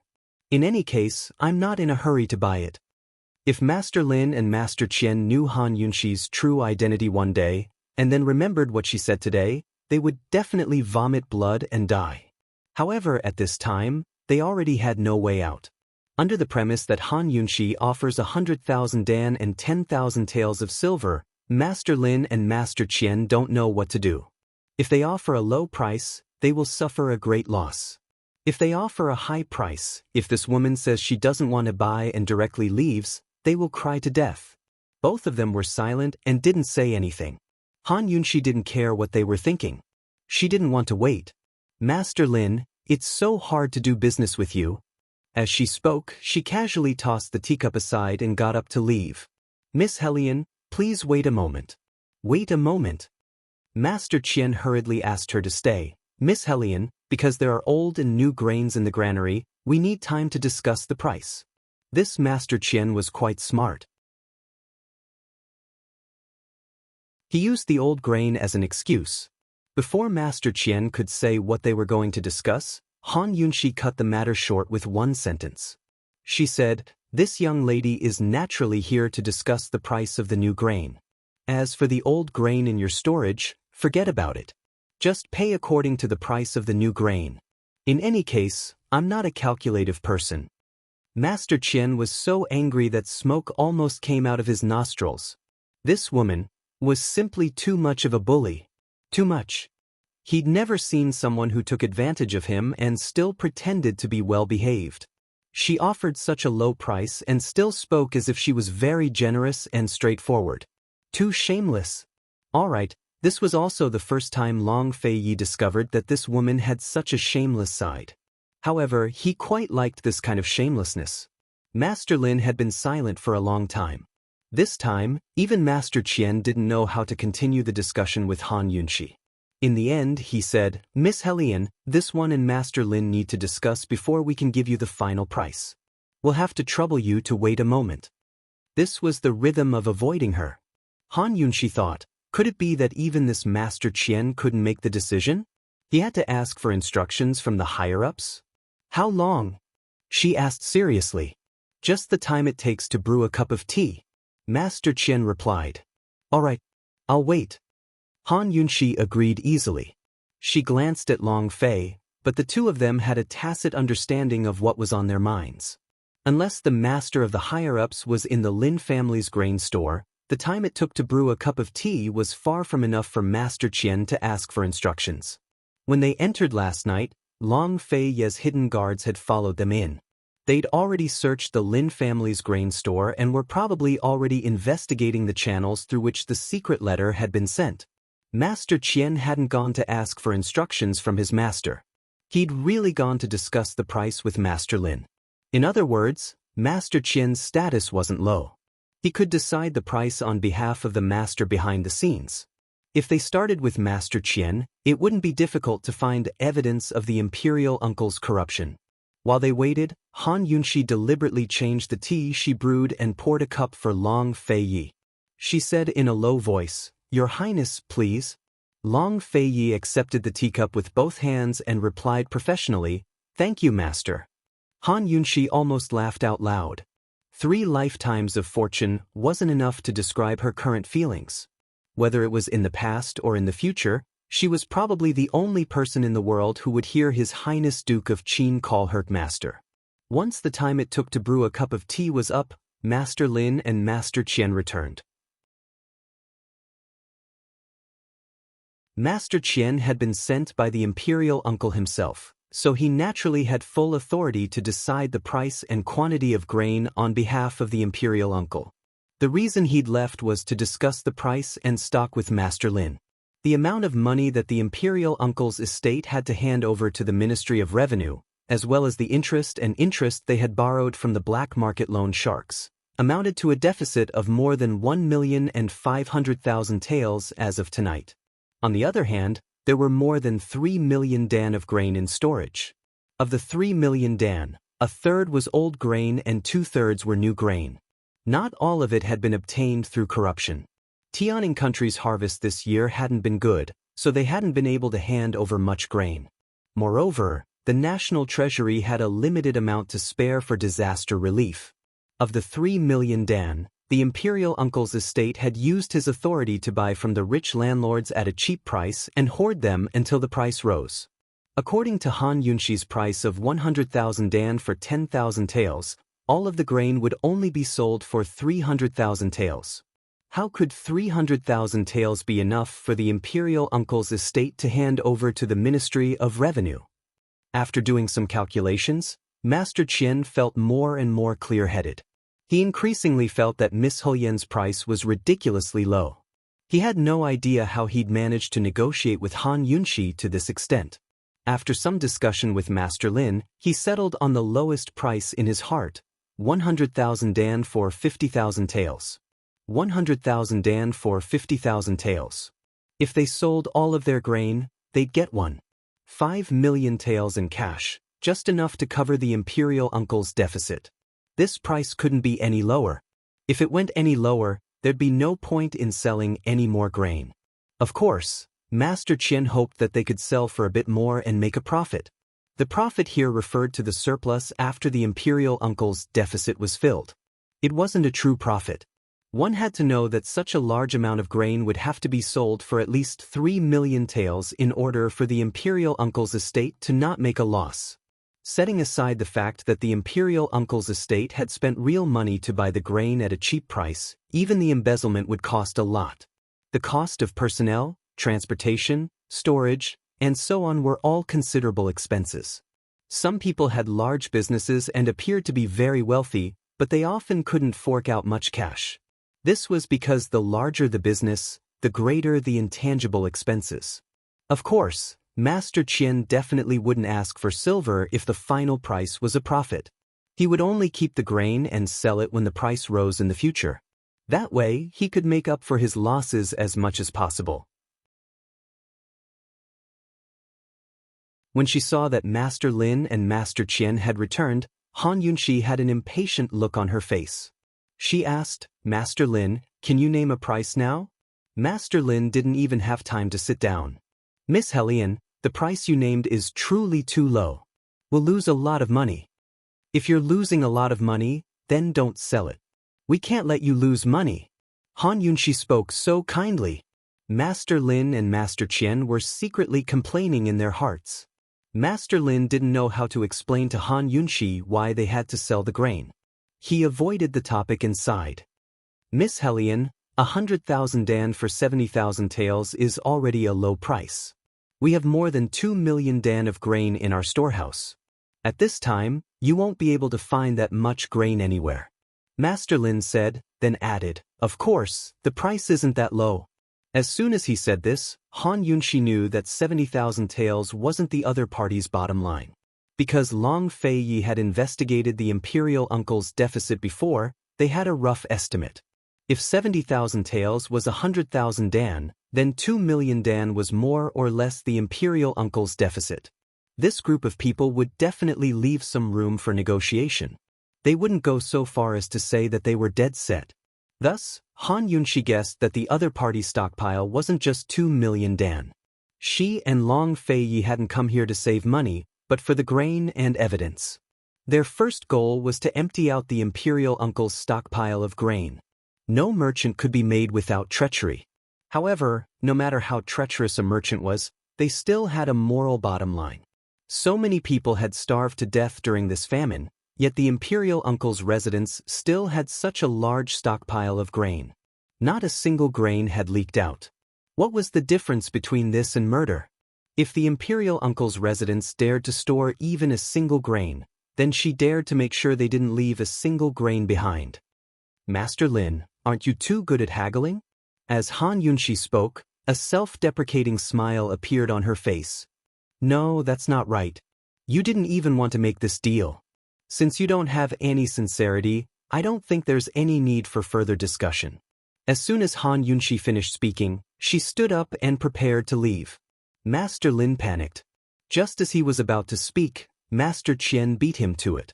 In any case, I'm not in a hurry to buy it." If Master Lin and Master Qian knew Han Yunxi's true identity one day, and then remembered what she said today, they would definitely vomit blood and die. However, at this time, they already had no way out. Under the premise that Han Yunxi offers 100,000 dan and 10,000 taels of silver, Master Lin and Master Qian don't know what to do. If they offer a low price, they will suffer a great loss. If they offer a high price, if this woman says she doesn't want to buy and directly leaves, they will cry to death. Both of them were silent and didn't say anything. Han Yunxi didn't care what they were thinking. She didn't want to wait. "Master Lin, it's so hard to do business with you." As she spoke, she casually tossed the teacup aside and got up to leave. "Miss Helian, please wait a moment." "Wait a moment." Master Qian hurriedly asked her to stay. "Miss Helian, because there are old and new grains in the granary, we need time to discuss the price." This Master Qian was quite smart. He used the old grain as an excuse. Before Master Qian could say what they were going to discuss, Han Yunxi cut the matter short with one sentence. She said, "This young lady is naturally here to discuss the price of the new grain. As for the old grain in your storage, forget about it. Just pay according to the price of the new grain. In any case, I'm not a calculative person." Master Qian was so angry that smoke almost came out of his nostrils. This woman was simply too much of a bully. Too much. He'd never seen someone who took advantage of him and still pretended to be well-behaved. She offered such a low price and still spoke as if she was very generous and straightforward. Too shameless. All right, this was also the first time Long Feiyi discovered that this woman had such a shameless side. However, he quite liked this kind of shamelessness. Master Lin had been silent for a long time. This time, even Master Qian didn't know how to continue the discussion with Han Yunxi. In the end, he said, "Miss Helian, this one and Master Lin need to discuss before we can give you the final price. We'll have to trouble you to wait a moment." This was the rhythm of avoiding her. Han Yunxi thought, could it be that even this Master Qian couldn't make the decision? He had to ask for instructions from the higher-ups? "How long?" she asked seriously. "Just the time it takes to brew a cup of tea," Master Qian replied. "All right, I'll wait." Han Yunxi agreed easily. She glanced at Long Fei, but the two of them had a tacit understanding of what was on their minds. Unless the master of the higher-ups was in the Lin family's grain store, the time it took to brew a cup of tea was far from enough for Master Qian to ask for instructions. When they entered last night, Long Fei's hidden guards had followed them in. They'd already searched the Lin family's grain store and were probably already investigating the channels through which the secret letter had been sent. Master Qian hadn't gone to ask for instructions from his master. He'd really gone to discuss the price with Master Lin. In other words, Master Qian's status wasn't low. He could decide the price on behalf of the master behind the scenes. If they started with Master Qian, it wouldn't be difficult to find evidence of the imperial uncle's corruption. While they waited, Han Yunxi deliberately changed the tea she brewed and poured a cup for Long Feiyi. She said in a low voice, "Your Highness, please." Long Feiyi accepted the teacup with both hands and replied professionally, "Thank you, master." Han Yunxi almost laughed out loud. 3 lifetimes of fortune wasn't enough to describe her current feelings. Whether it was in the past or in the future, she was probably the only person in the world who would hear His Highness Duke of Qin call her master. Once the time it took to brew a cup of tea was up, Master Lin and Master Qian returned. Master Qian had been sent by the imperial uncle himself, so he naturally had full authority to decide the price and quantity of grain on behalf of the imperial uncle. The reason he'd left was to discuss the price and stock with Master Lin. The amount of money that the imperial uncle's estate had to hand over to the Ministry of Revenue, as well as the interest they had borrowed from the black market loan sharks, amounted to a deficit of more than 1,500,000 taels as of tonight. On the other hand, there were more than 3 million dan of grain in storage. Of the 3 million dan, a third was old grain and 2/3 were new grain. Not all of it had been obtained through corruption. Tianing country's harvest this year hadn't been good, so they hadn't been able to hand over much grain. Moreover, the national treasury had a limited amount to spare for disaster relief. Of the 3 million dan, the imperial uncle's estate had used his authority to buy from the rich landlords at a cheap price and hoard them until the price rose. According to Han Yunxi's price of 100,000 dan for 10,000 taels, all of the grain would only be sold for 300,000 taels. How could 300,000 taels be enough for the imperial uncle's estate to hand over to the Ministry of Revenue? After doing some calculations, Master Qian felt more and more clear-headed. He increasingly felt that Miss Huyen's price was ridiculously low. He had no idea how he'd managed to negotiate with Han Yunxi to this extent. After some discussion with Master Lin, he settled on the lowest price in his heart, 100,000 dan for 50,000 taels. 100,000 dan for 50,000 taels. If they sold all of their grain, they'd get 5 million taels in cash, just enough to cover the imperial uncle's deficit. This price couldn't be any lower. If it went any lower, there'd be no point in selling any more grain. Of course, Master Qian hoped that they could sell for a bit more and make a profit. The profit here referred to the surplus after the imperial uncle's deficit was filled. It wasn't a true profit. One had to know that such a large amount of grain would have to be sold for at least 3 million taels in order for the imperial uncle's estate to not make a loss. Setting aside the fact that the imperial uncle's estate had spent real money to buy the grain at a cheap price, even the embezzlement would cost a lot. The cost of personnel, transportation, storage, and so on were all considerable expenses. Some people had large businesses and appeared to be very wealthy, but they often couldn't fork out much cash. This was because the larger the business, the greater the intangible expenses. Of course, Master Qian definitely wouldn't ask for silver if the final price was a profit. He would only keep the grain and sell it when the price rose in the future. That way, he could make up for his losses as much as possible. When she saw that Master Lin and Master Qian had returned, Han Yunxi had an impatient look on her face. She asked, "Master Lin, can you name a price now?" Master Lin didn't even have time to sit down. "Miss Hellion, the price you named is truly too low. We'll lose a lot of money." "If you're losing a lot of money, then don't sell it. We can't let you lose money." Han Yunxi spoke so kindly. Master Lin and Master Qian were secretly complaining in their hearts. Master Lin didn't know how to explain to Han Yunxi why they had to sell the grain. He avoided the topic and sighed. "Miss Hellion, 100,000 dan for 70,000 taels is already a low price. We have more than 2 million dan of grain in our storehouse. At this time, you won't be able to find that much grain anywhere." Master Lin said, then added, "Of course, the price isn't that low." As soon as he said this, Han Yunxi knew that 70,000 taels wasn't the other party's bottom line. Because Long Feiyi had investigated the imperial uncle's deficit before, they had a rough estimate. If 70,000 taels was 100,000 dan, then 2 million dan was more or less the imperial uncle's deficit. This group of people would definitely leave some room for negotiation. They wouldn't go so far as to say that they were dead set. Thus, Han Yunxi guessed that the other party's stockpile wasn't just 2 million dan. She and Long Feiyi hadn't come here to save money, but for the grain and evidence. Their first goal was to empty out the imperial uncle's stockpile of grain. No merchant could be made without treachery. However, no matter how treacherous a merchant was, they still had a moral bottom line. So many people had starved to death during this famine, yet the imperial uncle's residence still had such a large stockpile of grain. Not a single grain had leaked out. What was the difference between this and murder? If the imperial uncle's residence dared to store even a single grain, then she dared to make sure they didn't leave a single grain behind. Master Lin, aren't you too good at haggling? As Han Yunxi spoke, a self-deprecating smile appeared on her face. No, that's not right. You didn't even want to make this deal. Since you don't have any sincerity, I don't think there's any need for further discussion. As soon as Han Yunxi finished speaking, she stood up and prepared to leave. Master Lin panicked. Just as he was about to speak, Master Qian beat him to it.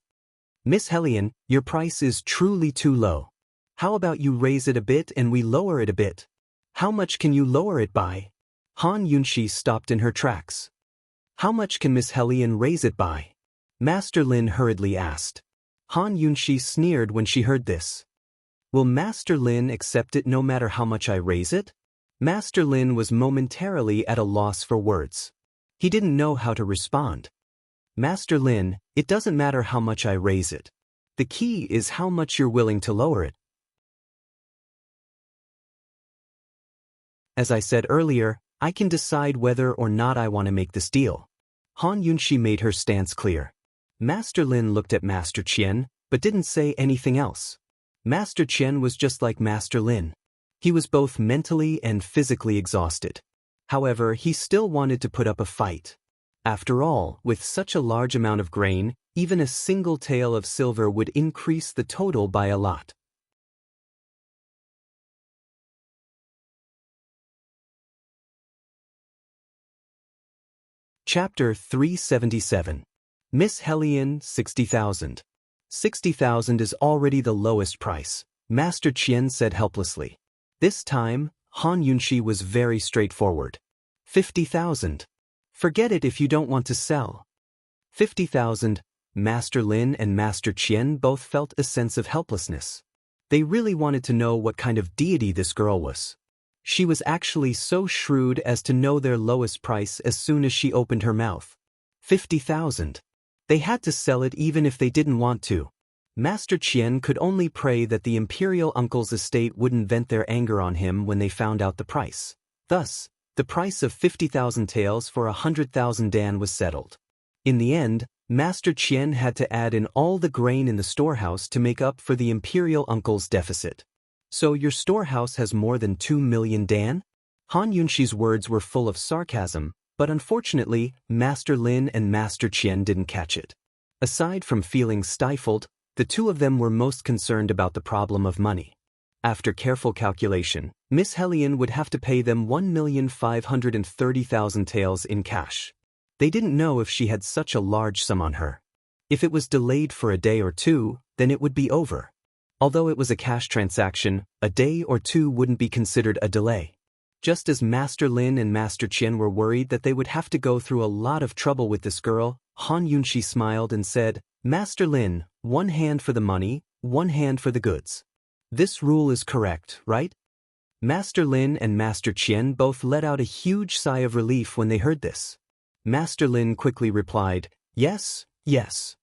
Miss Hellion, your price is truly too low. How about you raise it a bit and we lower it a bit? How much can you lower it by? Han Yunxi stopped in her tracks. How much can Miss Hellion raise it by? Master Lin hurriedly asked. Han Yunxi sneered when she heard this. Will Master Lin accept it no matter how much I raise it? Master Lin was momentarily at a loss for words. He didn't know how to respond. Master Lin, it doesn't matter how much I raise it. The key is how much you're willing to lower it. As I said earlier, I can decide whether or not I want to make this deal. Han Yunxi made her stance clear. Master Lin looked at Master Qian, but didn't say anything else. Master Qian was just like Master Lin. He was both mentally and physically exhausted. However, he still wanted to put up a fight. After all, with such a large amount of grain, even a single tael of silver would increase the total by a lot. Chapter 377. Miss Hellion, 60,000. 60,000 is already the lowest price, Master Qian said helplessly. This time, Han Yunxi was very straightforward. 50,000. Forget it if you don't want to sell. 50,000. Master Lin and Master Qian both felt a sense of helplessness. They really wanted to know what kind of deity this girl was. She was actually so shrewd as to know their lowest price as soon as she opened her mouth. 50,000. They had to sell it even if they didn't want to. Master Qian could only pray that the imperial uncle's estate wouldn't vent their anger on him when they found out the price. Thus, the price of 50,000 taels for 100,000 dan was settled. In the end, Master Qian had to add in all the grain in the storehouse to make up for the imperial uncle's deficit. So your storehouse has more than 2 million dan? Han Yunxi's words were full of sarcasm, but unfortunately, Master Lin and Master Qian didn't catch it. Aside from feeling stifled, the two of them were most concerned about the problem of money. After careful calculation, Miss Hellion would have to pay them 1,530,000 taels in cash. They didn't know if she had such a large sum on her. If it was delayed for a day or two, then it would be over. Although it was a cash transaction, a day or two wouldn't be considered a delay. Just as Master Lin and Master Qian were worried that they would have to go through a lot of trouble with this girl, Han Yunxi smiled and said, Master Lin, one hand for the money, one hand for the goods. This rule is correct, right? Master Lin and Master Qian both let out a huge sigh of relief when they heard this. Master Lin quickly replied, Yes, yes.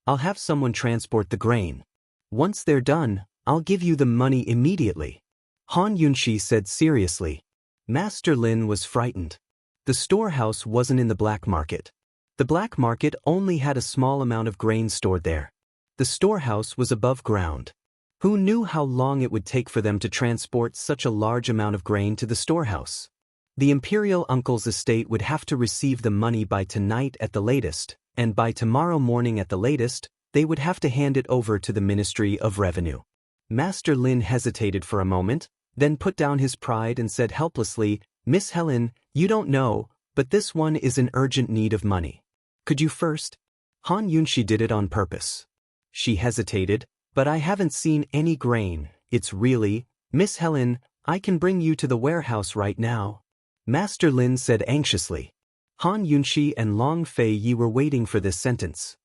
I'll have someone transport the grain. Once they're done, I'll give you the money immediately. Han Yunxi said seriously. Master Lin was frightened. The storehouse wasn't in the black market. The black market only had a small amount of grain stored there. The storehouse was above ground. Who knew how long it would take for them to transport such a large amount of grain to the storehouse? The imperial uncle's estate would have to receive the money by tonight at the latest, and by tomorrow morning at the latest, they would have to hand it over to the Ministry of Revenue. Master Lin hesitated for a moment, then put down his pride and said helplessly, Miss Helen, you don't know, but this one is in urgent need of money. Could you first? Han Yunxi did it on purpose. She hesitated, but I haven't seen any grain, it's really, Miss Helen, I can bring you to the warehouse right now. Master Lin said anxiously. Han Yunxi and Long Fei Yi were waiting for this sentence.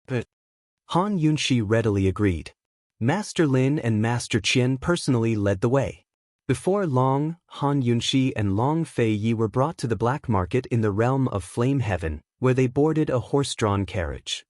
But Han Yunxi readily agreed. Master Lin and Master Qian personally led the way. Before long, Han Yunxi and Long Fei Yi were brought to the black market in the realm of Flame Heaven, where they boarded a horse-drawn carriage.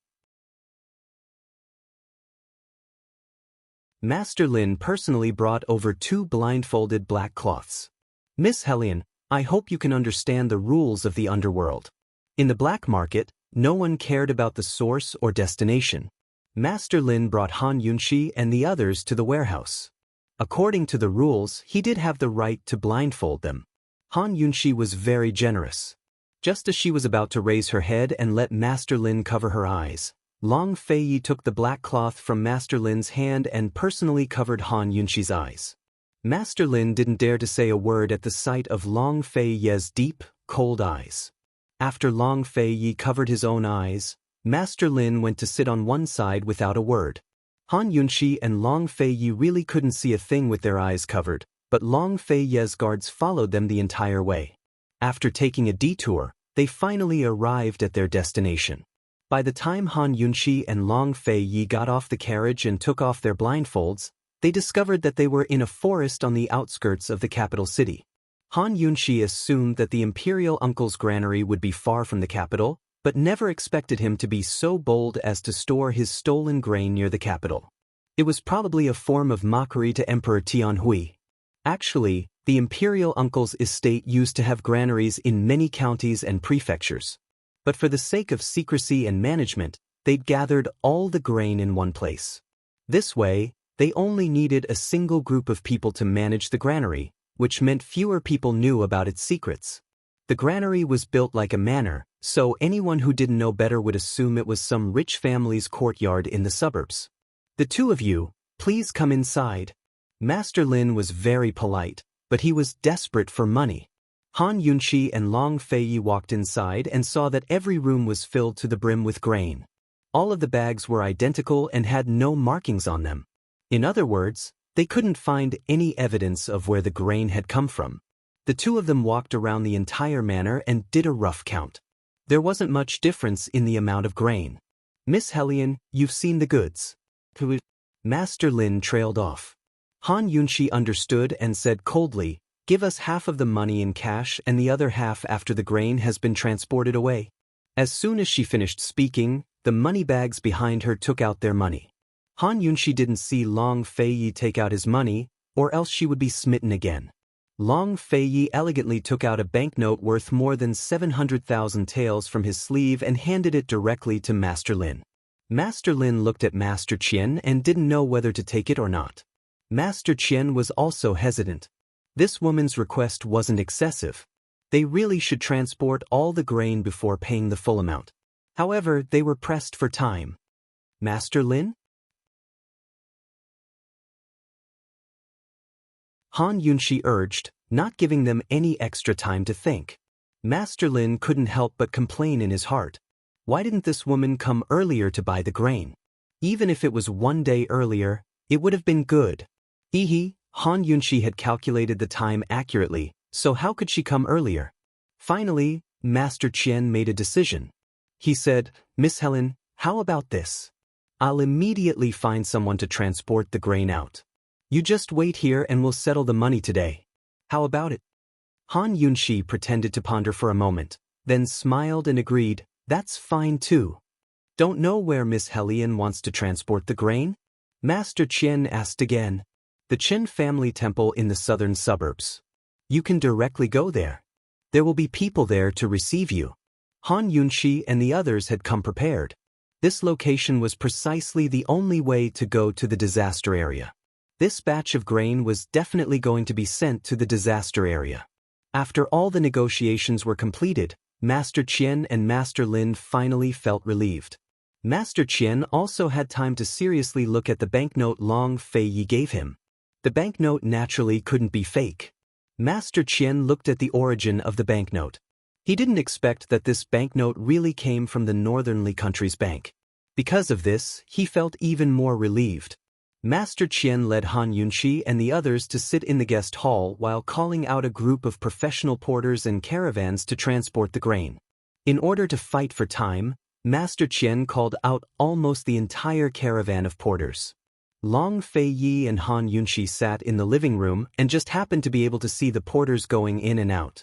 Master Lin personally brought over 2 blindfolded black cloths. Miss Helen, I hope you can understand the rules of the underworld. In the black market, no one cared about the source or destination. Master Lin brought Han Yunxi and the others to the warehouse. According to the rules, he did have the right to blindfold them. Han Yunxi was very generous. Just as she was about to raise her head and let Master Lin cover her eyes, Long Fei Yi took the black cloth from Master Lin's hand and personally covered Han Yunxi's eyes. Master Lin didn't dare to say a word at the sight of Long Fei Yi's deep, cold eyes. After Long Fei Yi covered his own eyes, Master Lin went to sit on one side without a word. Han Yunxi and Long Fei Yi really couldn't see a thing with their eyes covered, but Long Fei Yi's guards followed them the entire way. After taking a detour, they finally arrived at their destination. By the time Han Yunxi and Long Fei Yi got off the carriage and took off their blindfolds, they discovered that they were in a forest on the outskirts of the capital city. Han Yunxi assumed that the imperial uncle's granary would be far from the capital, but never expected him to be so bold as to store his stolen grain near the capital. It was probably a form of mockery to Emperor Tianhui. Actually, the imperial uncle's estate used to have granaries in many counties and prefectures. But for the sake of secrecy and management, they'd gathered all the grain in one place. This way, they only needed a single group of people to manage the granary, which meant fewer people knew about its secrets. The granary was built like a manor, so anyone who didn't know better would assume it was some rich family's courtyard in the suburbs. The two of you, please come inside. Master Lin was very polite, but he was desperate for money. Han Yunxi and Long Fei Yi walked inside and saw that every room was filled to the brim with grain. All of the bags were identical and had no markings on them. In other words, they couldn't find any evidence of where the grain had come from. The two of them walked around the entire manor and did a rough count. There wasn't much difference in the amount of grain. Miss Helen, you've seen the goods. Master Lin trailed off. Han Yunxi understood and said coldly, give us half of the money in cash and the other half after the grain has been transported away. As soon as she finished speaking, the money bags behind her took out their money. Han Yunxi didn't see Long Fei Yi take out his money, or else she would be smitten again. Long Fei Yi elegantly took out a banknote worth more than 700,000 taels from his sleeve and handed it directly to Master Lin. Master Lin looked at Master Qian and didn't know whether to take it or not. Master Qian was also hesitant. This woman's request wasn't excessive. They really should transport all the grain before paying the full amount. However, they were pressed for time. Master Lin? Han Yunxi urged, not giving them any extra time to think. Master Lin couldn't help but complain in his heart. Why didn't this woman come earlier to buy the grain? Even if it was 1 day earlier, it would have been good. Han Yunxi had calculated the time accurately, so how could she come earlier? Finally, Master Qian made a decision. He said, Miss Helen, how about this? I'll immediately find someone to transport the grain out. You just wait here and we'll settle the money today. How about it? Han Yunxi pretended to ponder for a moment, then smiled and agreed, that's fine too. Don't know where Miss Helen wants to transport the grain? Master Qian asked again. The Qin family temple in the southern suburbs. You can directly go there. There will be people there to receive you. Han Yunxi and the others had come prepared. This location was precisely the only way to go to the disaster area. This batch of grain was definitely going to be sent to the disaster area. After all the negotiations were completed, Master Qian and Master Lin finally felt relieved. Master Qian also had time to seriously look at the banknote Long Fei Yi gave him. The banknote naturally couldn't be fake. Master Qian looked at the origin of the banknote. He didn't expect that this banknote really came from the Northernly Country's bank. Because of this, he felt even more relieved. Master Qian led Han Yunxi and the others to sit in the guest hall while calling out a group of professional porters and caravans to transport the grain. In order to fight for time, Master Qian called out almost the entire caravan of porters. Long Fei Yi and Han Yunxi sat in the living room and just happened to be able to see the porters going in and out.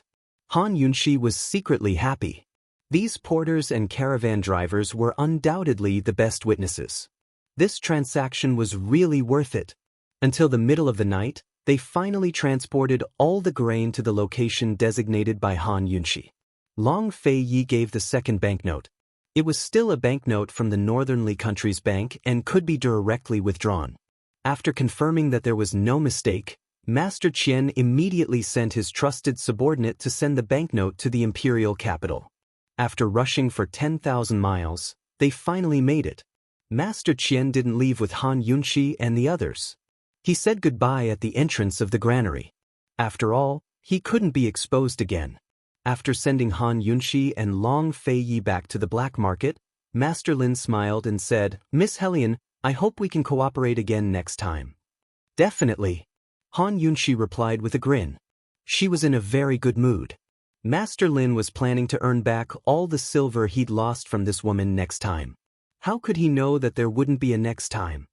Han Yunxi was secretly happy. These porters and caravan drivers were undoubtedly the best witnesses. This transaction was really worth it. Until the middle of the night, they finally transported all the grain to the location designated by Han Yunxi. Long Fei Yi gave the second banknote. It was still a banknote from the Northernly Countries Bank and could be directly withdrawn. After confirming that there was no mistake, Master Qian immediately sent his trusted subordinate to send the banknote to the imperial capital. After rushing for 10,000 miles, they finally made it. Master Qian didn't leave with Han Yunxi and the others. He said goodbye at the entrance of the granary. After all, he couldn't be exposed again. After sending Han Yunxi and Long Fei Yi back to the black market, Master Lin smiled and said, "Miss Hellion, I hope we can cooperate again next time." "Definitely," Han Yunxi replied with a grin. She was in a very good mood. Master Lin was planning to earn back all the silver he'd lost from this woman next time. How could he know that there wouldn't be a next time?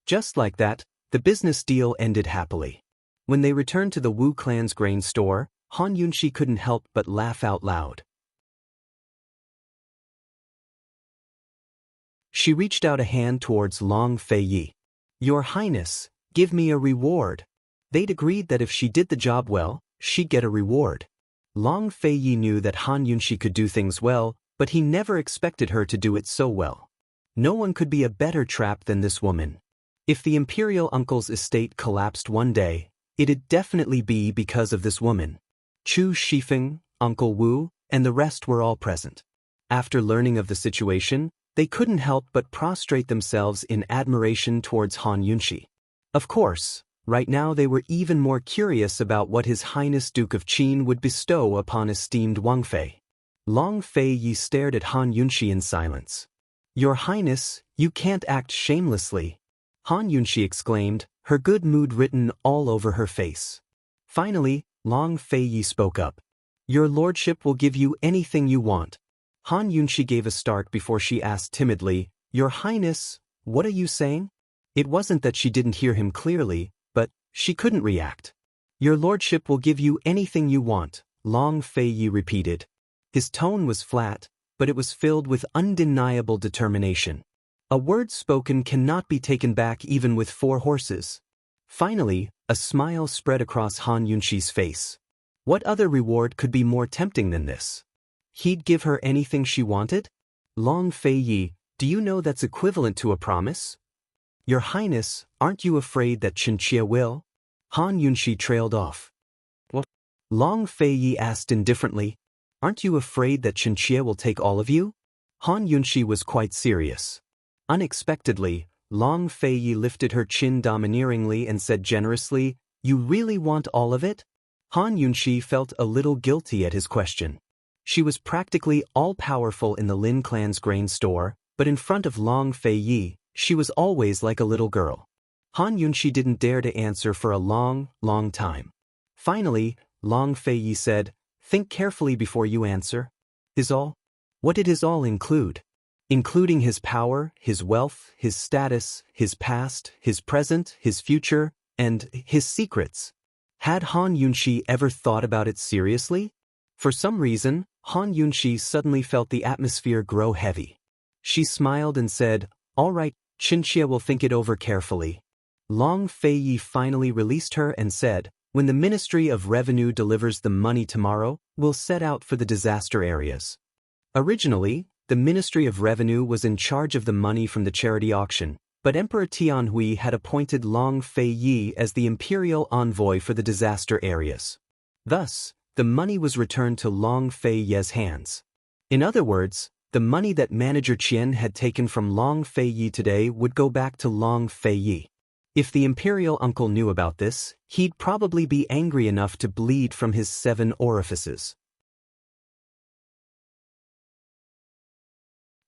Just like that, the business deal ended happily. When they returned to the Wu clan's grain store, Han Yunxi couldn't help but laugh out loud. She reached out a hand towards Long Fei Yi. "Your Highness, give me a reward." They'd agreed that if she did the job well, she'd get a reward. Long Fei Yi knew that Han Yunxi could do things well, but he never expected her to do it so well. No one could be a better trap than this woman. If the imperial uncle's estate collapsed one day, it'd definitely be because of this woman. Chu Shifeng, Uncle Wu, and the rest were all present. After learning of the situation, they couldn't help but prostrate themselves in admiration towards Han Yunxi. Of course, right now they were even more curious about what His Highness Duke of Qin would bestow upon esteemed Wang Fei. Long Fei Yi stared at Han Yunxi in silence. "Your Highness, you can't act shamelessly," Han Yunxi exclaimed, her good mood written all over her face. Finally, Long Fei Yi spoke up. "Your lordship will give you anything you want." Han Yunxi gave a start before she asked timidly, "Your Highness, what are you saying?" It wasn't that she didn't hear him clearly, but she couldn't react. "Your lordship will give you anything you want," Long Fei Yi repeated. His tone was flat, but it was filled with undeniable determination. A word spoken cannot be taken back even with 4 horses. Finally, a smile spread across Han Yunxi's face. What other reward could be more tempting than this? He'd give her anything she wanted? "Long Fei Yi, do you know that's equivalent to a promise?" "Your Highness, aren't you afraid that Chinchilla will?" Han Yunxi trailed off. "What?" Long Fei Yi asked indifferently. "Aren't you afraid that Chinchilla will take all of you?" Han Yunxi was quite serious. Unexpectedly, Long Fei Yi lifted her chin domineeringly and said generously, "You really want all of it?" Han Yunxi felt a little guilty at his question. She was practically all-powerful in the Lin clan's grain store, but in front of Long Fei Yi, she was always like a little girl. Han Yunxi didn't dare to answer for a long, long time. Finally, Long Fei Yi said, "Think carefully before you answer." "His all?" "What did his all include?" "Including his power, his wealth, his status, his past, his present, his future, and his secrets." Had Han Yunxi ever thought about it seriously? For some reason, Han Yunxi suddenly felt the atmosphere grow heavy. She smiled and said, "All right, Chinchilla will think it over carefully." Long Fei Yi finally released her and said, "When the Ministry of Revenue delivers the money tomorrow, we'll set out for the disaster areas." Originally, the Ministry of Revenue was in charge of the money from the charity auction, but Emperor Tianhui had appointed Long Fei Yi as the imperial envoy for the disaster areas. Thus, the money was returned to Long Fei Yi's hands. In other words, the money that Manager Qian had taken from Long Fei Yi today would go back to Long Fei Yi. If the imperial uncle knew about this, he'd probably be angry enough to bleed from his 7 orifices.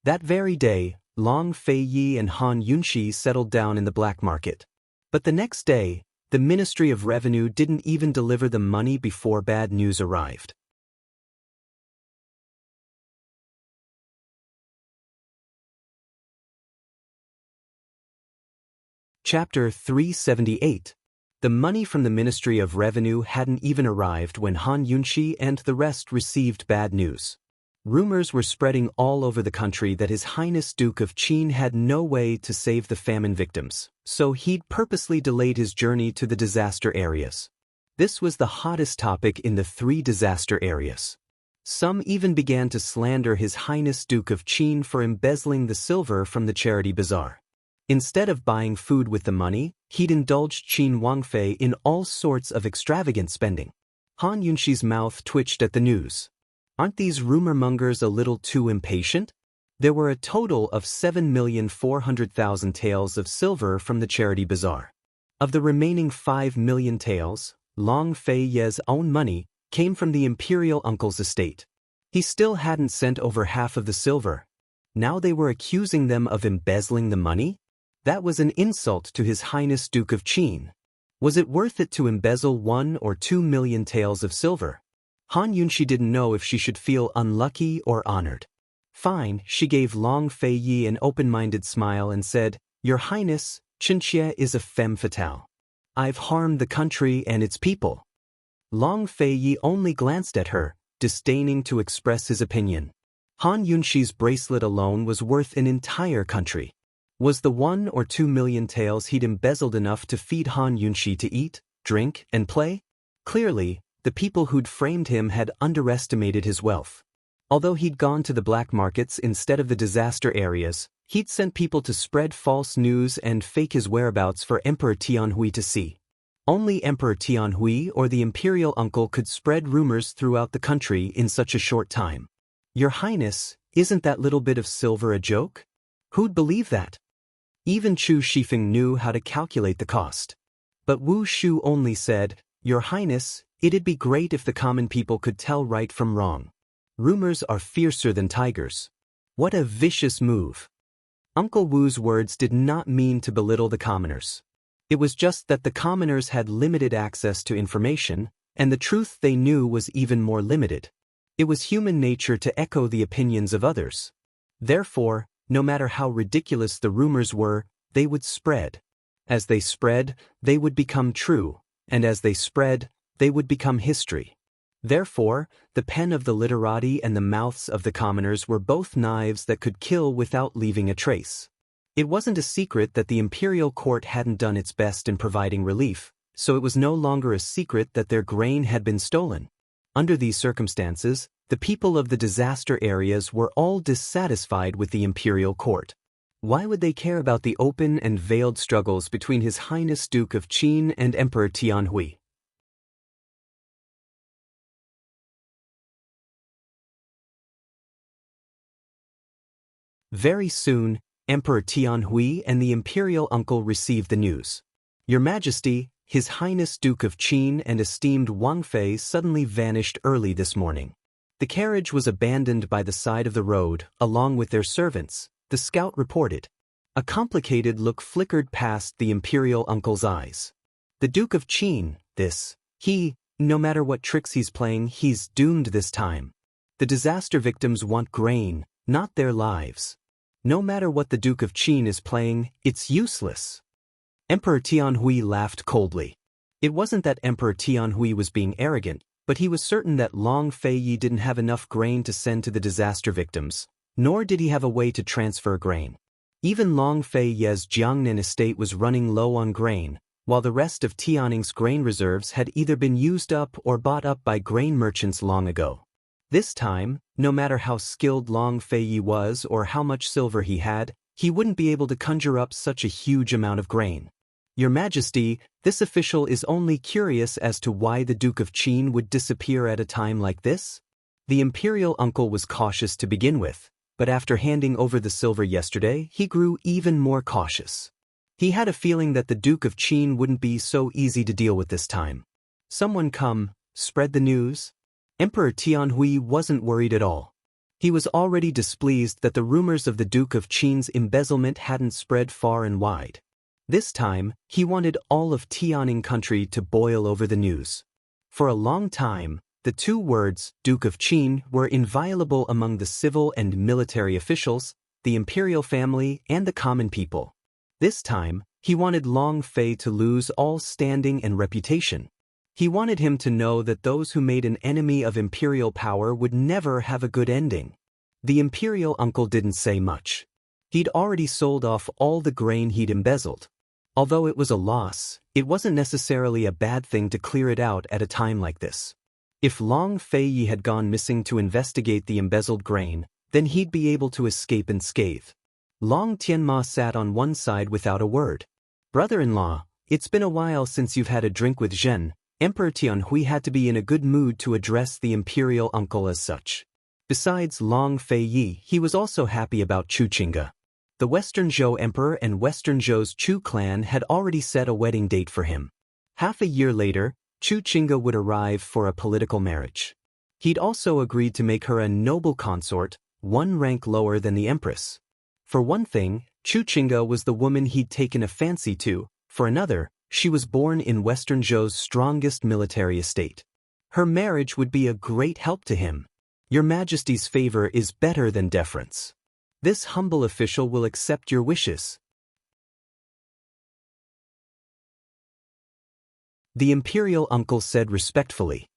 That very day, Long Feiyi and Han Yunxi settled down in the black market. But the next day, the Ministry of Revenue didn't even deliver the money before bad news arrived. Chapter 378. The money from the Ministry of Revenue hadn't even arrived when Han Yunxi and the rest received bad news. Rumors were spreading all over the country that His Highness Duke of Qin had no way to save the famine victims, so he'd purposely delayed his journey to the disaster areas. This was the hottest topic in the 3 disaster areas. Some even began to slander His Highness Duke of Qin for embezzling the silver from the charity bazaar. Instead of buying food with the money, he'd indulged Qin Wangfei in all sorts of extravagant spending. Han Yunxi's mouth twitched at the news. Aren't these rumor-mongers a little too impatient? There were a total of 7,400,000 taels of silver from the charity bazaar. Of the remaining 5 million taels, Long Feiyi's own money came from the imperial uncle's estate. He still hadn't sent over half of the silver. Now they were accusing them of embezzling the money? That was an insult to His Highness Duke of Qin. Was it worth it to embezzle 1 or 2 million taels of silver? Han Yunxi didn't know if she should feel unlucky or honored. Fine, she gave Long Feiyi an open-minded smile and said, Your Highness, Chenxie is a femme fatale. I've harmed the country and its people. Long Feiyi only glanced at her, disdaining to express his opinion. Han Yunxi's bracelet alone was worth an entire country. Was the 1 or 2 million taels he'd embezzled enough to feed Han Yunxi to eat, drink, and play? Clearly, the people who'd framed him had underestimated his wealth. Although he'd gone to the black markets instead of the disaster areas, he'd sent people to spread false news and fake his whereabouts for Emperor Tianhui to see. Only Emperor Tianhui or the imperial uncle could spread rumors throughout the country in such a short time. Your Highness, isn't that little bit of silver a joke? Who'd believe that? Even Chu Shifeng knew how to calculate the cost. But Wu Shu only said, Your Highness, it'd be great if the common people could tell right from wrong. Rumors are fiercer than tigers. What a vicious move. Uncle Wu's words did not mean to belittle the commoners. It was just that the commoners had limited access to information, and the truth they knew was even more limited. It was human nature to echo the opinions of others. Therefore, no matter how ridiculous the rumors were, they would spread. As they spread, they would become true, and as they spread, they would become history. Therefore, the pen of the literati and the mouths of the commoners were both knives that could kill without leaving a trace. It wasn't a secret that the imperial court hadn't done its best in providing relief, so it was no longer a secret that their grain had been stolen. Under these circumstances, the people of the disaster areas were all dissatisfied with the imperial court. Why would they care about the open and veiled struggles between His Highness Duke of Qin and Emperor Tianhui? Very soon, Emperor Tianhui and the imperial uncle received the news. Your Majesty, His Highness Duke of Qin and esteemed Wangfei suddenly vanished early this morning. The carriage was abandoned by the side of the road, along with their servants, the scout reported. A complicated look flickered past the imperial uncle's eyes. The Duke of Qin, no matter what tricks he's playing, he's doomed this time. The disaster victims want grain, not their lives. No matter what the Duke of Qin is playing, it's useless. Emperor Tianhui laughed coldly. It wasn't that Emperor Tianhui was being arrogant, but he was certain that Long Feiyi didn't have enough grain to send to the disaster victims, nor did he have a way to transfer grain. Even Long Feiyi's Jiangnan estate was running low on grain, while the rest of Tianning's grain reserves had either been used up or bought up by grain merchants long ago. This time, no matter how skilled Long Feiyi was or how much silver he had, he wouldn't be able to conjure up such a huge amount of grain. Your Majesty, this official is only curious as to why the Duke of Qin would disappear at a time like this? The imperial uncle was cautious to begin with, but after handing over the silver yesterday, he grew even more cautious. He had a feeling that the Duke of Qin wouldn't be so easy to deal with this time. Someone come, spread the news. Emperor Tianhui wasn't worried at all. He was already displeased that the rumors of the Duke of Qin's embezzlement hadn't spread far and wide. This time, he wanted all of Tianing country to boil over the news. For a long time, the two words, Duke of Qin, were inviolable among the civil and military officials, the imperial family, and the common people. This time, he wanted Long Fei to lose all standing and reputation. He wanted him to know that those who made an enemy of imperial power would never have a good ending. The imperial uncle didn't say much. He'd already sold off all the grain he'd embezzled. Although it was a loss, it wasn't necessarily a bad thing to clear it out at a time like this. If Long Fei had gone missing to investigate the embezzled grain, then he'd be able to escape unscathed. Long Tianma sat on one side without a word. "Brother-in-law, it's been a while since you've had a drink with Zhen." Emperor Tianhui had to be in a good mood to address the imperial uncle as such. Besides Long Fei, he was also happy about Chu Qingge. The Western Zhou Emperor and Western Zhou's Chu clan had already set a wedding date for him. Half a year later, Chu Qingge would arrive for a political marriage. He'd also agreed to make her a noble consort, one rank lower than the empress. For one thing, Chu Qingge was the woman he'd taken a fancy to. For another, she was born in Western Zhou's strongest military estate. Her marriage would be a great help to him. "Your Majesty's favor is better than deference. This humble official will accept your wishes." The imperial uncle said respectfully.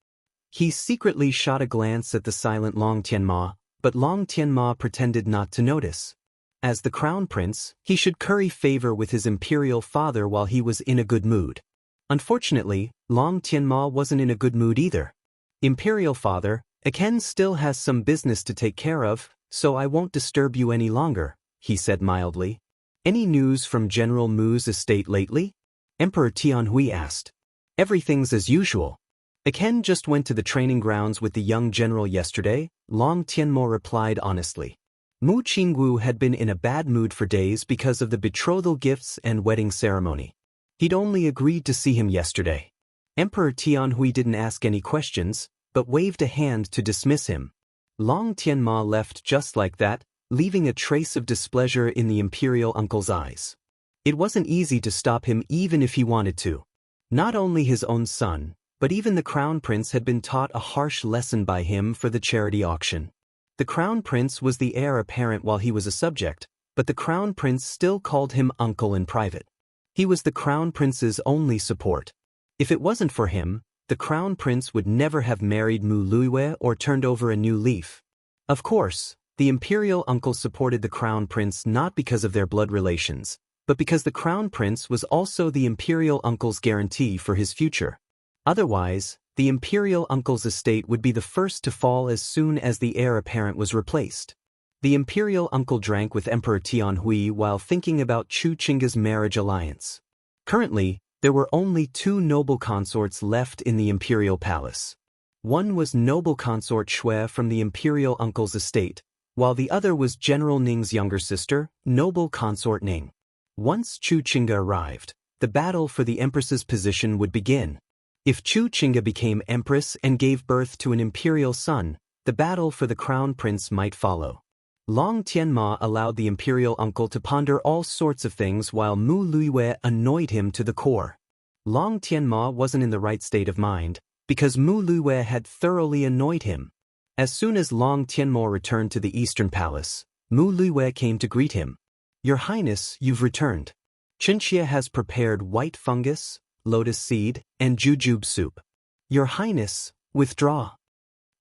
He secretly shot a glance at the silent Long Tianma, but Long Tianma pretended not to notice. As the crown prince, he should curry favor with his imperial father while he was in a good mood. Unfortunately, Long Tianma wasn't in a good mood either. "Imperial father, Aken still has some business to take care of, so I won't disturb you any longer," he said mildly. "Any news from General Mu's estate lately?" Emperor Tianhui asked. "Everything's as usual. Aken just went to the training grounds with the young general yesterday," Long Tianmo replied honestly. Mu Qingwu had been in a bad mood for days because of the betrothal gifts and wedding ceremony. He'd only agreed to see him yesterday. Emperor Tianhui didn't ask any questions, but waved a hand to dismiss him. Long Tianma left just like that, leaving a trace of displeasure in the imperial uncle's eyes. It wasn't easy to stop him even if he wanted to. Not only his own son, but even the crown prince had been taught a harsh lesson by him for the charity auction. The crown prince was the heir apparent while he was a subject, but the crown prince still called him uncle in private. He was the crown prince's only support. If it wasn't for him, the crown prince would never have married Mu Luiwei or turned over a new leaf. Of course, the imperial uncle supported the crown prince not because of their blood relations, but because the crown prince was also the imperial uncle's guarantee for his future. Otherwise, the imperial uncle's estate would be the first to fall as soon as the heir apparent was replaced. The imperial uncle drank with Emperor Tianhui while thinking about Chu Qingge's marriage alliance. Currently, there were only two noble consorts left in the imperial palace. One was noble consort Shui from the imperial uncle's estate, while the other was General Ning's younger sister, noble consort Ning. Once Chu Qingge arrived, the battle for the empress's position would begin. If Chu Qingge became empress and gave birth to an imperial son, the battle for the crown prince might follow. Long Tianma allowed the imperial uncle to ponder all sorts of things while Mu Luiwei annoyed him to the core. Long Tianma wasn't in the right state of mind, because Mu Luiwei had thoroughly annoyed him. As soon as Long Tianmo returned to the Eastern Palace, Mu Luiwei came to greet him. "Your Highness, you've returned. Chinchia has prepared white fungus, lotus seed, and jujube soup. Your Highness, withdraw."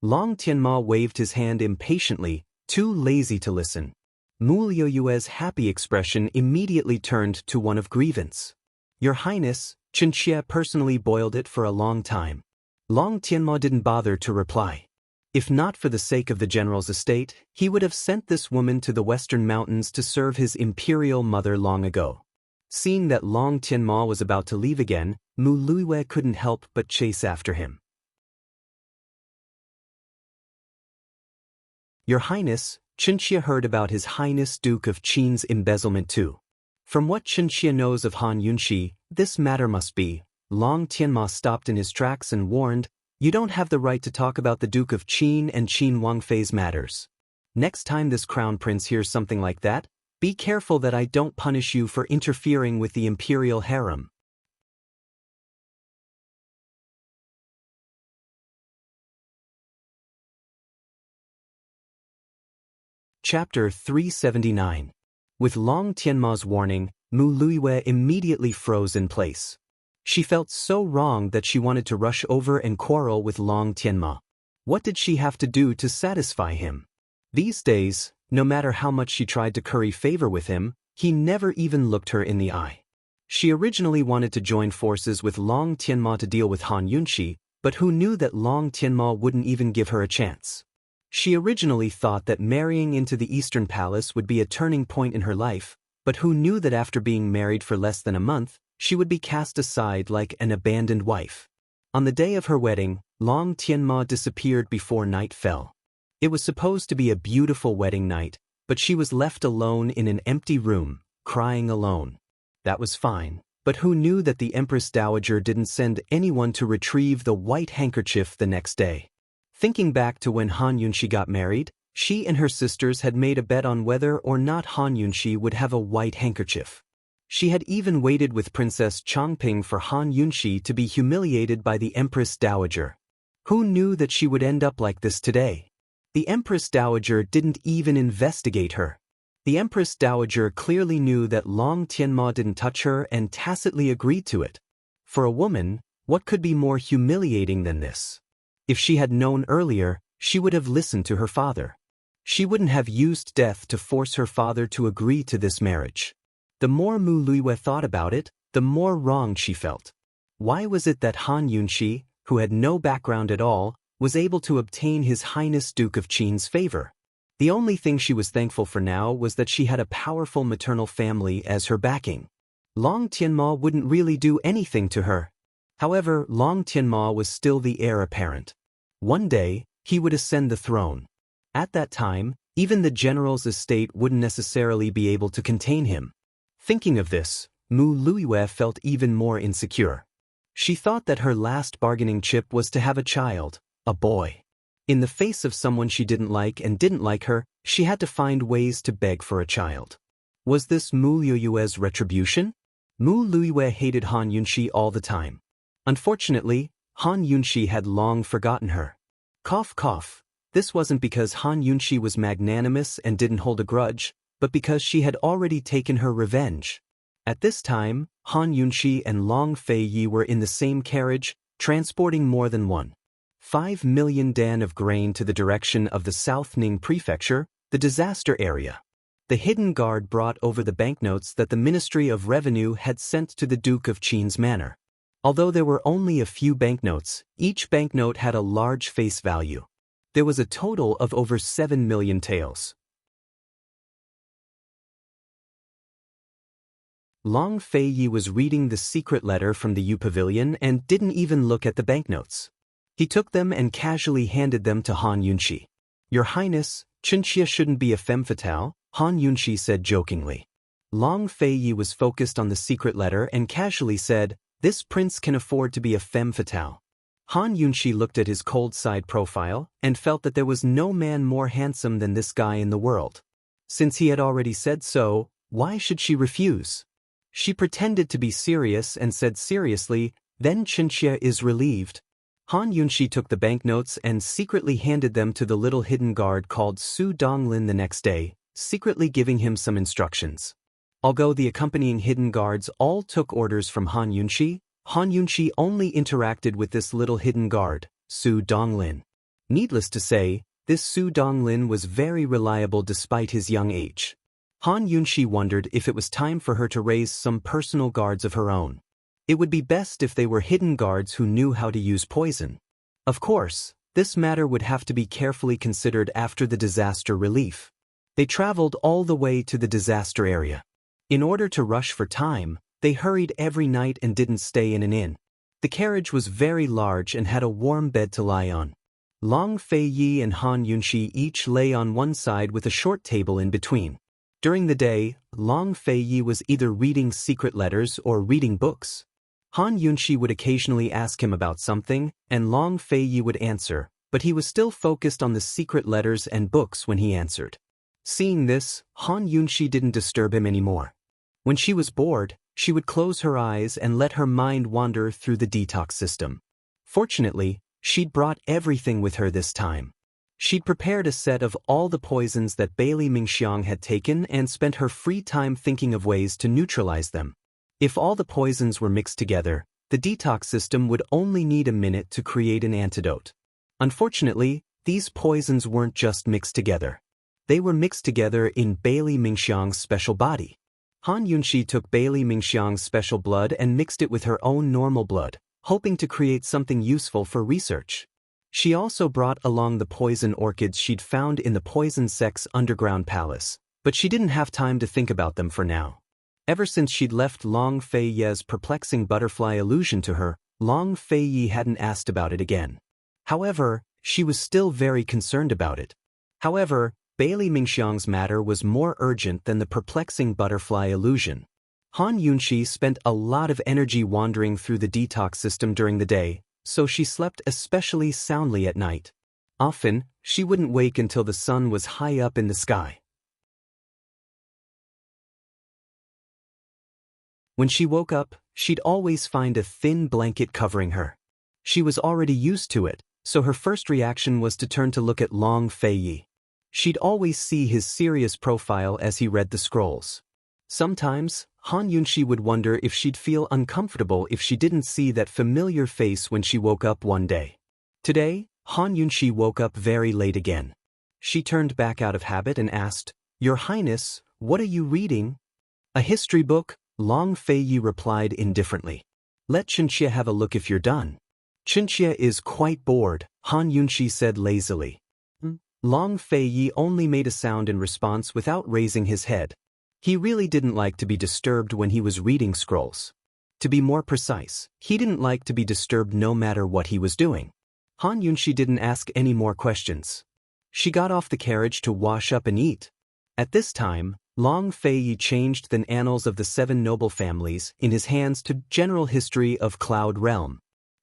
Long Tianma waved his hand impatiently, too lazy to listen. Mu Luiwei's happy expression immediately turned to one of grievance. "Your Highness, Chinchia personally boiled it for a long time." Long Tianma didn't bother to reply. If not for the sake of the general's estate, he would have sent this woman to the western mountains to serve his imperial mother long ago. Seeing that Long Tianma was about to leave again, Mu Luiwei couldn't help but chase after him. "Your Highness, Chinchia heard about His Highness Duke of Qin's embezzlement too. From what Chinchia knows of Han Yunxi, this matter must be." Long Tianma stopped in his tracks and warned, "You don't have the right to talk about the Duke of Qin and Qin Wangfei's matters." Next time this crown prince hears something like that, be careful that I don't punish you for interfering with the imperial harem. Chapter 379. With Long Tianma's warning, Mu Luiyue immediately froze in place. She felt so wrong that she wanted to rush over and quarrel with Long Tianma. What did she have to do to satisfy him? These days, no matter how much she tried to curry favor with him, he never even looked her in the eye. She originally wanted to join forces with Long Tianma to deal with Han Yunxi, but who knew that Long Tianma wouldn't even give her a chance? She originally thought that marrying into the Eastern Palace would be a turning point in her life, but who knew that after being married for less than a month, she would be cast aside like an abandoned wife. On the day of her wedding, Long Tianma disappeared before night fell. It was supposed to be a beautiful wedding night, but she was left alone in an empty room, crying alone. That was fine, but who knew that the Empress Dowager didn't send anyone to retrieve the white handkerchief the next day? Thinking back to when Han Yunxi got married, she and her sisters had made a bet on whether or not Han Yunxi would have a white handkerchief. She had even waited with Princess Chongping for Han Yunxi to be humiliated by the Empress Dowager. Who knew that she would end up like this today? The Empress Dowager didn't even investigate her. The Empress Dowager clearly knew that Long Tianma didn't touch her and tacitly agreed to it. For a woman, what could be more humiliating than this? If she had known earlier, she would have listened to her father. She wouldn't have used death to force her father to agree to this marriage. The more Mu Luiyue thought about it, the more wronged she felt. Why was it that Han Yunxi, who had no background at all, was able to obtain His Highness Duke of Qin's favor? The only thing she was thankful for now was that she had a powerful maternal family as her backing. Long Tianma wouldn't really do anything to her. However, Long Tianma was still the heir apparent. One day, he would ascend the throne. At that time, even the general's estate wouldn't necessarily be able to contain him. Thinking of this, Mu Luiyue felt even more insecure. She thought that her last bargaining chip was to have a child, a boy. In the face of someone she didn't like and didn't like her, she had to find ways to beg for a child. Was this Mu Luiyue's retribution? Mu Luiyue hated Han Yunxi all the time. Unfortunately, Han Yunxi had long forgotten her. Cough cough. This wasn't because Han Yunxi was magnanimous and didn't hold a grudge, but because she had already taken her revenge. At this time, Han Yunxi and Long Feiyi were in the same carriage, transporting more than 1.5 million dan of grain to the direction of the South Ning Prefecture, the disaster area. The hidden guard brought over the banknotes that the Ministry of Revenue had sent to the Duke of Qin's manor. Although there were only a few banknotes, each banknote had a large face value. There was a total of over 7 million taels. Long Feiyi was reading the secret letter from the Yu Pavilion and didn't even look at the banknotes. He took them and casually handed them to Han Yunxi. "Your Highness, Chenxia shouldn't be a femme fatale," Han Yunxi said jokingly. Long Feiyi was focused on the secret letter and casually said, "This prince can afford to be a femme fatale." Han Yunxi looked at his cold side profile and felt that there was no man more handsome than this guy in the world. Since he had already said so, why should she refuse? She pretended to be serious and said seriously, "Then Chenxia is relieved." Han Yunxi took the banknotes and secretly handed them to the little hidden guard called Su Donglin the next day, secretly giving him some instructions. Although the accompanying hidden guards all took orders from Han Yunxi only interacted with this little hidden guard, Su Donglin. Needless to say, this Su Donglin was very reliable despite his young age. Han Yunxi wondered if it was time for her to raise some personal guards of her own. It would be best if they were hidden guards who knew how to use poison. Of course, this matter would have to be carefully considered after the disaster relief. They traveled all the way to the disaster area. In order to rush for time, they hurried every night and didn't stay in an inn. The carriage was very large and had a warm bed to lie on. Long Feiyi and Han Yunxi each lay on one side with a short table in between. During the day, Long Feiyi was either reading secret letters or reading books. Han Yunxi would occasionally ask him about something, and Long Feiyi would answer, but he was still focused on the secret letters and books when he answered. Seeing this, Han Yunxi didn't disturb him anymore. When she was bored, she would close her eyes and let her mind wander through the detox system. Fortunately, she'd brought everything with her this time. She'd prepared a set of all the poisons that Bailey Mingxiang had taken and spent her free time thinking of ways to neutralize them. If all the poisons were mixed together, the detox system would only need a minute to create an antidote. Unfortunately, these poisons weren't just mixed together. They were mixed together in Bailey Mingxiang's special body. Han Yunxi took Bailey Mingxiang's special blood and mixed it with her own normal blood, hoping to create something useful for research. She also brought along the poison orchids she'd found in the Poison Sect's underground palace, but she didn't have time to think about them for now. Ever since she'd left Long Fei Ye's perplexing butterfly illusion to her, Long Fei Ye hadn't asked about it again. However, she was still very concerned about it. However, Bailey Mingxiang's matter was more urgent than the perplexing butterfly illusion. Han Yunxi spent a lot of energy wandering through the detox system during the day, so she slept especially soundly at night. Often, she wouldn't wake until the sun was high up in the sky. When she woke up, she'd always find a thin blanket covering her. She was already used to it, so her first reaction was to turn to look at Long Fei Yi. She'd always see his serious profile as he read the scrolls. Sometimes, Han Yunxi would wonder if she'd feel uncomfortable if she didn't see that familiar face when she woke up one day. Today, Han Yunxi woke up very late again. She turned back out of habit and asked, "Your Highness, what are you reading?" "A history book," Long Fei Yi replied indifferently. "Let Chenxia have a look if you're done." "Chenxia is quite bored," Han Yunxi said lazily. Long Fei Yi only made a sound in response without raising his head. He really didn't like to be disturbed when he was reading scrolls. To be more precise, he didn't like to be disturbed no matter what he was doing. Han Yunxi didn't ask any more questions. She got off the carriage to wash up and eat. At this time, Long Fei Yi changed the annals of the 7 noble families in his hands to general history of Cloud Realm.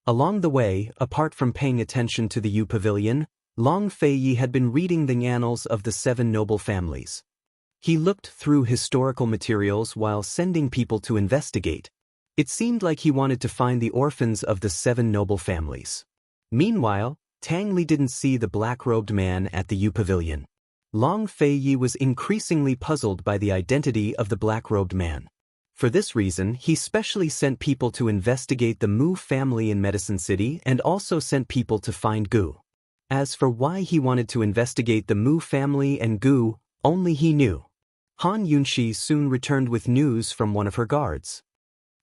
Along the way, apart from paying attention to the Yu Pavilion, Long Fei Yi had been reading the annals of the 7 noble families. He looked through historical materials while sending people to investigate. It seemed like he wanted to find the orphans of the 7 noble families. Meanwhile, Tang Li didn't see the black-robed man at the Yu Pavilion. Long Fei Yi was increasingly puzzled by the identity of the black-robed man. For this reason, he specially sent people to investigate the Mu family in Medicine City and also sent people to find Gu. As for why he wanted to investigate the Mu family and Gu, only he knew. Han Yunxi soon returned with news from one of her guards.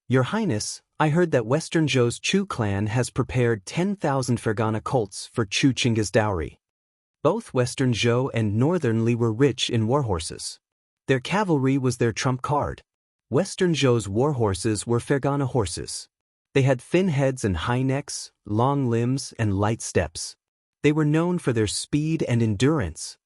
"Your Highness, I heard that Western Zhou's Chu clan has prepared 10,000 Fergana colts for Chu Qingga's dowry." Both Western Zhou and Northern Li were rich in warhorses. Their cavalry was their trump card. Western Zhou's warhorses were Fergana horses. They had thin heads and high necks, long limbs, and light steps. They were known for their speed and endurance.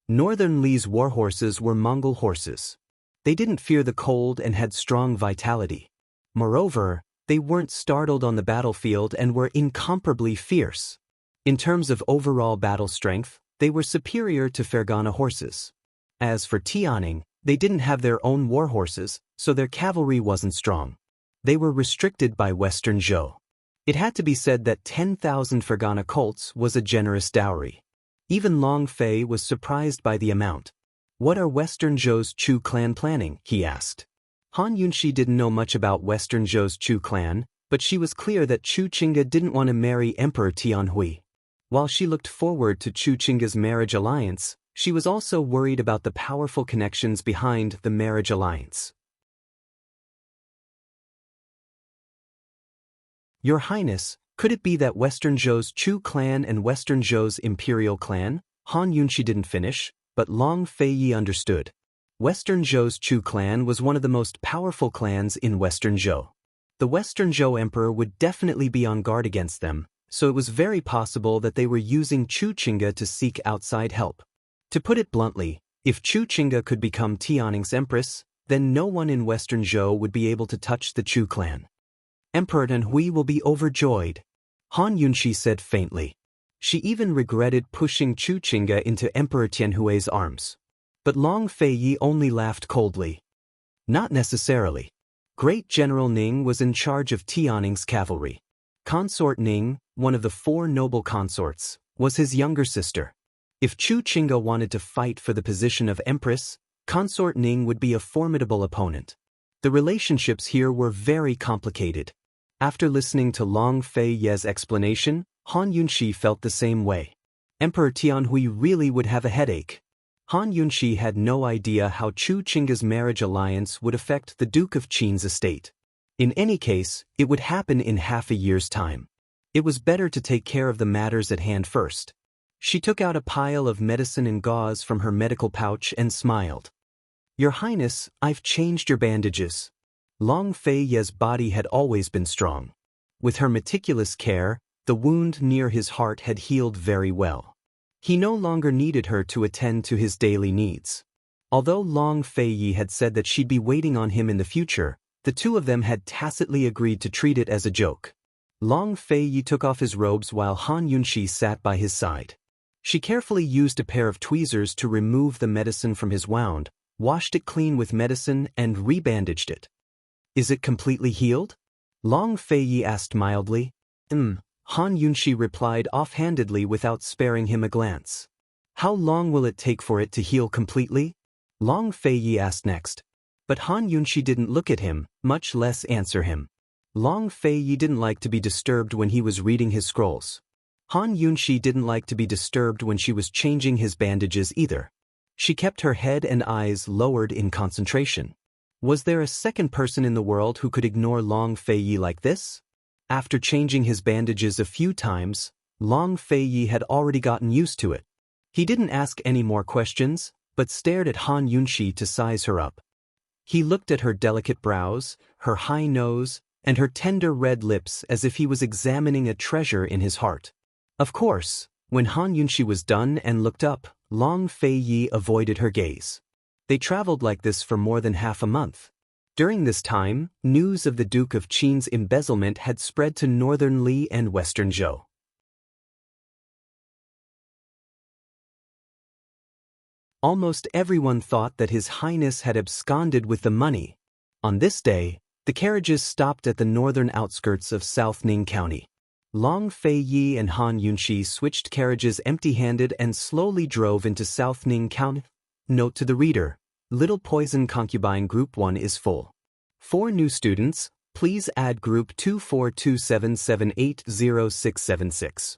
Northern Li's warhorses were Mongol horses. They didn't fear the cold and had strong vitality. Moreover, they weren't startled on the battlefield and were incomparably fierce. In terms of overall battle strength, they were superior to Fergana horses. As for Tianning, they didn't have their own warhorses, so their cavalry wasn't strong. They were restricted by Western Zhou. It had to be said that 10,000 Fergana colts was a generous dowry. Even Long Fei was surprised by the amount. "What are Western Zhou's Chu clan planning?" he asked. Han Yunxi didn't know much about Western Zhou's Chu clan, but she was clear that Chu Qingga didn't want to marry Emperor Tianhui. While she looked forward to Chu Qingga's marriage alliance, she was also worried about the powerful connections behind the marriage alliance. "Your Highness, could it be that Western Zhou's Chu clan and Western Zhou's Imperial clan?" Han Yunxi didn't finish, but Long Fei Yi understood. Western Zhou's Chu clan was one of the most powerful clans in Western Zhou. The Western Zhou Emperor would definitely be on guard against them, so it was very possible that they were using Chu Qingga to seek outside help. To put it bluntly, if Chu Qingga could become Tianning's empress, then no one in Western Zhou would be able to touch the Chu clan. "Emperor Tianhui will be overjoyed," Han Yunxi said faintly. She even regretted pushing Chu Qingge into Emperor Tianhui's arms. But Long Feiyi only laughed coldly. Not necessarily. Great General Ning was in charge of Tianning's cavalry. Consort Ning, one of the 4 noble consorts, was his younger sister. If Chu Qingge wanted to fight for the position of empress, Consort Ning would be a formidable opponent. The relationships here were very complicated. After listening to Long Feiyi's explanation, Han Yunxi felt the same way. Emperor Tianhui really would have a headache. Han Yunxi had no idea how Chu Qingge's marriage alliance would affect the Duke of Qin's estate. In any case, it would happen in half a year's time. It was better to take care of the matters at hand first. She took out a pile of medicine and gauze from her medical pouch and smiled. "Your Highness, I've changed your bandages." Long Feiyi's body had always been strong. With her meticulous care, the wound near his heart had healed very well. He no longer needed her to attend to his daily needs. Although Long Feiyi had said that she'd be waiting on him in the future, the two of them had tacitly agreed to treat it as a joke. Long Feiyi took off his robes while Han Yunxi sat by his side. She carefully used a pair of tweezers to remove the medicine from his wound, washed it clean with medicine and rebandaged it. "Is it completely healed?" Long Feiyi asked mildly. Han Yunxi replied offhandedly without sparing him a glance. "How long will it take for it to heal completely?" Long Feiyi asked next. But Han Yunxi didn't look at him, much less answer him. Long Feiyi didn't like to be disturbed when he was reading his scrolls. Han Yunxi didn't like to be disturbed when she was changing his bandages either. She kept her head and eyes lowered in concentration. Was there a second person in the world who could ignore Long Feiyi like this? After changing his bandages a few times, Long Feiyi had already gotten used to it. He didn't ask any more questions, but stared at Han Yunxi to size her up. He looked at her delicate brows, her high nose, and her tender red lips as if he was examining a treasure in his heart. Of course, when Han Yunxi was done and looked up, Long Feiyi avoided her gaze. They traveled like this for more than half a month. During this time, news of the Duke of Qin's embezzlement had spread to northern Li and western Zhou. Almost everyone thought that His Highness had absconded with the money. On this day, the carriages stopped at the northern outskirts of South Ning County. Long Feiyi and Han Yunxi switched carriages empty-handed and slowly drove into South Ning County. Note to the reader: Little Poison Concubine Group 1 is full. For new students, please add Group 2427780676.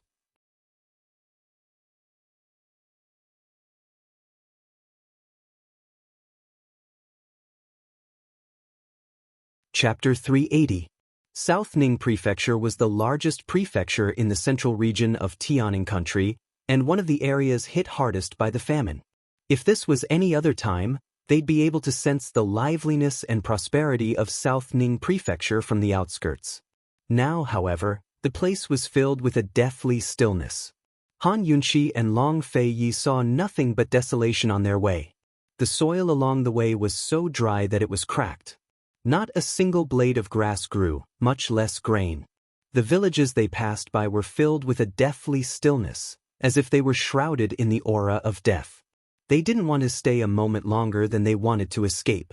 Chapter 380. South Ning Prefecture was the largest prefecture in the central region of Tianning Country and one of the areas hit hardest by the famine. If this was any other time, they'd be able to sense the liveliness and prosperity of South Ning Prefecture from the outskirts. Now, however, the place was filled with a deathly stillness. Han Yunxi and Long Feiyi saw nothing but desolation on their way. The soil along the way was so dry that it was cracked. Not a single blade of grass grew, much less grain. The villages they passed by were filled with a deathly stillness, as if they were shrouded in the aura of death. They didn't want to stay a moment longer than they wanted to escape.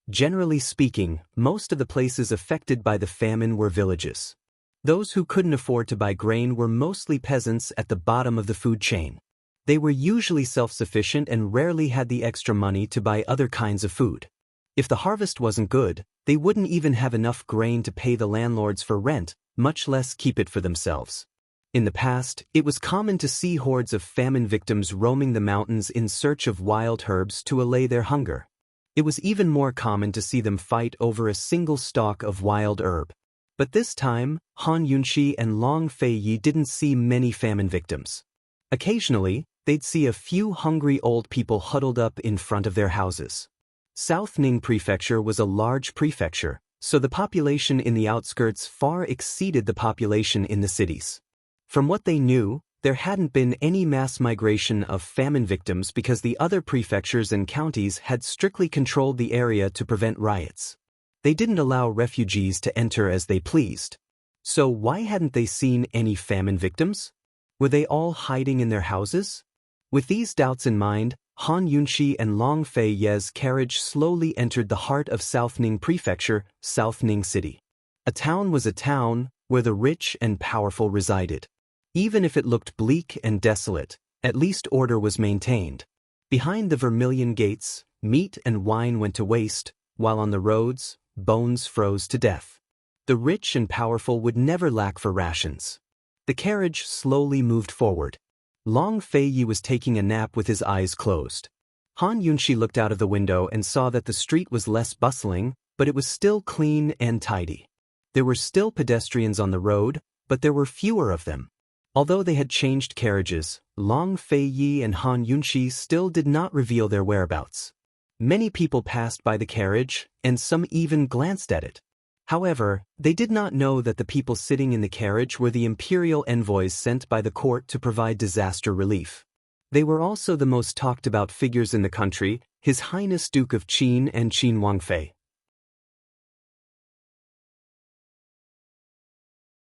Generally speaking, most of the places affected by the famine were villages. Those who couldn't afford to buy grain were mostly peasants at the bottom of the food chain. They were usually self-sufficient and rarely had the extra money to buy other kinds of food. If the harvest wasn't good, they wouldn't even have enough grain to pay the landlords for rent, much less keep it for themselves. In the past, it was common to see hordes of famine victims roaming the mountains in search of wild herbs to allay their hunger. It was even more common to see them fight over a single stalk of wild herb. But this time, Han Yunxi and Long Feiyi didn't see many famine victims. Occasionally, they'd see a few hungry old people huddled up in front of their houses. South Ning Prefecture was a large prefecture, so the population in the outskirts far exceeded the population in the cities. From what they knew, there hadn't been any mass migration of famine victims because the other prefectures and counties had strictly controlled the area to prevent riots. They didn't allow refugees to enter as they pleased. So why hadn't they seen any famine victims? Were they all hiding in their houses? With these doubts in mind, Han Yunxi and Long Fei Ye's carriage slowly entered the heart of Southning Prefecture, Southning City. A town was a town where the rich and powerful resided. Even if it looked bleak and desolate, at least order was maintained. Behind the vermilion gates, meat and wine went to waste, while on the roads, bones froze to death. The rich and powerful would never lack for rations. The carriage slowly moved forward. Long Fei Yi was taking a nap with his eyes closed. Han Yunxi looked out of the window and saw that the street was less bustling, but it was still clean and tidy. There were still pedestrians on the road, but there were fewer of them. Although they had changed carriages, Long Fei Yi and Han Yunxi still did not reveal their whereabouts. Many people passed by the carriage, and some even glanced at it. However, they did not know that the people sitting in the carriage were the imperial envoys sent by the court to provide disaster relief. They were also the most talked about figures in the country, His Highness Duke of Qin and Qin Wangfei.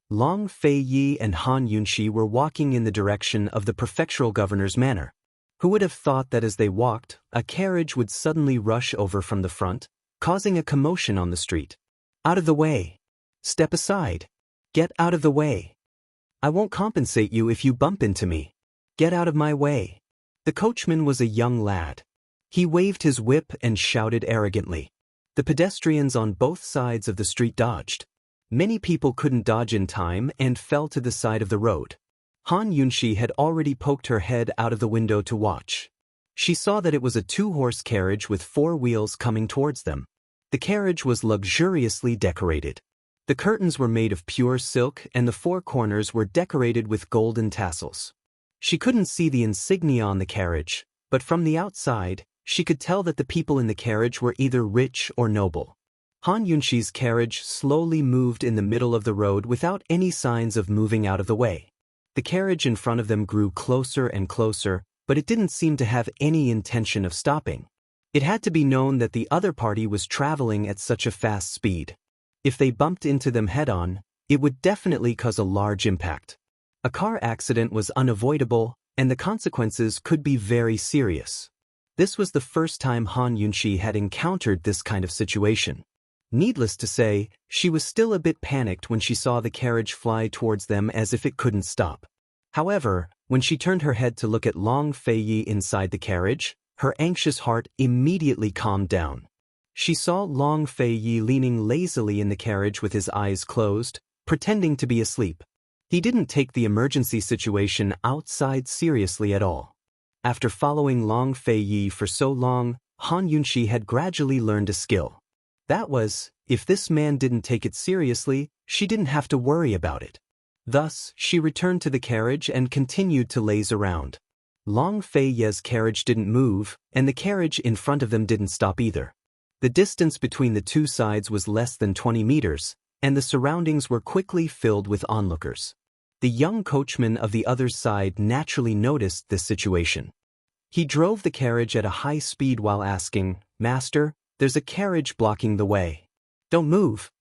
Long Fei Yi and Han Yunxi were walking in the direction of the prefectural governor's manor. Who would have thought that as they walked, a carriage would suddenly rush over from the front, causing a commotion on the street? Out of the way. Step aside. Get out of the way. I won't compensate you if you bump into me. Get out of my way. The coachman was a young lad. He waved his whip and shouted arrogantly. The pedestrians on both sides of the street dodged. Many people couldn't dodge in time and fell to the side of the road. Han Yunxi had already poked her head out of the window to watch. She saw that it was a two-horse carriage with 4 wheels coming towards them. The carriage was luxuriously decorated. The curtains were made of pure silk and the 4 corners were decorated with golden tassels. She couldn't see the insignia on the carriage, but from the outside, she could tell that the people in the carriage were either rich or noble. Han Yunxi's carriage slowly moved in the middle of the road without any signs of moving out of the way. The carriage in front of them grew closer and closer, but it didn't seem to have any intention of stopping. It had to be known that the other party was traveling at such a fast speed. If they bumped into them head-on, it would definitely cause a large impact. A car accident was unavoidable, and the consequences could be very serious. This was the first time Han Yunxi had encountered this kind of situation. Needless to say, she was still a bit panicked when she saw the carriage fly towards them as if it couldn't stop. However, when she turned her head to look at Long Fei Yi inside the carriage, her anxious heart immediately calmed down. She saw Long Fei Yi leaning lazily in the carriage with his eyes closed, pretending to be asleep. He didn't take the emergency situation outside seriously at all. After following Long Fei Yi for so long, Han Yunxi had gradually learned a skill. That was, if this man didn't take it seriously, she didn't have to worry about it. Thus, she returned to the carriage and continued to laze around. Long Fei Ye's carriage didn't move, and the carriage in front of them didn't stop either. The distance between the two sides was less than 20 meters, and the surroundings were quickly filled with onlookers. The young coachman of the other side naturally noticed this situation. He drove the carriage at a high speed while asking, "Master, there's a carriage blocking the way. Don't move."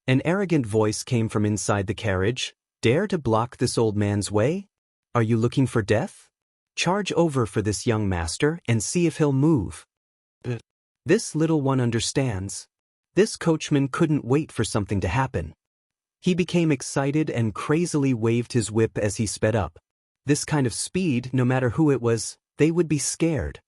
An arrogant voice came from inside the carriage. "Dare to block this old man's way? Are you looking for death? Charge over for this young master and see if he'll move." This little one understands. This coachman couldn't wait for something to happen. He became excited and crazily waved his whip as he sped up. This kind of speed, no matter who it was, they would be scared.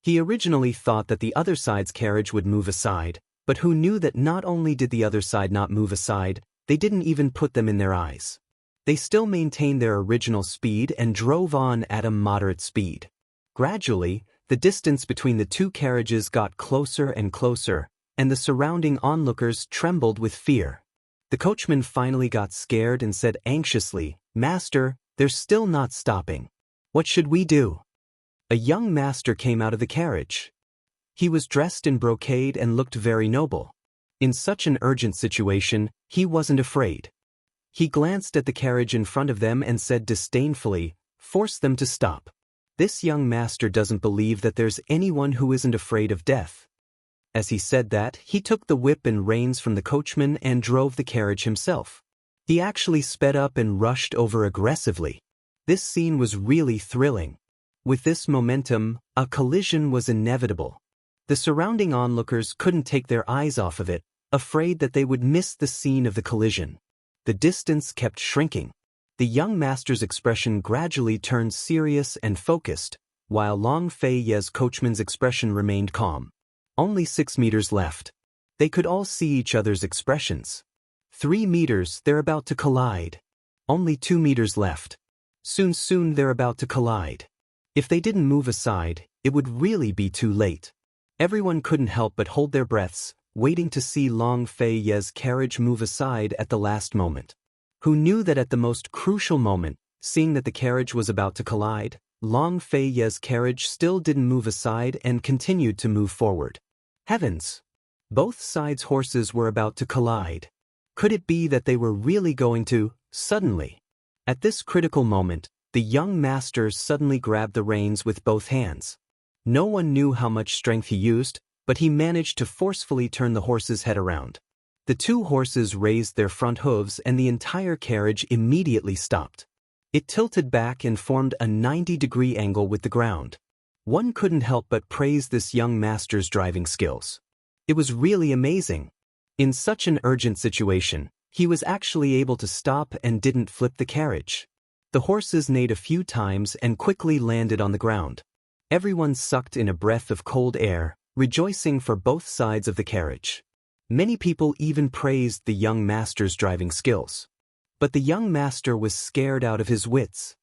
He originally thought that the other side's carriage would move aside, but who knew that not only did the other side not move aside, they didn't even put them in their eyes. They still maintained their original speed and drove on at a moderate speed. Gradually, the distance between the two carriages got closer and closer, and the surrounding onlookers trembled with fear. The coachman finally got scared and said anxiously, "Master, they're still not stopping. What should we do?" A young master came out of the carriage. He was dressed in brocade and looked very noble. In such an urgent situation, he wasn't afraid. He glanced at the carriage in front of them and said disdainfully, "Force them to stop. This young master doesn't believe that there's anyone who isn't afraid of death." As he said that, he took the whip and reins from the coachman and drove the carriage himself. He actually sped up and rushed over aggressively. This scene was really thrilling. With this momentum, a collision was inevitable. The surrounding onlookers couldn't take their eyes off of it, afraid that they would miss the scene of the collision. The distance kept shrinking. The young master's expression gradually turned serious and focused, while Long Fei Ye's coachman's expression remained calm. Only 6 meters left. They could all see each other's expressions. 3 meters, they're about to collide. Only 2 meters left. Soon they're about to collide. If they didn't move aside, it would really be too late. Everyone couldn't help but hold their breaths, waiting to see Long Fei Ye's carriage move aside at the last moment. Who knew that at the most crucial moment, seeing that the carriage was about to collide, Long Fei Ye's carriage still didn't move aside and continued to move forward. Heavens! Both sides' horses were about to collide. Could it be that they were really going to, suddenly? At this critical moment, the young master suddenly grabbed the reins with both hands. No one knew how much strength he used, but he managed to forcefully turn the horse's head around. The 2 horses raised their front hooves and the entire carriage immediately stopped. It tilted back and formed a 90-degree angle with the ground. One couldn't help but praise this young master's driving skills. It was really amazing. In such an urgent situation, he was actually able to stop and didn't flip the carriage. The horses neighed a few times and quickly landed on the ground. Everyone sucked in a breath of cold air, rejoicing for both sides of the carriage. Many people even praised the young master's driving skills. But the young master was scared out of his wits.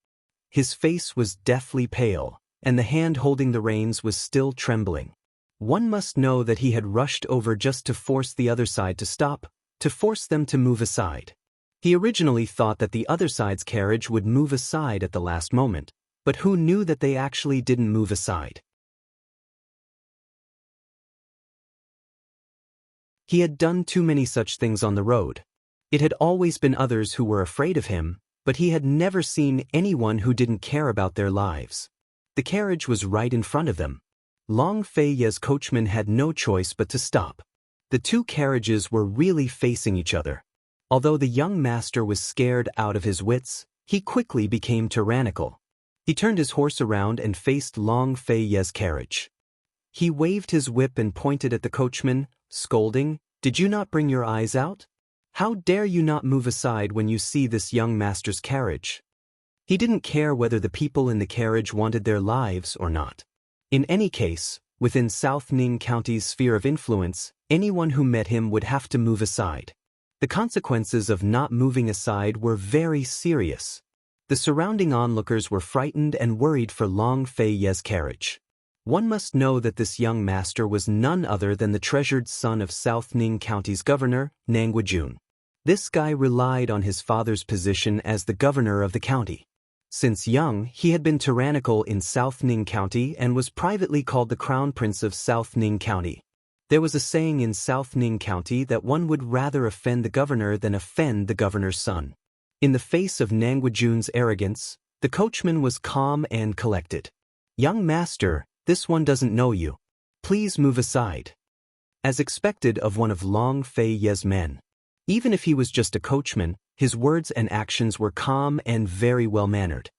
His face was deathly pale, and the hand holding the reins was still trembling. One must know that he had rushed over just to force the other side to stop, to force them to move aside. He originally thought that the other side's carriage would move aside at the last moment, but who knew that they actually didn't move aside? He had done too many such things on the road. It had always been others who were afraid of him, but he had never seen anyone who didn't care about their lives. The carriage was right in front of them. Long Fei Ye's coachman had no choice but to stop. The 2 carriages were really facing each other. Although the young master was scared out of his wits, he quickly became tyrannical. He turned his horse around and faced Long Fei Ye's carriage. He waved his whip and pointed at the coachman, scolding, "Did you not bring your eyes out? How dare you not move aside when you see this young master's carriage?" He didn't care whether the people in the carriage wanted their lives or not. In any case, within South Ning County's sphere of influence, anyone who met him would have to move aside. The consequences of not moving aside were very serious. The surrounding onlookers were frightened and worried for Long Fei Ye's carriage. One must know that this young master was none other than the treasured son of South Ning County's governor, Nangwajun. This guy relied on his father's position as the governor of the county. Since young, he had been tyrannical in South Ning County and was privately called the Crown Prince of South Ning County. There was a saying in South Ning County that one would rather offend the governor than offend the governor's son. In the face of Nangwajun's arrogance, the coachman was calm and collected. "Young master, this one doesn't know you. Please move aside." As expected of one of Long Fei Ye's men. Even if he was just a coachman, his words and actions were calm and very well-mannered.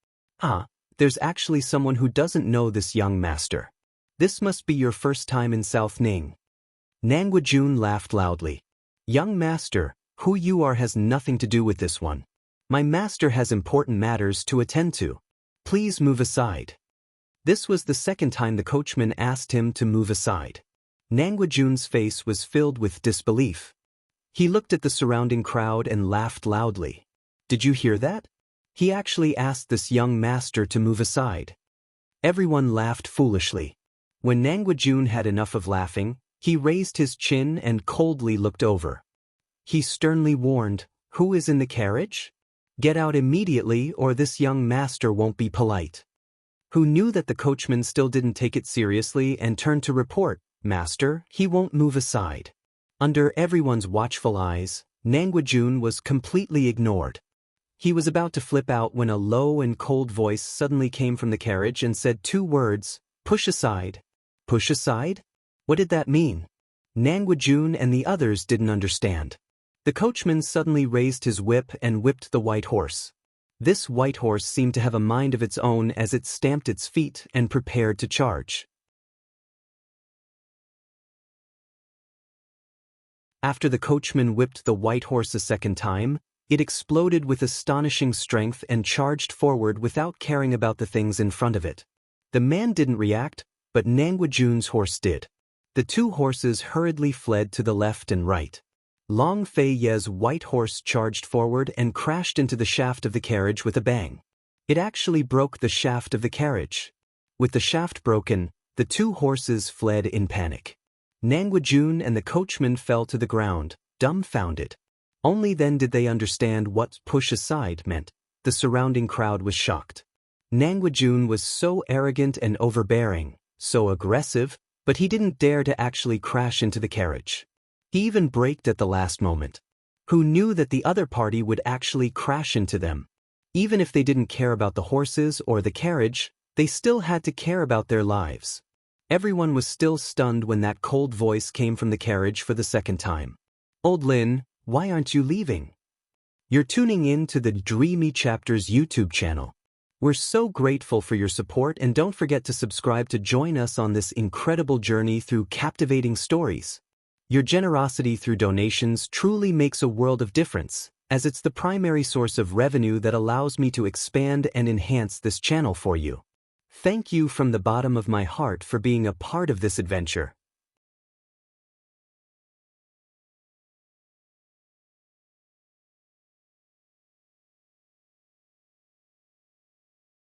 There's actually someone who doesn't know this young master. This must be your first time in South Ning. Nangwajun laughed loudly. "Young master, who you are has nothing to do with this one. My master has important matters to attend to. Please move aside." This was the second time the coachman asked him to move aside. Nangwajun's face was filled with disbelief. He looked at the surrounding crowd and laughed loudly. "Did you hear that? He actually asked this young master to move aside." Everyone laughed foolishly. When Nangwajun had enough of laughing, he raised his chin and coldly looked over. He sternly warned, "Who is in the carriage? Get out immediately or this young master won't be polite." Who knew that the coachman still didn't take it seriously and turned to report, "Master, he won't move aside." Under everyone's watchful eyes, Nangwajun was completely ignored. He was about to flip out when a low and cold voice suddenly came from the carriage and said 2 words, "Push aside." Push aside? What did that mean? Nangwajun and the others didn't understand. The coachman suddenly raised his whip and whipped the white horse. This white horse seemed to have a mind of its own as it stamped its feet and prepared to charge. After the coachman whipped the white horse a second time, it exploded with astonishing strength and charged forward without caring about the things in front of it. The man didn't react, but Nangwajun's horse did. The two horses hurriedly fled to the left and right. Long Fei Ye's white horse charged forward and crashed into the shaft of the carriage with a bang. It actually broke the shaft of the carriage. With the shaft broken, the two horses fled in panic. Nangwajun and the coachman fell to the ground, dumbfounded. Only then did they understand what push aside meant. The surrounding crowd was shocked. Nangwajun was so arrogant and overbearing, so aggressive, but he didn't dare to actually crash into the carriage. He even braked at the last moment. Who knew that the other party would actually crash into them? Even if they didn't care about the horses or the carriage, they still had to care about their lives. Everyone was still stunned when that cold voice came from the carriage for the second time. "Old Lin, why aren't you leaving?" You're tuning in to the Dreamy Chapters YouTube channel. We're so grateful for your support, and don't forget to subscribe to join us on this incredible journey through captivating stories. Your generosity through donations truly makes a world of difference, as it's the primary source of revenue that allows me to expand and enhance this channel for you. Thank you from the bottom of my heart for being a part of this adventure.